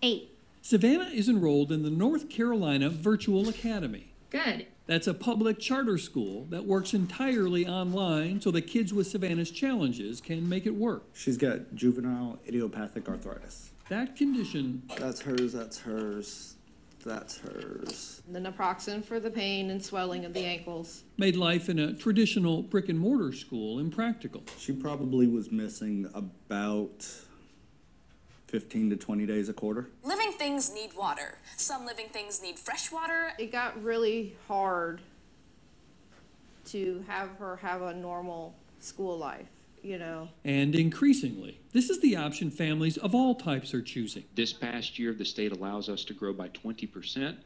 8. Savannah is enrolled in the North Carolina Virtual Academy. Good. That's a public charter school that works entirely online so that kids with Savannah's challenges can make it work. She's got juvenile idiopathic arthritis. That condition. That's hers, that's hers, that's hers. The naproxen for the pain and swelling of the ankles. Made life in a traditional brick and mortar school impractical. She probably was missing about 15 to 20 days a quarter. Living things need water. Some living things need fresh water. It got really hard to have her have a normal school life, you know. And increasingly, this is the option families of all types are choosing. This past year, the state allows us to grow by 20%,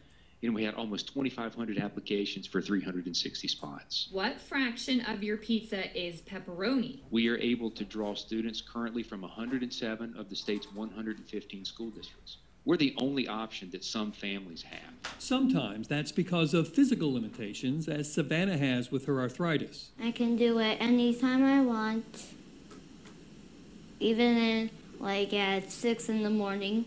and we had almost 2,500 applications for 360 spots. What fraction of your pizza is pepperoni? We are able to draw students currently from 107 of the state's 115 school districts. We're the only option that some families have. Sometimes that's because of physical limitations, as Savannah has with her arthritis. I can do it anytime I want, even at 6 in the morning.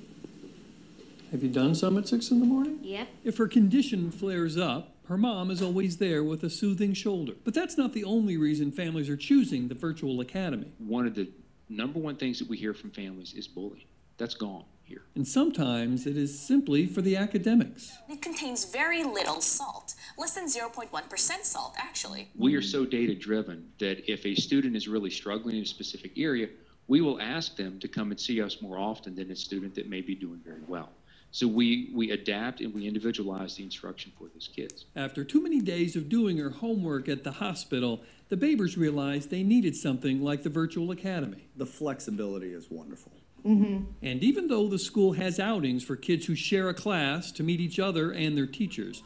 Have you done some at 6 in the morning? Yep. If her condition flares up, her mom is always there with a soothing shoulder. But that's not the only reason families are choosing the virtual academy. One of the number one things that we hear from families is bullying. That's gone here. And sometimes it is simply for the academics. It contains very little salt, less than 0.1% salt, actually. We are so data driven that if a student is really struggling in a specific area, we will ask them to come and see us more often than a student that may be doing very well. So we adapt and we individualize the instruction for those kids. After too many days of doing her homework at the hospital, the Babers realized they needed something like the virtual academy. The flexibility is wonderful. And even though the school has outings for kids who share a class to meet each other and their teachers,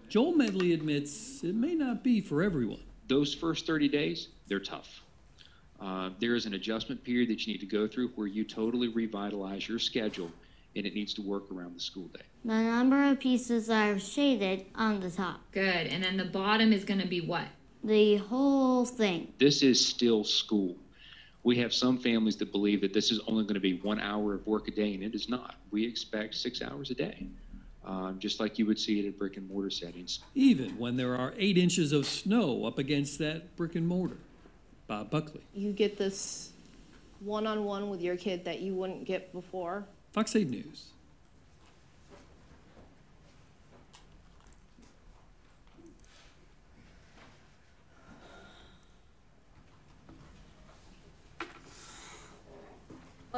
Joel Medley admits it may not be for everyone. Those first 30 days, they're tough. There is an adjustment period that you need to go through where you totally revitalize your schedule, and it needs to work around the school day. The number of pieces are shaded on the top. Good. And then the bottom is going to be what? The whole thing. This is still school. We have some families that believe that this is only going to be 1 hour of work a day, and it is not. We expect 6 hours a day, just like you would see it in brick and mortar settings. Even when there are 8 inches of snow up against that brick and mortar. Bob Buckley. You get this one-on-one with your kid that you wouldn't get before. Fox 8 News.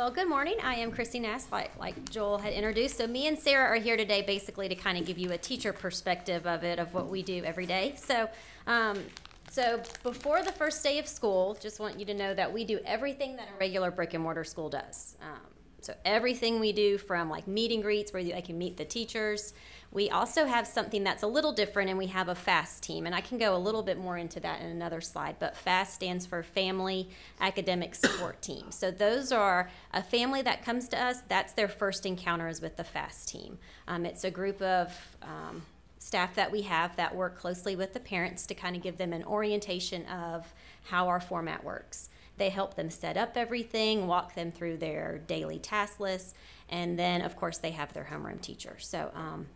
Well, good morning. I am Christy Nass, like Joel had introduced. So me and Sarah are here today basically to kind of give you a teacher perspective of it, of what we do every day. So, so before the first day of school, just want you to know that we do everything that a regular brick and mortar school does. So everything we do, from like meet and greets where they can meet the teachers. We also have something that's a little different, and we have a FAST team, and I can go a little bit more into that in another slide, but FAST stands for Family Academic Support Team. So those are a family that comes to us, that's their first encounter is with the FAST team. It's a group of staff that we have that work closely with the parents to kind of give them an orientation of how our format works. They help them set up everything, walk them through their daily task list, and then, of course, they have their homeroom teacher. So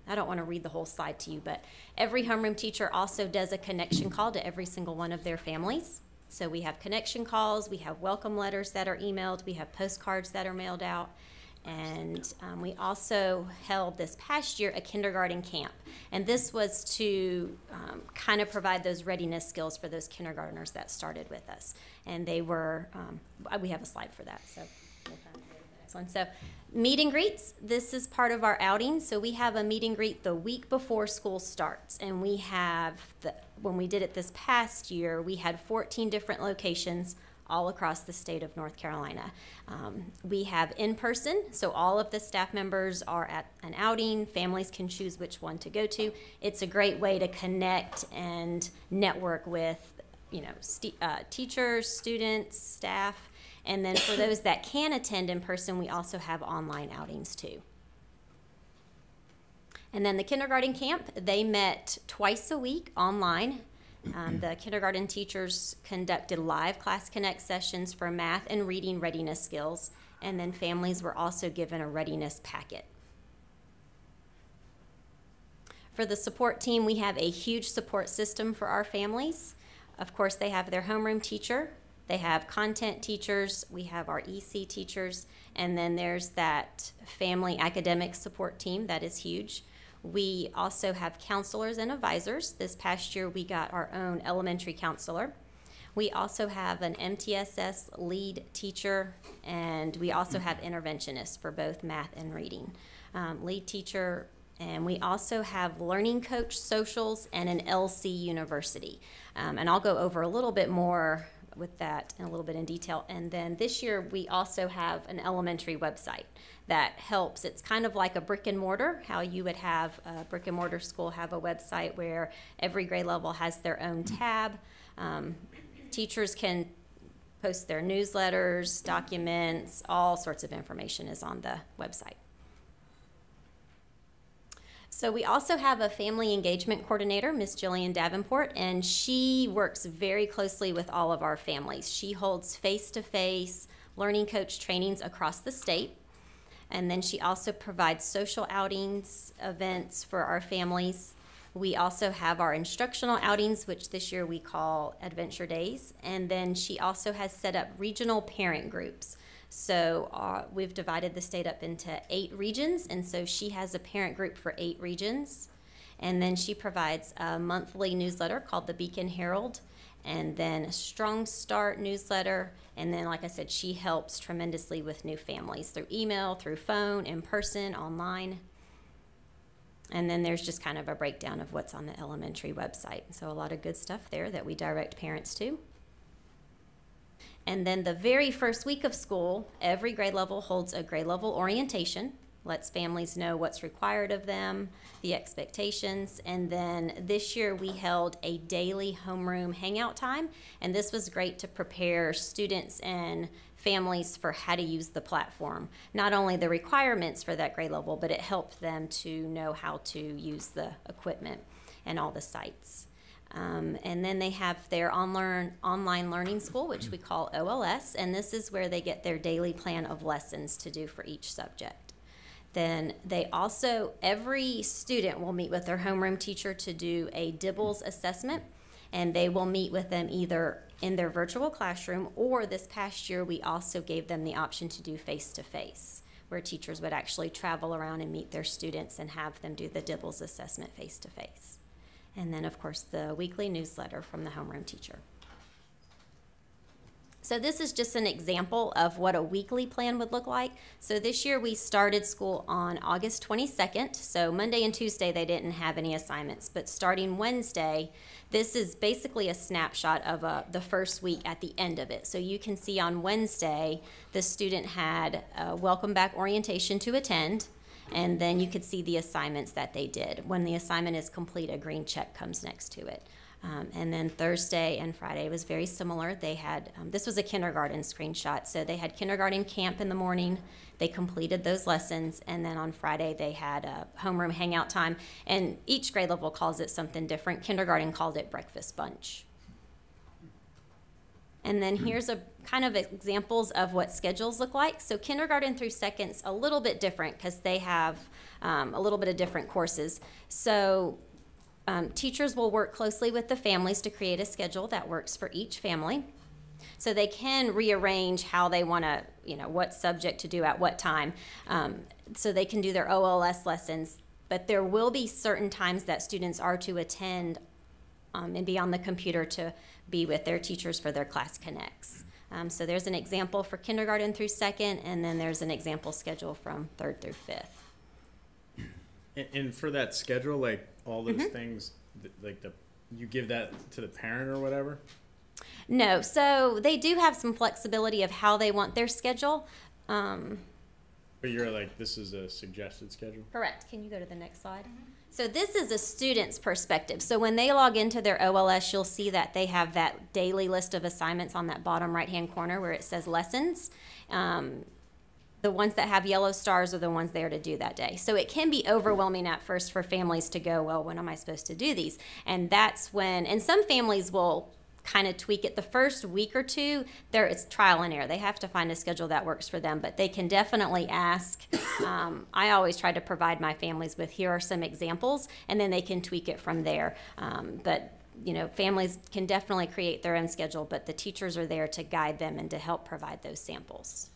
I don't want to read the whole slide to you, but every homeroom teacher also does a connection call to every single one of their families. So we have connection calls, we have welcome letters that are emailed, we have postcards that are mailed out, and we also held this past year a kindergarten camp. And this was to kind of provide those readiness skills for those kindergartners that started with us. And they were, we have a slide for that, so we'll kind of go to the next one. So meet and greets, this is part of our outing. So we have a meet and greet the week before school starts. And we have, when we did it this past year, we had 14 different locations all across the state of North Carolina. We have in person, so all of the staff members are at an outing. Families can choose which one to go to. It's a great way to connect and network with, you know, teachers, students, staff, and then for those that can attend in person, we also have online outings too. And then the kindergarten camp, they met twice a week online. The kindergarten teachers conducted live Class Connect sessions for math and reading readiness skills, and then families were also given a readiness packet. For the support team, we have a huge support system for our families. Of course, they have their homeroom teacher, they have content teachers, we have our EC teachers, and then there's that family academic support team that is huge. We also have counselors and advisors. This past year, we got our own elementary counselor. We also have an MTSS lead teacher, and we also have interventionists for both math and reading. Lead teacher, and we also have learning coach socials and an LC university. And I'll go over a little bit more with that in a little bit in detail. And then this year, we also have an elementary website that helps. It's kind of like a brick and mortar, how you would have a brick and mortar school have a website where every grade level has their own tab. Teachers can post their newsletters, documents, all sorts of information is on the website. So we also have a family engagement coordinator, Ms. Jillian Davenport, and she works very closely with all of our families. She holds face-to-face learning coach trainings across the state. And then she also provides social outings, events for our families. We also have our instructional outings, which this year we call Adventure Days. And then she also has set up regional parent groups. So we've divided the state up into 8 regions, and so she has a parent group for 8 regions. And then she provides a monthly newsletter called the Beacon Herald, and then a Strong Start newsletter. And then, like I said, she helps tremendously with new families through email, through phone, in person, online. And then there's just kind of a breakdown of what's on the elementary website. So a lot of good stuff there that we direct parents to. And then the very first week of school, every grade level holds a grade level orientation, lets families know what's required of them, the expectations. And then this year we held a daily homeroom hangout time, and this was great to prepare students and families for how to use the platform. Not only the requirements for that grade level, but it helped them to know how to use the equipment and all the sites. And then they have their online learning school, which we call OLS, and this is where they get their daily plan of lessons to do for each subject. Then they also, every student will meet with their homeroom teacher to do a DIBELS assessment, and they will meet with them either in their virtual classroom, or this past year we also gave them the option to do face-to-face, where teachers would actually travel around and meet their students and have them do the DIBELS assessment face-to-face. And then, of course, the weekly newsletter from the homeroom teacher. So this is just an example of what a weekly plan would look like. So this year we started school on August 22nd. So Monday and Tuesday they didn't have any assignments, but starting Wednesday, this is basically a snapshot of the first week at the end of it. So you can see on Wednesday, the student had a welcome back orientation to attend, and then you could see the assignments that they did. When the assignment is complete, a green check comes next to it. And then Thursday and Friday was very similar. They had, this was a kindergarten screenshot, so they had kindergarten camp in the morning. They completed those lessons, and then on Friday they had a homeroom hangout time, and each grade level calls it something different. Kindergarten called it breakfast bunch. And then here's a kind of examples of what schedules look like. So kindergarten through second's a little bit different because they have a little bit of different courses. So teachers will work closely with the families to create a schedule that works for each family. So they can rearrange how they want to, what subject to do at what time. So they can do their OLS lessons, but there will be certain times that students are to attend and be on the computer to be with their teachers for their class connects. So there's an example for kindergarten through second, and then there's an example schedule from third through fifth. And for that schedule, like all those things, like you give that to the parent or whatever? No, so they do have some flexibility of how they want their schedule. But you're like, this is a suggested schedule? Correct. Can you go to the next slide? So this is a student's perspective. So when they log into their OLS, you'll see that they have that daily list of assignments on that bottom right-hand corner where it says lessons. The ones that have yellow stars are the ones there to do that day. So it can be overwhelming at first for families to go, well, when am I supposed to do these? And that's when, and some families will kind of tweak it the first week or two. It's trial and error. They have to find a schedule that works for them, but they can definitely ask. I always try to provide my families with, here are some examples, and then they can tweak it from there. But families can definitely create their own schedule, but the teachers are there to guide them and to help provide those samples.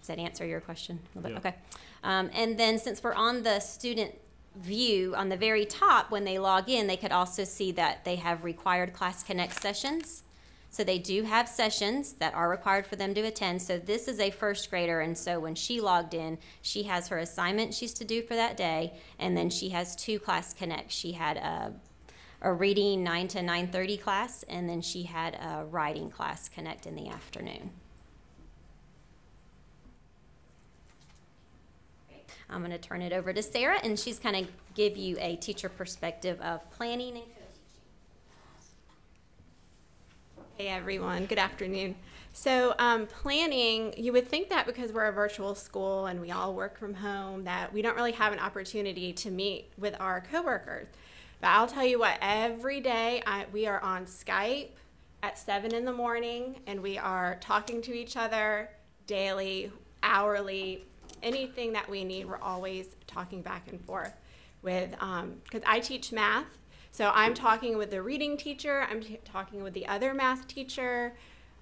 Does that answer your question? Yeah. Okay. And then since we're on the student view, on the very top, when they log in, they could also see that they have required Class Connect sessions. So they do have sessions that are required for them to attend. So this is a first grader, and so when she logged in, she has her assignment she's to do for that day, and then she has 2 Class Connects. She had a reading 9 to 9:30 class, and then she had a writing class Connect in the afternoon. I'm going to turn it over to Sarah, and she's going to give you a teacher perspective of planning and coaching. Hey everyone, good afternoon. So planning, you would think that because we're a virtual school and we all work from home that we don't really have an opportunity to meet with our coworkers. But I'll tell you what, every day we are on Skype at 7 in the morning, and we are talking to each other daily, hourly. Anything that we need, we're always talking back and forth with, because I teach math, so I'm talking with the reading teacher, I'm talking with the other math teacher,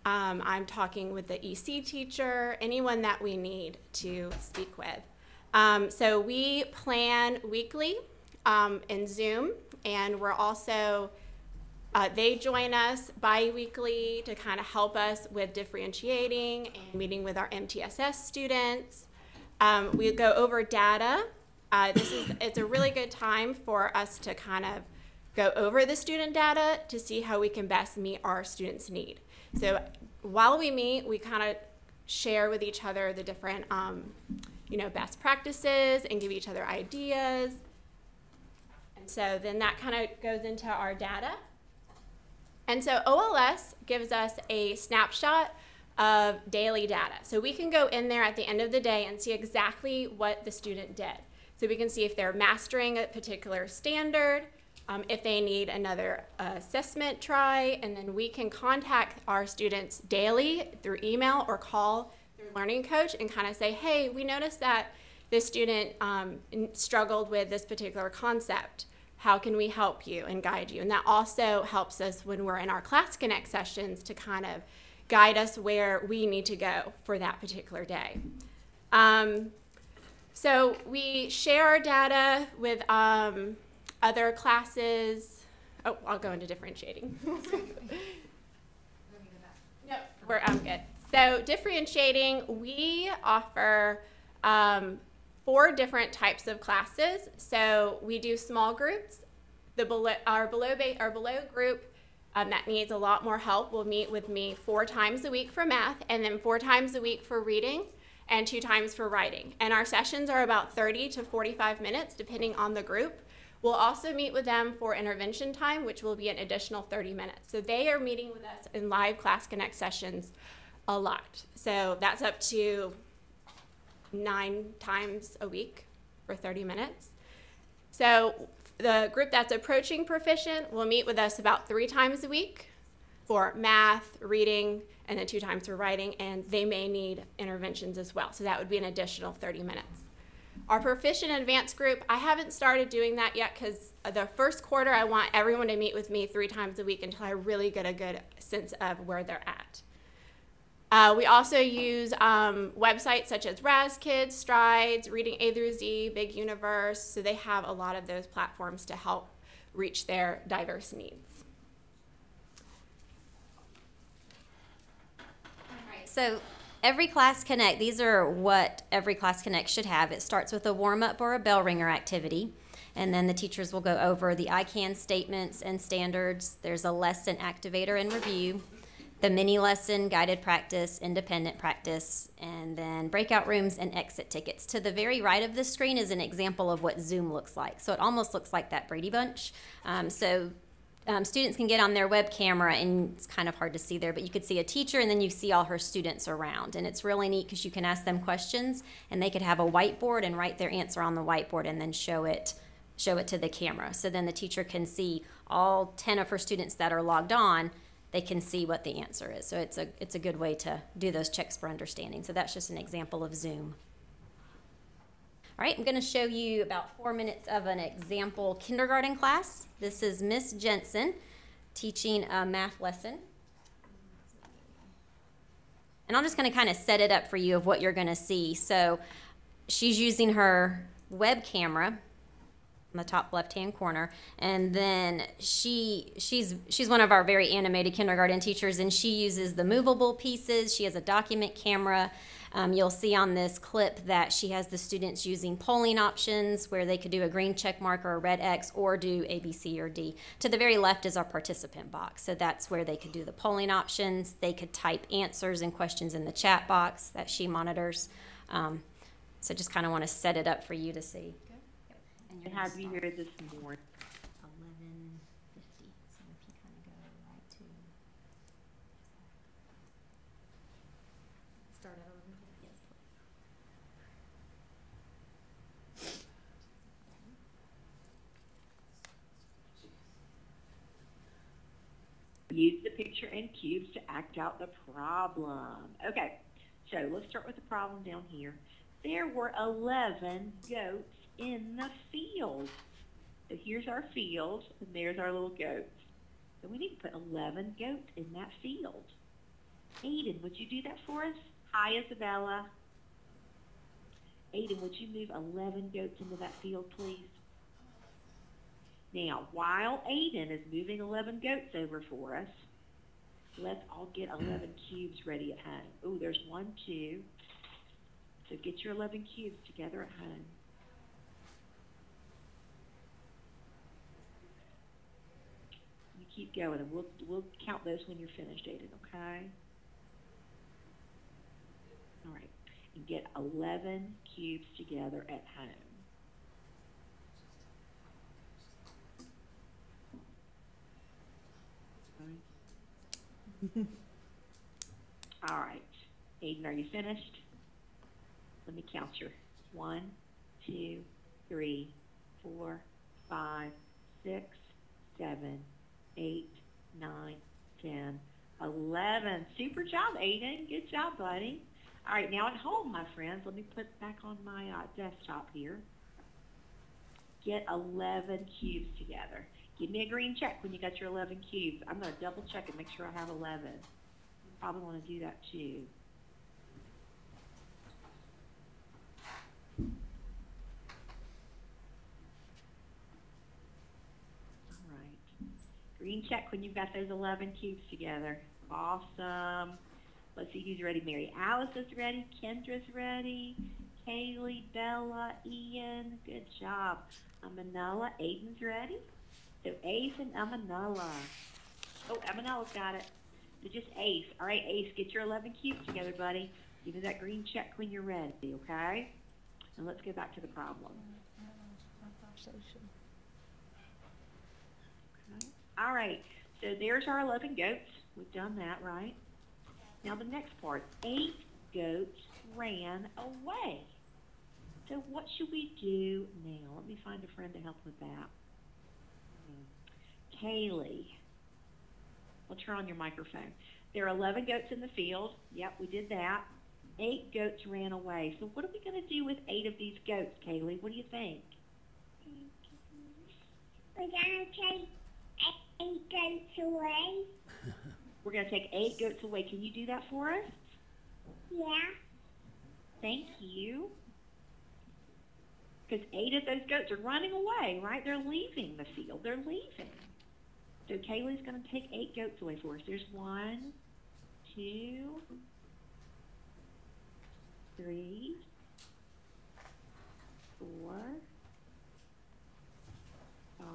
I'm talking with the EC teacher, anyone that we need to speak with. So we plan weekly in Zoom, and we're also, they join us bi-weekly to kind of help us with differentiating and meeting with our MTSS students. We go over data. It's a really good time for us to kind of go over the student data to see how we can best meet our students' need. So while we meet, we kind of share with each other the different, best practices and give each other ideas. And so then that kind of goes into our data. And so OLS gives us a snapshot of daily data. So we can go in there at the end of the day and see exactly what the student did. So we can see if they're mastering a particular standard, if they need another assessment try, and then we can contact our students daily through email or call their learning coach and kind of say, hey, we noticed that this student struggled with this particular concept. How can we help you and guide you? And that also helps us when we're in our Class Connect sessions to kind of guide us where we need to go for that particular day. So we share our data with other classes. Oh, I'll go into differentiating. So differentiating, we offer 4 different types of classes. So we do small groups. Our below group that needs a lot more help will meet with me 4 times a week for math, and then 4 times a week for reading, and 2 times for writing. And our sessions are about 30 to 45 minutes, depending on the group. We'll also meet with them for intervention time, which will be an additional 30 minutes. So they are meeting with us in live Class Connect sessions a lot. So that's up to 9 times a week for 30 minutes. So the group that's approaching proficient will meet with us about 3 times a week for math, reading, and then 2 times for writing, and they may need interventions as well. So that would be an additional 30 minutes. Our proficient and advanced group, I haven't started doing that yet because the first quarter I want everyone to meet with me 3 times a week until I really get a good sense of where they're at. We also use websites such as RazKids, Strides, Reading A through Z, Big Universe, so they have a lot of those platforms to help reach their diverse needs. So every Class Connect, these are what every Class Connect should have. It starts with a warm-up or a bell ringer activity, and then the teachers will go over the I CAN statements and standards. There's a lesson activator and review, the mini lesson, guided practice, independent practice, and then breakout rooms and exit tickets. To the very right of the screen is an example of what Zoom looks like. So it almost looks like that Brady Bunch. Students can get on their web camera, and it's kind of hard to see there, but you could see a teacher and then you see all her students around. And it's really neat because you can ask them questions and they could have a whiteboard and write their answer on the whiteboard and then show it to the camera. So then the teacher can see all 10 of her students that are logged on, they can see what the answer is. So it's a good way to do those checks for understanding. So that's just an example of Zoom. All right, I'm going to show you about 4 minutes of an example kindergarten class. This is Miss Jensen teaching a math lesson. And I'm just going to kind of set it up for you of what you're going to see. So she's using her web camera in the top left-hand corner, and then she's one of our very animated kindergarten teachers, and she uses the movable pieces. She has a document camera. You'll see on this clip that she has the students using polling options where they could do a green check mark or a red X or do A, B, C, or D. To the very left is our participant box. So that's where they could do the polling options. They could type answers and questions in the chat box that she monitors. So just kind of want to set it up for you to see. And have you here this morning? 11:50. So if you kind of go right to start at 11:50. Yes, please. Use the picture and cubes to act out the problem. Okay, so let's start with the problem down here. There were 11 goats in the field. So here's our field, and there's our little goats. So we need to put 11 goats in that field. Aiden, would you do that for us? Hi, Isabella. Aiden, would you move 11 goats into that field, please? Now, while Aiden is moving 11 goats over for us, let's all get 11 cubes ready at home. Oh, there's 1, 2. So get your 11 cubes together at home. You keep going, and we'll count those when you're finished, Aiden, okay? All right, and get 11 cubes together at home. All right, Aiden, are you finished? Let me count your 1, 2, 3, 4, 5, 6, 7, 8, 9, 10, 11. Super job, Aiden. Good job, buddy. All right, now at home, my friends, let me put back on my desktop here. Get 11 cubes together. Give me a green check when you got your 11 cubes. I'm going to double check and make sure I have 11. You probably want to do that too. All right. Green check when you've got those 11 cubes together. Awesome. Let's see who's ready. Mary Alice is ready. Kendra's ready. Kaylee, Bella, Ian. Good job. Amanella, Aiden's ready. So Ace and Amanella. Oh, Amanella's got it. So just Ace. All right, Ace, get your 11 cubes together, buddy. Give me that green check when you're ready, okay? And let's go back to the problem. Okay. All right, so there's our 11 goats. We've done that, right? Now the next part, 8 goats ran away. So what should we do now? Let me find a friend to help with that. Kaylee. We'll turn on your microphone. There are 11 goats in the field. Yep, we did that. 8 goats ran away. So what are we going to do with 8 of these goats, Kaylee? What do you think? We're going to take 8 goats away. We're going to take 8 goats away. Can you do that for us? Yeah. Thank you. Because 8 of those goats are running away, right? They're leaving the field. They're leaving. So Kaylee's going to take 8 goats away for us. There's 1, 2, 3, 4, 5,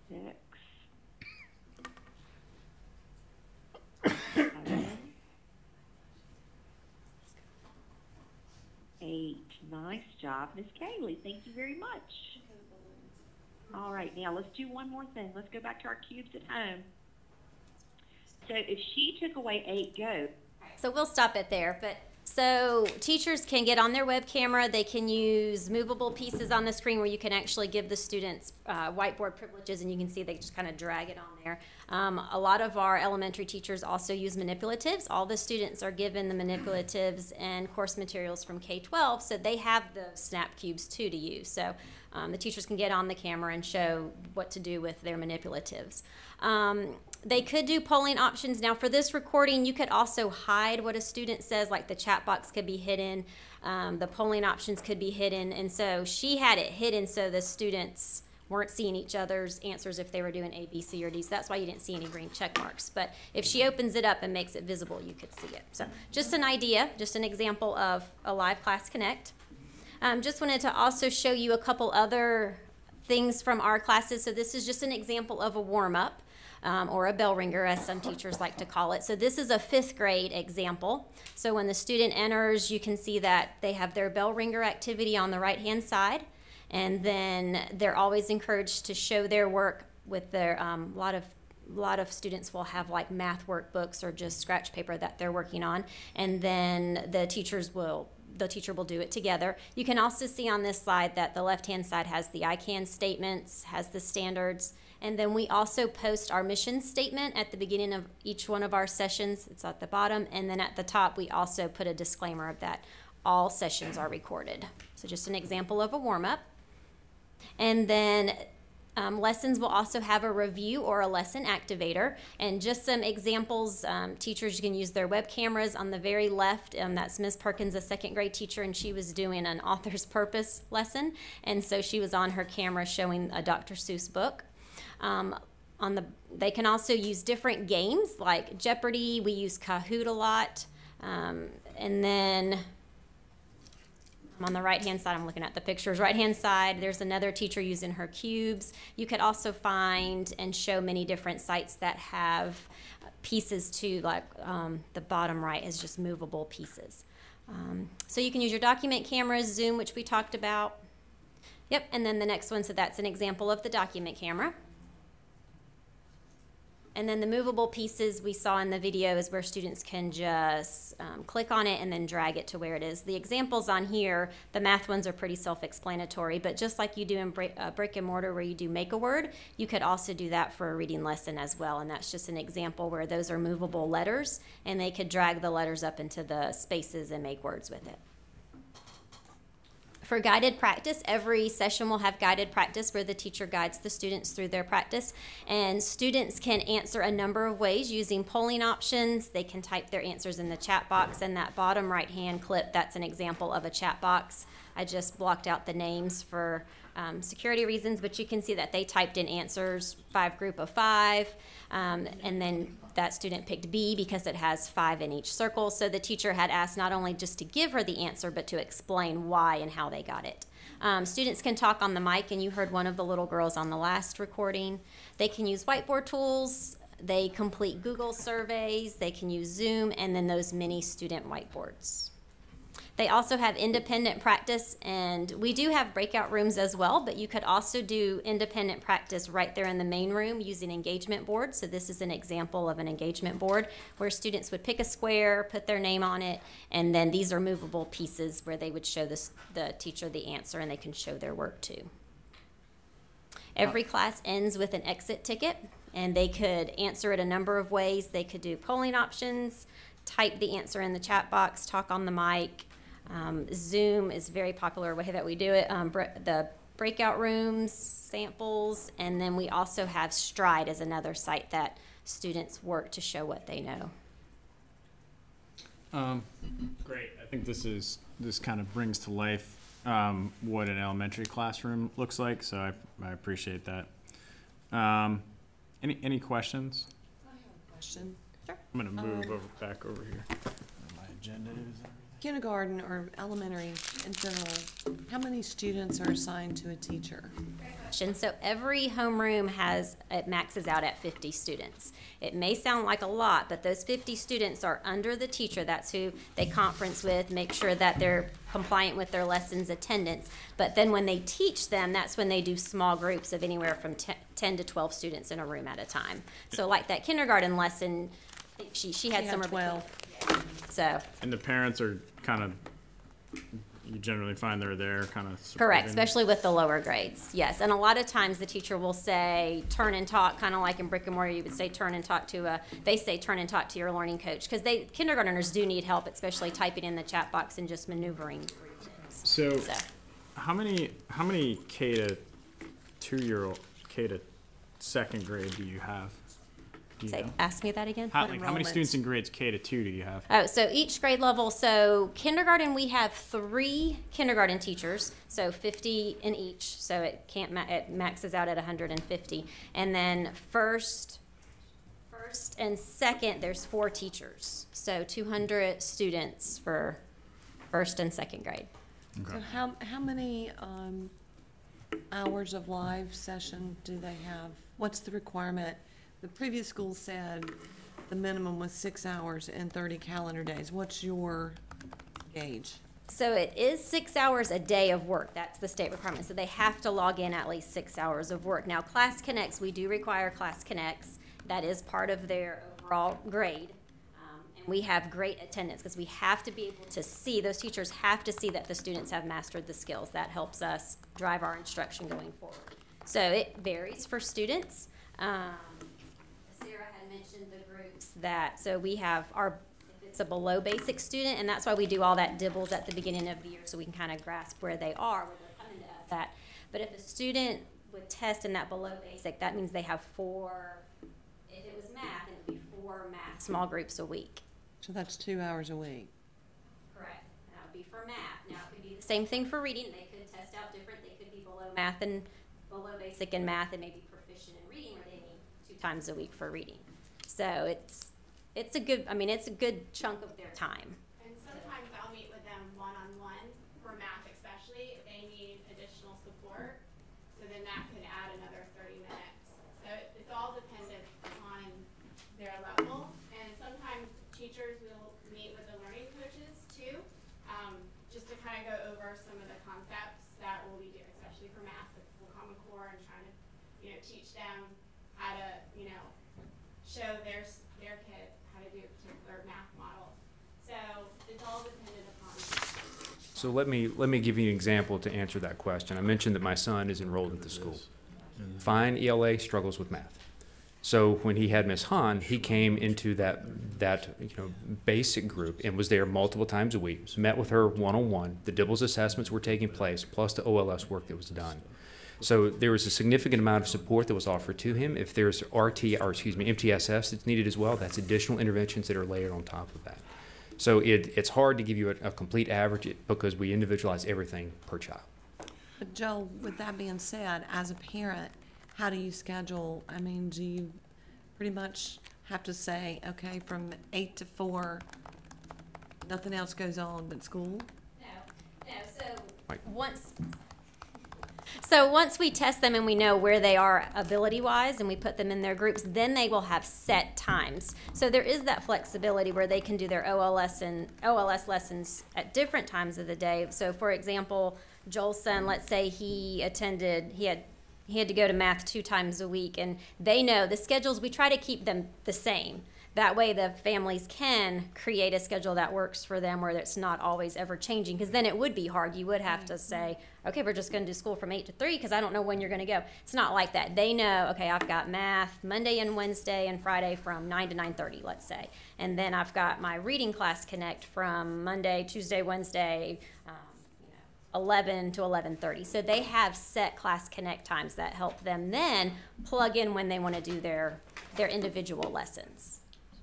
6, 7, 8. Nice job, Miss Kaylee. Thank you very much. All right, now let's do one more thing. Let's go back to our cubes at home. So if she took away 8 goats. So we'll stop it there, but so teachers can get on their web camera. They can use movable pieces on the screen where you can actually give the students whiteboard privileges, and you can see they just kind of drag it on there. A lot of our elementary teachers also use manipulatives. All the students are given the manipulatives and course materials from K-12, so they have the snap cubes too to use. So the teachers can get on the camera and show what to do with their manipulatives. They could do polling options. Now for this recording, you could also hide what a student says, like the chat box could be hidden, the polling options could be hidden, and so she had it hidden so the students weren't seeing each other's answers if they were doing A, B, C, or D, so that's why you didn't see any green check marks. But if she opens it up and makes it visible, you could see it. So just an idea, just an example of a live Class Connect. Just wanted to also show you a couple other things from our classes. So this is just an example of a warm-up. Or a bell ringer, as some teachers like to call it. So this is a 5th grade example. So when the student enters, you can see that they have their bell ringer activity on the right-hand side, and then they're always encouraged to show their work with their, a lot of students will have like math workbooks or just scratch paper that they're working on, and then the teacher will do it together. You can also see on this slide that the left-hand side has the ICANN statements, has the standards, and then we also post our mission statement at the beginning of each one of our sessions. It's at the bottom, and then at the top we also put a disclaimer of that all sessions are recorded. So just an example of a warm-up. And then lessons will also have a review or a lesson activator, and just some examples. Teachers can use their web cameras. On the very left, that's Ms. Perkins, a 2nd grade teacher, and she was doing an author's purpose lesson, and so she was on her camera showing a Dr. Seuss book. They can also use different games like Jeopardy. We use Kahoot a lot, and then on the right-hand side, I'm looking at the pictures. Right-hand side, there's another teacher using her cubes. You could also find and show many different sites that have pieces too, like the bottom right is just movable pieces. So you can use your document cameras, Zoom, which we talked about. Yep, and then the next one, so that's an example of the document camera. And then the movable pieces we saw in the video is where students can just click on it and then drag it to where it is. The examples on here, the math ones are pretty self-explanatory, but just like you do in brick and mortar where you do make a word, you could also do that for a reading lesson as well. And that's just an example where those are movable letters, and they could drag the letters up into the spaces and make words with it. For guided practice, every session will have guided practice where the teacher guides the students through their practice, and students can answer a number of ways using polling options. They can type their answers in the chat box, and that bottom right-hand clip, that's an example of a chat box. I just blocked out the names for security reasons, but you can see that they typed in answers, 5 group of 5, and then that student picked B because it has 5 in each circle. So the teacher had asked not only just to give her the answer, but to explain why and how they got it. Students can talk on the mic, and you heard one of the little girls on the last recording. They can use whiteboard tools. They complete Google surveys. They can use Zoom, and then those mini student whiteboards. They also have independent practice, and we do have breakout rooms as well, but you could also do independent practice right there in the main room using engagement boards. So this is an example of an engagement board where students would pick a square, put their name on it, and then these are movable pieces where they would show the teacher the answer, and they can show their work too. Every class ends with an exit ticket, and they could answer it a number of ways. They could do polling options, type the answer in the chat box, talk on the mic. Zoom is a very popular way that we do it. The breakout rooms, samples, and then we also have Stride as another site that students work to show what they know. Great. I think this kind of brings to life what an elementary classroom looks like, so I appreciate that. Any questions? I have a question. Sure. I'm going to move back over here. My agenda is. Kindergarten or elementary in general, how many students are assigned to a teacher? So every homeroom it maxes out at 50 students. It may sound like a lot, but those 50 students are under the teacher. That's who they conference with, make sure that they're compliant with their lessons attendance. But then when they teach them, that's when they do small groups of anywhere from 10 to 12 students in a room at a time. So like that kindergarten lesson, she had somewhere 12. So. And the parents are kind of, you generally find they're there kind of. Correct, especially with the lower grades, yes. And a lot of times the teacher will say, turn and talk, kind of like in brick and mortar, you would say turn and talk to they say turn and talk to your learning coach. Because kindergartners do need help, especially typing in the chat box and just maneuvering through things. So how many K to 2-year-old, K to 2nd grade do you have? Ask me that again. How many students in grades K to 2 do you have? Oh, so each grade level, so kindergarten, we have 3 kindergarten teachers, so 50 in each, so it maxes out at 150. And then first and second, there's 4 teachers, so 200 students for 1st and 2nd grade. Okay. So how many hours of live session do they have? What's the requirement? The previous school said the minimum was 6 hours and 30 calendar days. What's your gauge? So it is 6 hours a day of work. That's the state requirement. So they have to log in at least 6 hours of work. Now, Class Connects, we do require Class Connects. That is part of their overall grade. And we have great attendance because we have to be able to see, those teachers have to see that the students have mastered the skills. That helps us drive our instruction going forward. So it varies for students. Mentioned the groups so we have it's a below basic student, and that's why we do all that dibbles at the beginning of the year so we can kind of grasp where they are when they're coming to us at. But if a student would test in that below basic, that means they have 4, if it was math, it would be 4 math small groups a week. So that's 2 hours a week. Correct. That would be for math. Now it could be the same thing for reading. They could test out different. They could be below math and below basic in math and maybe proficient in reading, where they need 2 times a week for reading. So it's a good chunk of their time. And sometimes I'll meet with them one-on-one for math, especially if they need additional support. So then that could add another 30 minutes. So it's all dependent on their level. And sometimes teachers will meet with the learning coaches too, just to kind of go over some of the concepts that we'll be doing, especially for math, with the Common Core, and trying to, teach them how to, show their kid how to do a particular math model. So it's all dependent upon. So let me give you an example to answer that question. I mentioned that my son is enrolled at the school. Fine ELA, struggles with math. So when he had Miss Hahn, he came into that basic group and was there multiple times a week. Met with her one-on-one. The DIBELS assessments were taking place, plus the OLS work that was done. So there was a significant amount of support that was offered to him. If there's MTSS that's needed as well, that's additional interventions that are layered on top of that. So it's hard to give you a complete average because we individualize everything per child. But Joel, with that being said, as a parent, how do you schedule? I mean, do you pretty much have to say, okay, from 8 to 4, nothing else goes on but school? No, so once we test them and we know where they are ability-wise and we put them in their groups, then they will have set times. So there is that flexibility where they can do their OLS lessons at different times of the day. So for example, Joel's son, let's say he had to go to math 2 times a week, and they know the schedules, we try to keep them the same. That way the families can create a schedule that works for them where it's not always ever changing, because then it would be hard. You would have to say, okay, we're just going to do school from 8 to 3 because I don't know when you're going to go. It's not like that. They know, okay, I've got math Monday and Wednesday and Friday from 9 to 9:30, let's say. And then I've got my reading class connect from Monday, Tuesday, Wednesday, 11 to 11:30. So they have set class connect times that help them then plug in when they want to do their individual lessons.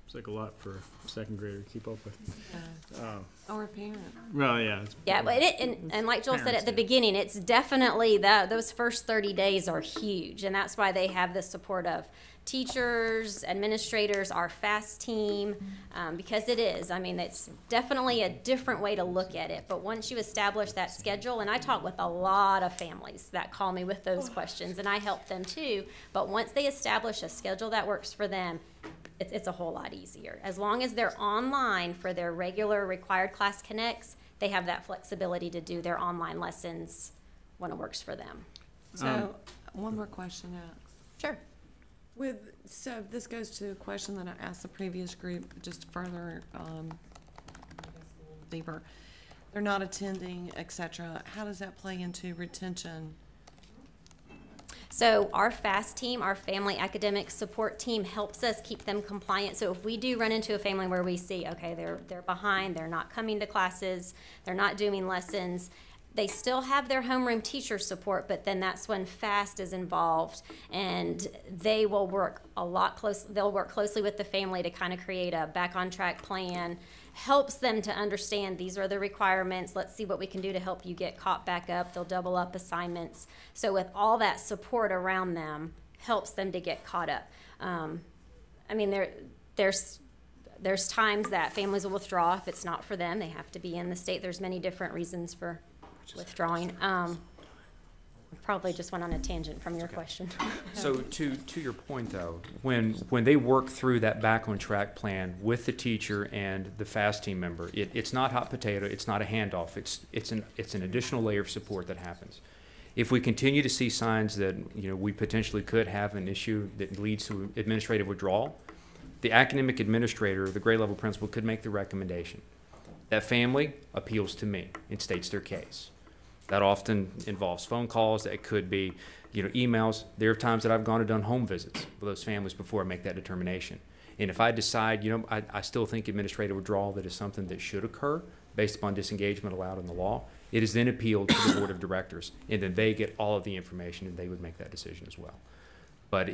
It's like a lot for a second grader to keep up with. Or a parent. Well, yeah. Yeah, but and like Joel said at the beginning, it's definitely those first 30 days are huge, and that's why they have the support of teachers, administrators, our FAST team, because it is. I mean, it's definitely a different way to look at it. But once you establish that schedule, and I talk with a lot of families that call me with those questions, and I help them too. But once they establish a schedule that works for them, it's a whole lot easier. As long as they're online for their regular required class connects, they have that flexibility to do their online lessons when it works for them. So, one more question, Sure. So this goes to a question that I asked the previous group, just further, deeper. They're not attending, et cetera. How does that play into retention? So our FAST team, our family academic support team, helps us keep them compliant. So if we do run into a family where we see, okay, they're behind, they're not coming to classes, they're not doing lessons, they still have their homeroom teacher support, but then that's when FAST is involved, and they will work they'll work closely with the family to kind of create a back on track plan, helps them to understand these are the requirements, let's see what we can do to help you get caught back up. They'll double up assignments. So with all that support around them, helps them to get caught up. I mean, there's times that families will withdraw if it's not for them. They have to be in the state. There's many different reasons for withdrawing. Probably just went on a tangent from your question. So to your point though, when they work through that back on track plan with the teacher and the FAST team member, it's not hot potato, it's not a handoff, it's an additional layer of support that happens. If we continue to see signs that we potentially could have an issue that leads to administrative withdrawal, the academic administrator, the grade level principal, could make the recommendation. That family appeals to me and states their case. That often involves phone calls. That could be, emails. There are times that I've gone and done home visits with those families before I make that determination. And if I decide, I still think administrative withdrawal, that is something that should occur based upon disengagement allowed in the law, it is then appealed to the board of directors, and then they get all of the information and they would make that decision as well. But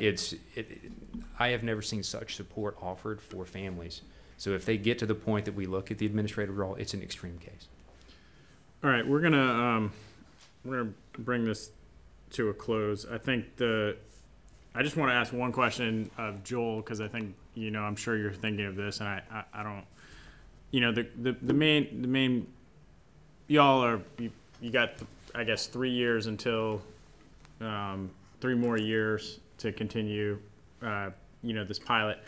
I have never seen such support offered for families. So if they get to the point that we look at the administrative withdrawal, it's an extreme case. All right, we're gonna bring this to a close. I I just want to ask one question of Joel, because I think I'm sure you're thinking of this, and I don't. The main y'all are you got I guess 3 years until 3 more years to continue this pilot.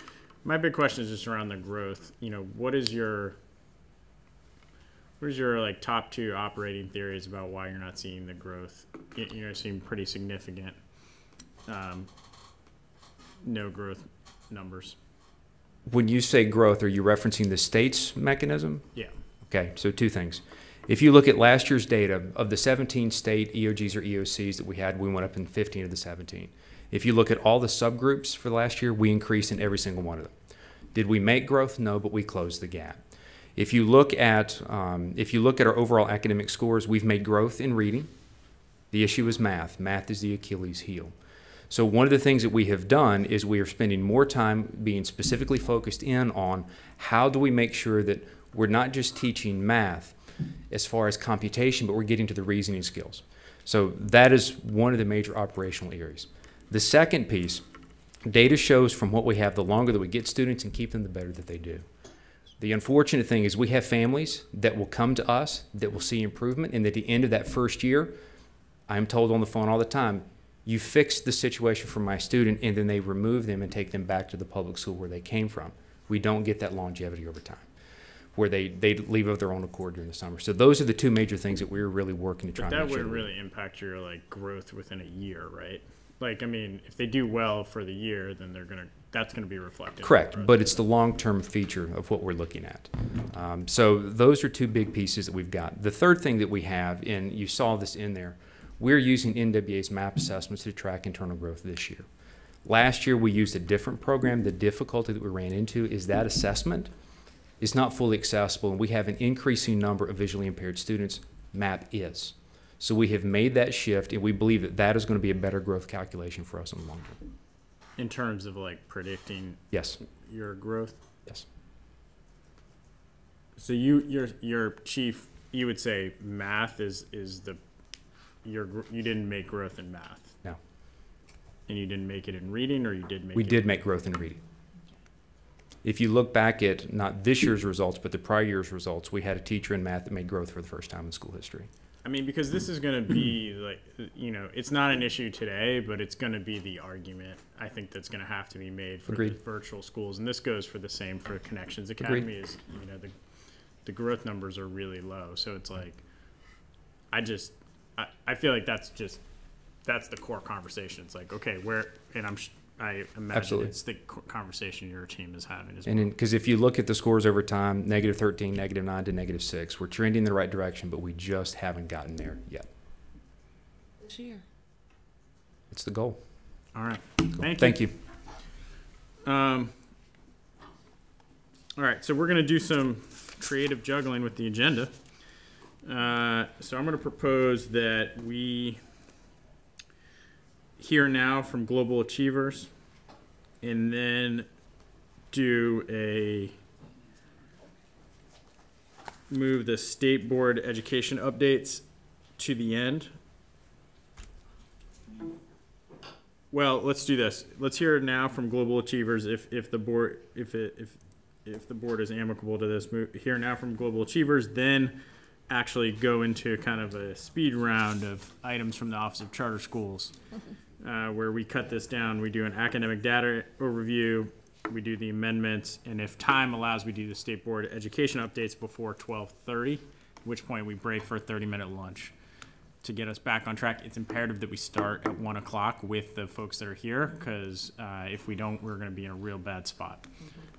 My big question is just around the growth. What is your like top 2 operating theories about why you're not seeing the growth? It seem pretty significant. No growth numbers. When you say growth, are you referencing the state's mechanism? Yeah. Okay, so 2 things. If you look at last year's data, of the 17 state EOGs or EOCs that we had, we went up in 15 of the 17. If you look at all the subgroups for last year, we increased in every single one of them. Did we make growth? No, but we closed the gap. If you look at our overall academic scores, we've made growth in reading. The issue is math. Math is the Achilles heel. So one of the things that we have done is we are spending more time being specifically focused in on how do we make sure that we're not just teaching math as far as computation, but we're getting to the reasoning skills. So that is one of the major operational areas. The second piece, data shows from what we have, the longer that we get students and keep them, the better that they do. The unfortunate thing is we have families that will come to us that will see improvement, and at the end of that first year, I'm told on the phone all the time, you fixed the situation for my student, and then they remove them and take them back to the public school where they came from. We don't get that longevity over time, where they leave of their own accord during the summer. So those are the two major things that we're really working to try But and that make sure. wouldn't really impact your like growth within a year, right? Like, I mean, if they do well for the year, then that's gonna be reflected. Correct, but it's the long-term feature of what we're looking at. So those are two big pieces that we've got. The third thing that we have, and you saw this in there, we're using NWA's MAP assessments to track internal growth this year. Last year, we used a different program. The difficulty that we ran into is that assessment is not fully accessible, and we have an increasing number of visually impaired students. MAP is. So we have made that shift, and we believe that that is going to be a better growth calculation for us in the long term. In terms of like predicting Yes. your growth? Yes. So your chief, you would say math is you didn't make growth in math? No. And you didn't make it in reading, or you did make it? We did make growth in reading. If you look back at not this year's results, but the prior year's results, we had a teacher in math that made growth for the first time in school history. I mean, because this is going to be like, it's not an issue today, but it's going to be the argument, I think, that's going to have to be made for the virtual schools. And this goes for the same for Connections Academy. Is, the growth numbers are really low. So it's like, I feel like that's the core conversation. It's like, okay, I imagine Absolutely. It's the conversation your team is having as And well. because if you look at the scores over time, -13, -9 to -6, we're trending in the right direction, but we just haven't gotten there yet. This year. It's the goal. All right. Thank you. All right, so we're going to do some creative juggling with the agenda. So I'm going to propose that we hear now from Global Achievers, and then move the state board education updates to the end. Well, let's do this. Let's hear it now from Global Achievers. If the board is amicable to this, hear now from Global Achievers, then actually go into kind of a speed round of items from the Office of Charter Schools, where we cut this down. We do an academic data overview, we do the amendments, and if time allows, we do the state board education updates before 12:30, at which point we break for a 30-minute lunch. To get us back on track, it's imperative that we start at 1 o'clock with the folks that are here, because if we don't, we're going to be in a real bad spot.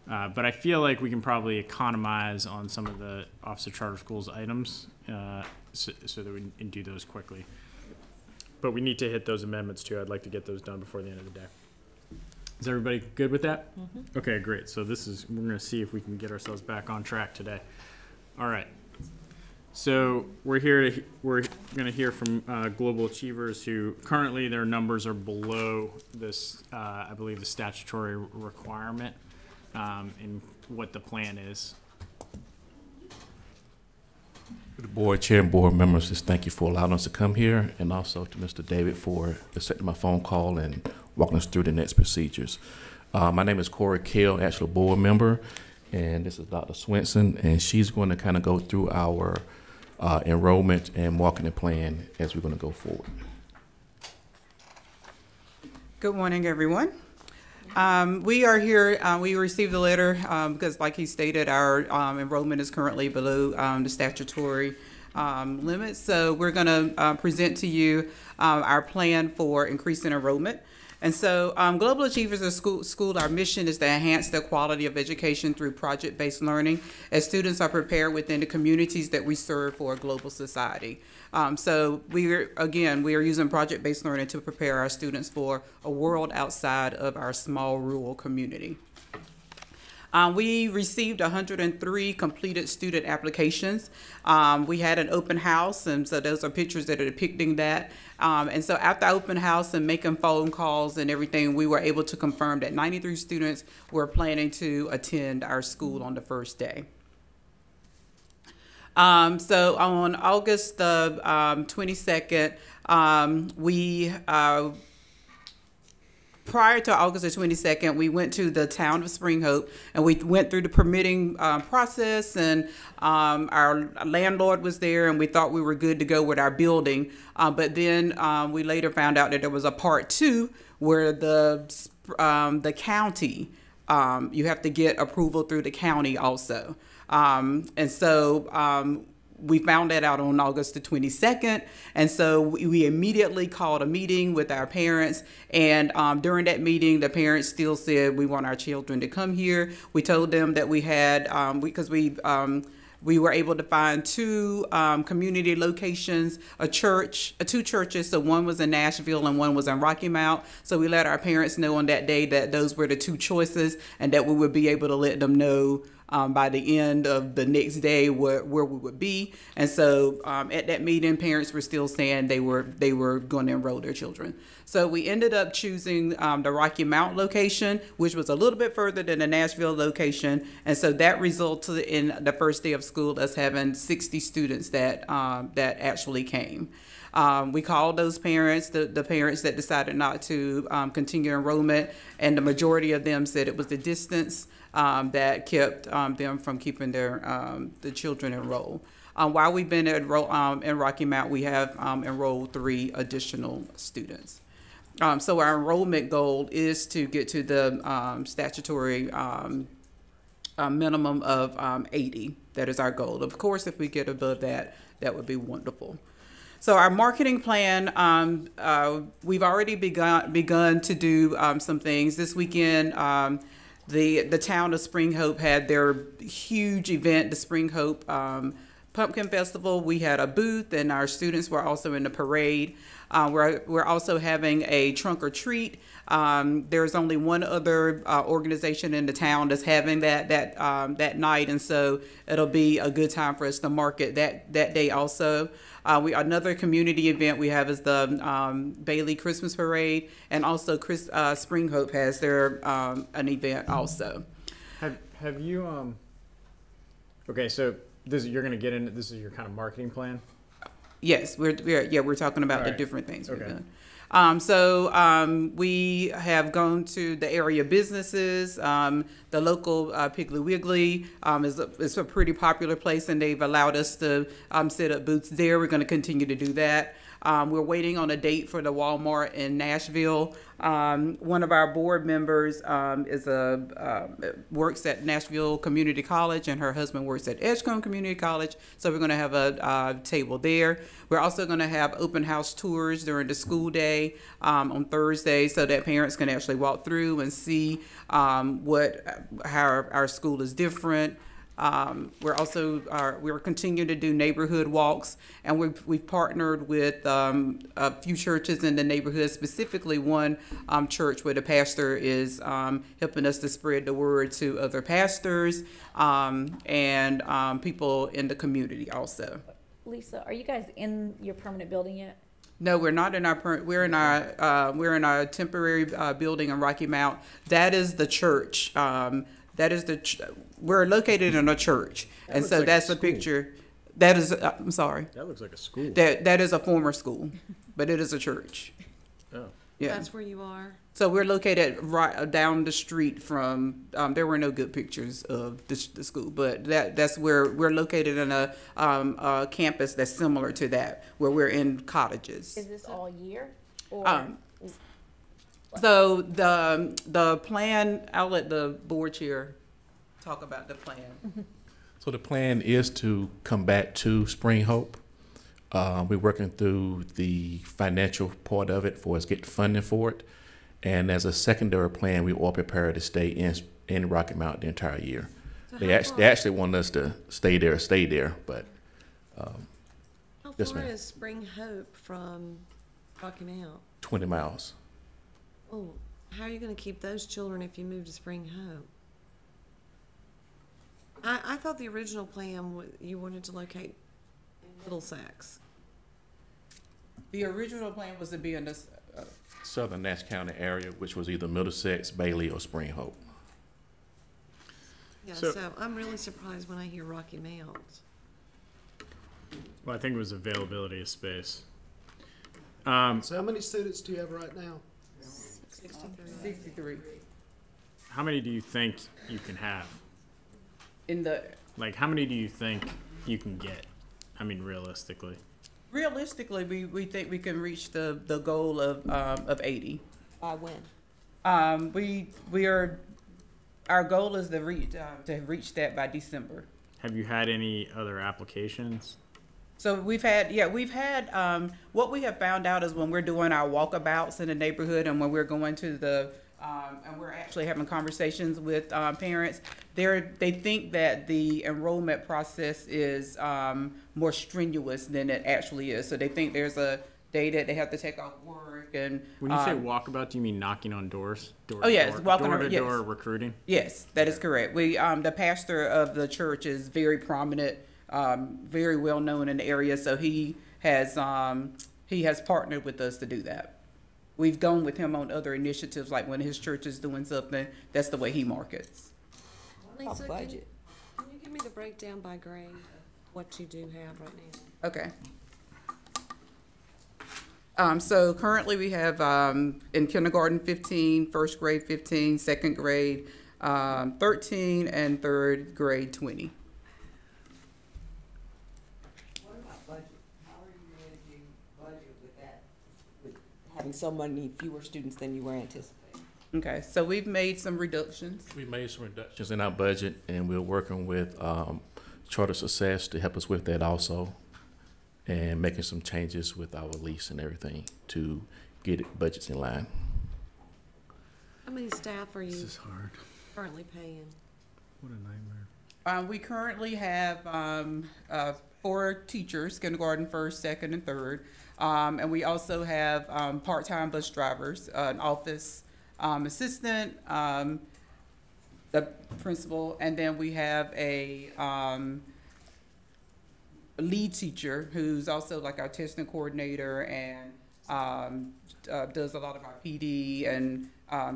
But I feel like we can probably economize on some of the Office of Charter Schools items so that we can do those quickly. But we need to hit those amendments too. I'd like to get those done before the end of the day. Is everybody good with that? Mm-hmm. Okay, great. So we're going to see if we can get ourselves back on track today. All right. So we're going to hear from Global Achievers, who currently their numbers are below this, I believe, the statutory requirement, and what the plan is. The board chair and board members, just thank you for allowing us to come here, and also to Mr. David for accepting my phone call and walking us through the next procedures. My name is Corey Kale, actual board member, and this is Dr. Swenson, and she's going to kind of go through our enrollment and marketing plan as we're going to go forward. Good morning, everyone. We are here, we received a letter because, like he stated, our enrollment is currently below the statutory limits. So we're going to present to you our plan for increasing enrollment. And so Global Achievers of School, our mission is to enhance the quality of education through project-based learning as students are prepared within the communities that we serve for a global society. So we are using project-based learning to prepare our students for a world outside of our small rural community. We received 103 completed student applications. We had an open house, and so those are pictures that are depicting that. And so after open house and making phone calls and everything, we were able to confirm that 93 students were planning to attend our school on the first day. So on August the 22nd, prior to August the 22nd, we went to the town of Spring Hope, and we went through the permitting process, and our landlord was there, and we thought we were good to go with our building. But then we later found out that there was a part 2 where the county, you have to get approval through the county also. And so we found that out on August the 22nd. And so we immediately called a meeting with our parents. And during that meeting, the parents still said, we want our children to come here. We told them that we had, because we were able to find 2 community locations, two churches. So one was in Nashville and one was in Rocky Mount. So we let our parents know on that day that those were the 2 choices, and that we would be able to let them know by the end of the next day where we would be. And so at that meeting, parents were still saying they were going to enroll their children. So we ended up choosing the Rocky Mount location, which was a little bit further than the Nashville location. And so that resulted in the first day of school us having 60 students that actually came. We called those parents, the parents that decided not to continue enrollment, and the majority of them said it was the distance that kept them from keeping the children enrolled. While we've been in Rocky Mount, we have enrolled 3 additional students. So our enrollment goal is to get to the statutory minimum of 80. That is our goal. Of course, if we get above that, that would be wonderful. So our marketing plan, we've already begun to do some things. This weekend, the town of Spring Hope had their huge event, the Spring Hope Pumpkin Festival. We had a booth, and our students were also in the parade. We're also having a trunk or treat. There's only one other organization in the town that's having that night, and so it'll be a good time for us to market that day also. Another community event we have is the Bailey Christmas Parade, and also Spring Hope has their an event also. Have you okay, so you're going to get into this is your kind of marketing plan? Yes, we're talking about the different things we've done. We have gone to the area businesses. The local Piggly Wiggly is a pretty popular place, and they've allowed us to set up booths there. We're going to continue to do that. We're waiting on a date for the Walmart in Nashville. One of our board members works at Nashville Community College, and her husband works at Edgecombe Community College. So we're going to have a table there. We're also going to have open house tours during the school day on Thursday, so that parents can actually walk through and see how our school is different. We're continuing to do neighborhood walks, and we've partnered with a few churches in the neighborhood, specifically one church where the pastor is helping us to spread the word to other pastors and people in the community also. Lisa, are you guys in your permanent building yet? No, we're not in our we're in our temporary building in Rocky Mount. That is the church. We're located in a church, and so that's a picture. That is, I'm sorry. That looks like a school. That is a former school, but it is a church. Oh. Yeah. That's where you are? So we're located right down the street from, there were no good pictures of the school, but that's where we're located in a campus that's similar to that, where we're in cottages. Is this all year? Or so the plan, I'll let the board chair talk about the plan. So the plan is to come back to Spring Hope. We're working through the financial part of it for us get funding for it. And as a secondary plan, we all prepare to stay in Rocky Mount the entire year. So they actually want us to stay there, but how yes, far ma'am. is Spring Hope from Rocky Mount? 20 miles. Oh, how are you going to keep those children if you move to Spring Hope? I thought the original plan you wanted to locate in Middlesex. The original plan was to be in this Southern Nash County area, which was either Middlesex, Bailey, or Spring Hope. Yeah, so I'm really surprised when I hear Rocky Mount. Well, I think it was availability of space. So how many students do you have right now? 63. How many do you think you can have? In the Like, how many do you think you can get? I mean, realistically. realistically, we think we can reach the goal of 80. By when? Our goal is to reach that by December. Have you had any other applications? So we've had what we have found out is when we're doing our walkabouts in the neighborhood and when we're going to and we're actually having conversations with parents, they think that the enrollment process is more strenuous than it actually is. So they think there's a day that they have to take off work and. When you say walkabout, do you mean knocking on doors? Door to door recruiting? Yes, that is correct. We the pastor of the church is very prominent, very well known in the area, so he has partnered with us to do that. We've gone with him on other initiatives, like when his church is doing something, that's the way he markets. Lisa, can you give me the breakdown by grade, what you do have right now? Okay. So currently we have in kindergarten 15, first grade 15, second grade 13, and third grade 20. What about budget? How are you managing budget with that, with having so many fewer students than you were anticipating? Okay, so we've made some reductions. We made some reductions in our budget, and we're working with Charter Success to help us with that also, and making some changes with our lease and everything to get budgets in line. How many staff are you This is hard. currently paying? What a nightmare. We currently have 4 teachers, kindergarten, first, second, and third. And we also have part-time bus drivers, an office assistant, the principal, and then we have a lead teacher who's also like our testing coordinator and does a lot of our PD and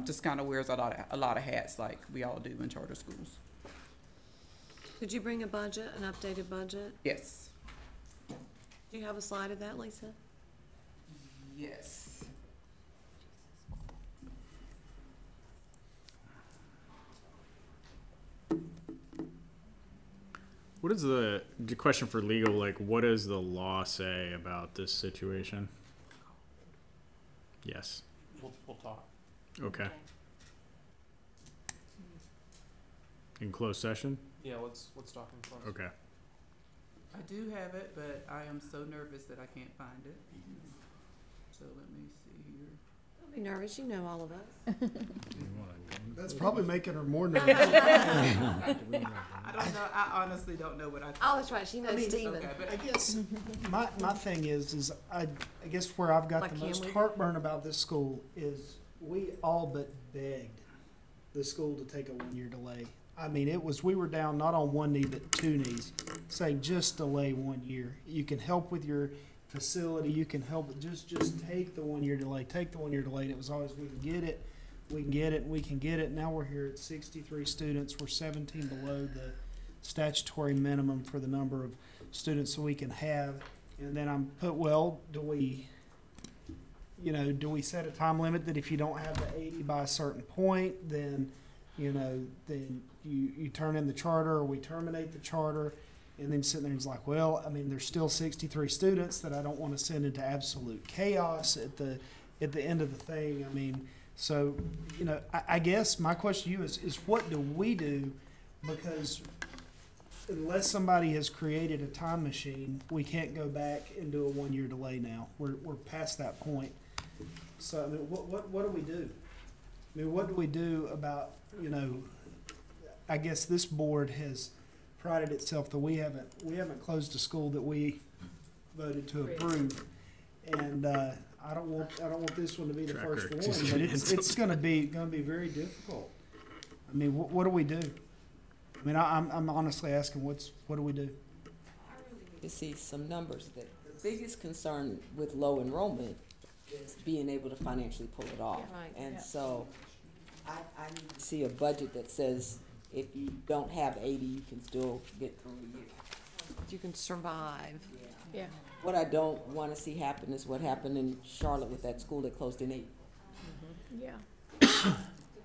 just kind of wears a lot of hats like we all do in charter schools. Did you bring a budget, an updated budget? Yes. Do you have a slide of that, Lisa? Yes. What is the question for legal? Like, what does the law say about this situation? Yes. We'll talk. Okay. In closed session? Yeah, let's talk in closed. Okay. I do have it, but I am so nervous that I can't find it. So let me see here. Don't be nervous, you know all of us. That's probably making her more nervous. I don't know. I honestly don't know what I. Oh, that's right. She knows Steven. Okay, but I guess my thing is I guess where I've got Like, the can most we? heartburn about this school is we all but begged the school to take a 1-year delay. I mean, we were down not on one knee but 2 knees, saying just delay 1 year. You can help with your facility. You can help. Just take the 1-year delay. Take the 1-year delay. And it was always we can get it. We can get it, we can get it. Now we're here at 63 students. We're 17 below the statutory minimum for the number of students that we can have. And then I'm put, well, do we set a time limit that if you don't have the 80 by a certain point, then you turn in the charter or we terminate the charter? And then sitting there, he's like, well, I mean, there's still 63 students that I don't want to send into absolute chaos at the end of the thing. I mean, so, I guess my question to you is what do we do? Because unless somebody has created a time machine, we can't go back and do a 1-year delay now. We're past that point. So, I mean, what do we do? I mean, what do we do about, I guess this board has prided itself that we haven't closed a school that we voted to approve. And I don't want this one to be the first one, but it's going to be very difficult. I mean, what do we do? I mean, I'm honestly asking, what do we do? I really need to see some numbers. The biggest concern with low enrollment is being able to financially pull it off. And so I need to see a budget that says if you don't have 80, you can still get through the year. You can survive. Yeah. What I don't wanna see happen is what happened in Charlotte with that school that closed in April. Yeah. Did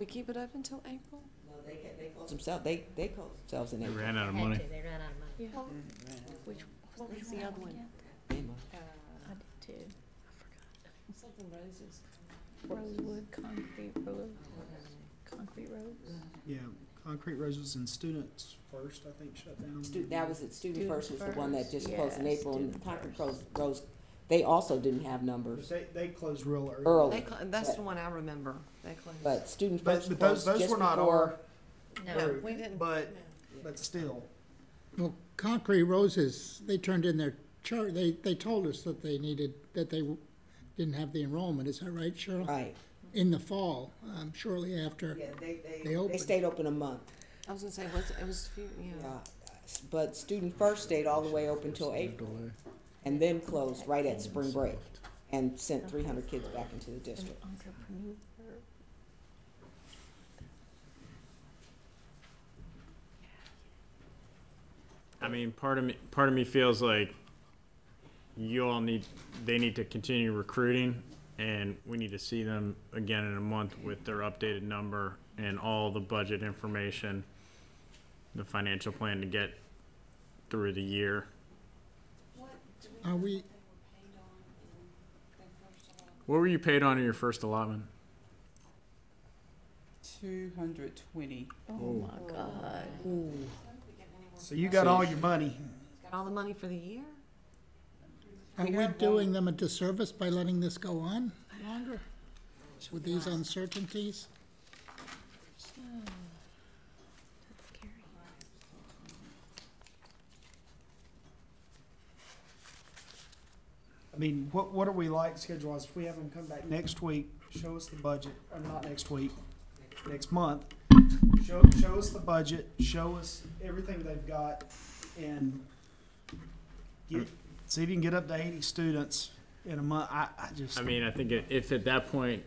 we keep it up until April? No, they closed themselves, they closed themselves in They April. ran out of money. They ran out of money. Yeah. Which, what was the other one? I did too. Something roses. Rosewood, concrete roads. Yeah, Concrete Roses and Students First, I think, shut down. That was it, Student Student First was the one that First, just closed in yeah, April, and Student Concrete First. Rose, they also didn't have numbers. But they closed real early. Early. That's but- the one I remember. They closed. But Student But, First but closed those just were not before. our No, group, we didn't. but still. Well, Concrete Roses, they turned in their chart, they told us that they didn't have the enrollment, is that right, Cheryl? Right. In the fall, shortly after Yeah, they they opened. stayed open a month. I was gonna say, it was few, yeah. But Student First stayed all the way open till April, and then closed right at spring break, and sent 300 kids back into the district. I mean, part of me feels like they need to continue recruiting, and we need to see them again in a month with their updated number and all the budget information, the financial plan to get through the year. Are we, What were you paid on in your first allotment? 220. Oh my God. So you got all your money. Got all the money for the year? are we doing them a disservice by letting this go on longer with these uncertainties? I mean, what are we like schedule-wise? If we have them come back next week, show us the budget, or not next week, next month. Show us the budget, show us everything they've got, and see if you can get up to 80 students in a month. I I mean, I think if at that point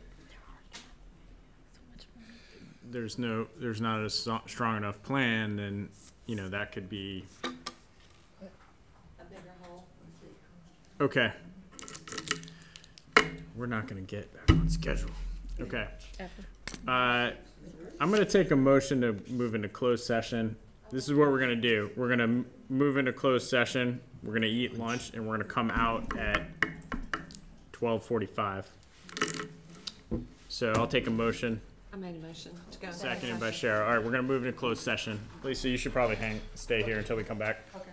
there's not a strong enough plan, then, that could be. A bigger hole. Okay. We're not gonna get back on schedule. Okay. I'm gonna take a motion to move into closed session. This is what we're gonna do. We're gonna move into closed session. We're gonna eat lunch, and we're gonna come out at 12:45. So I'll take a motion. I made a motion to go. Seconded by Cheryl. All right, we're gonna move into closed session. Lisa, you should probably stay here until we come back. Okay.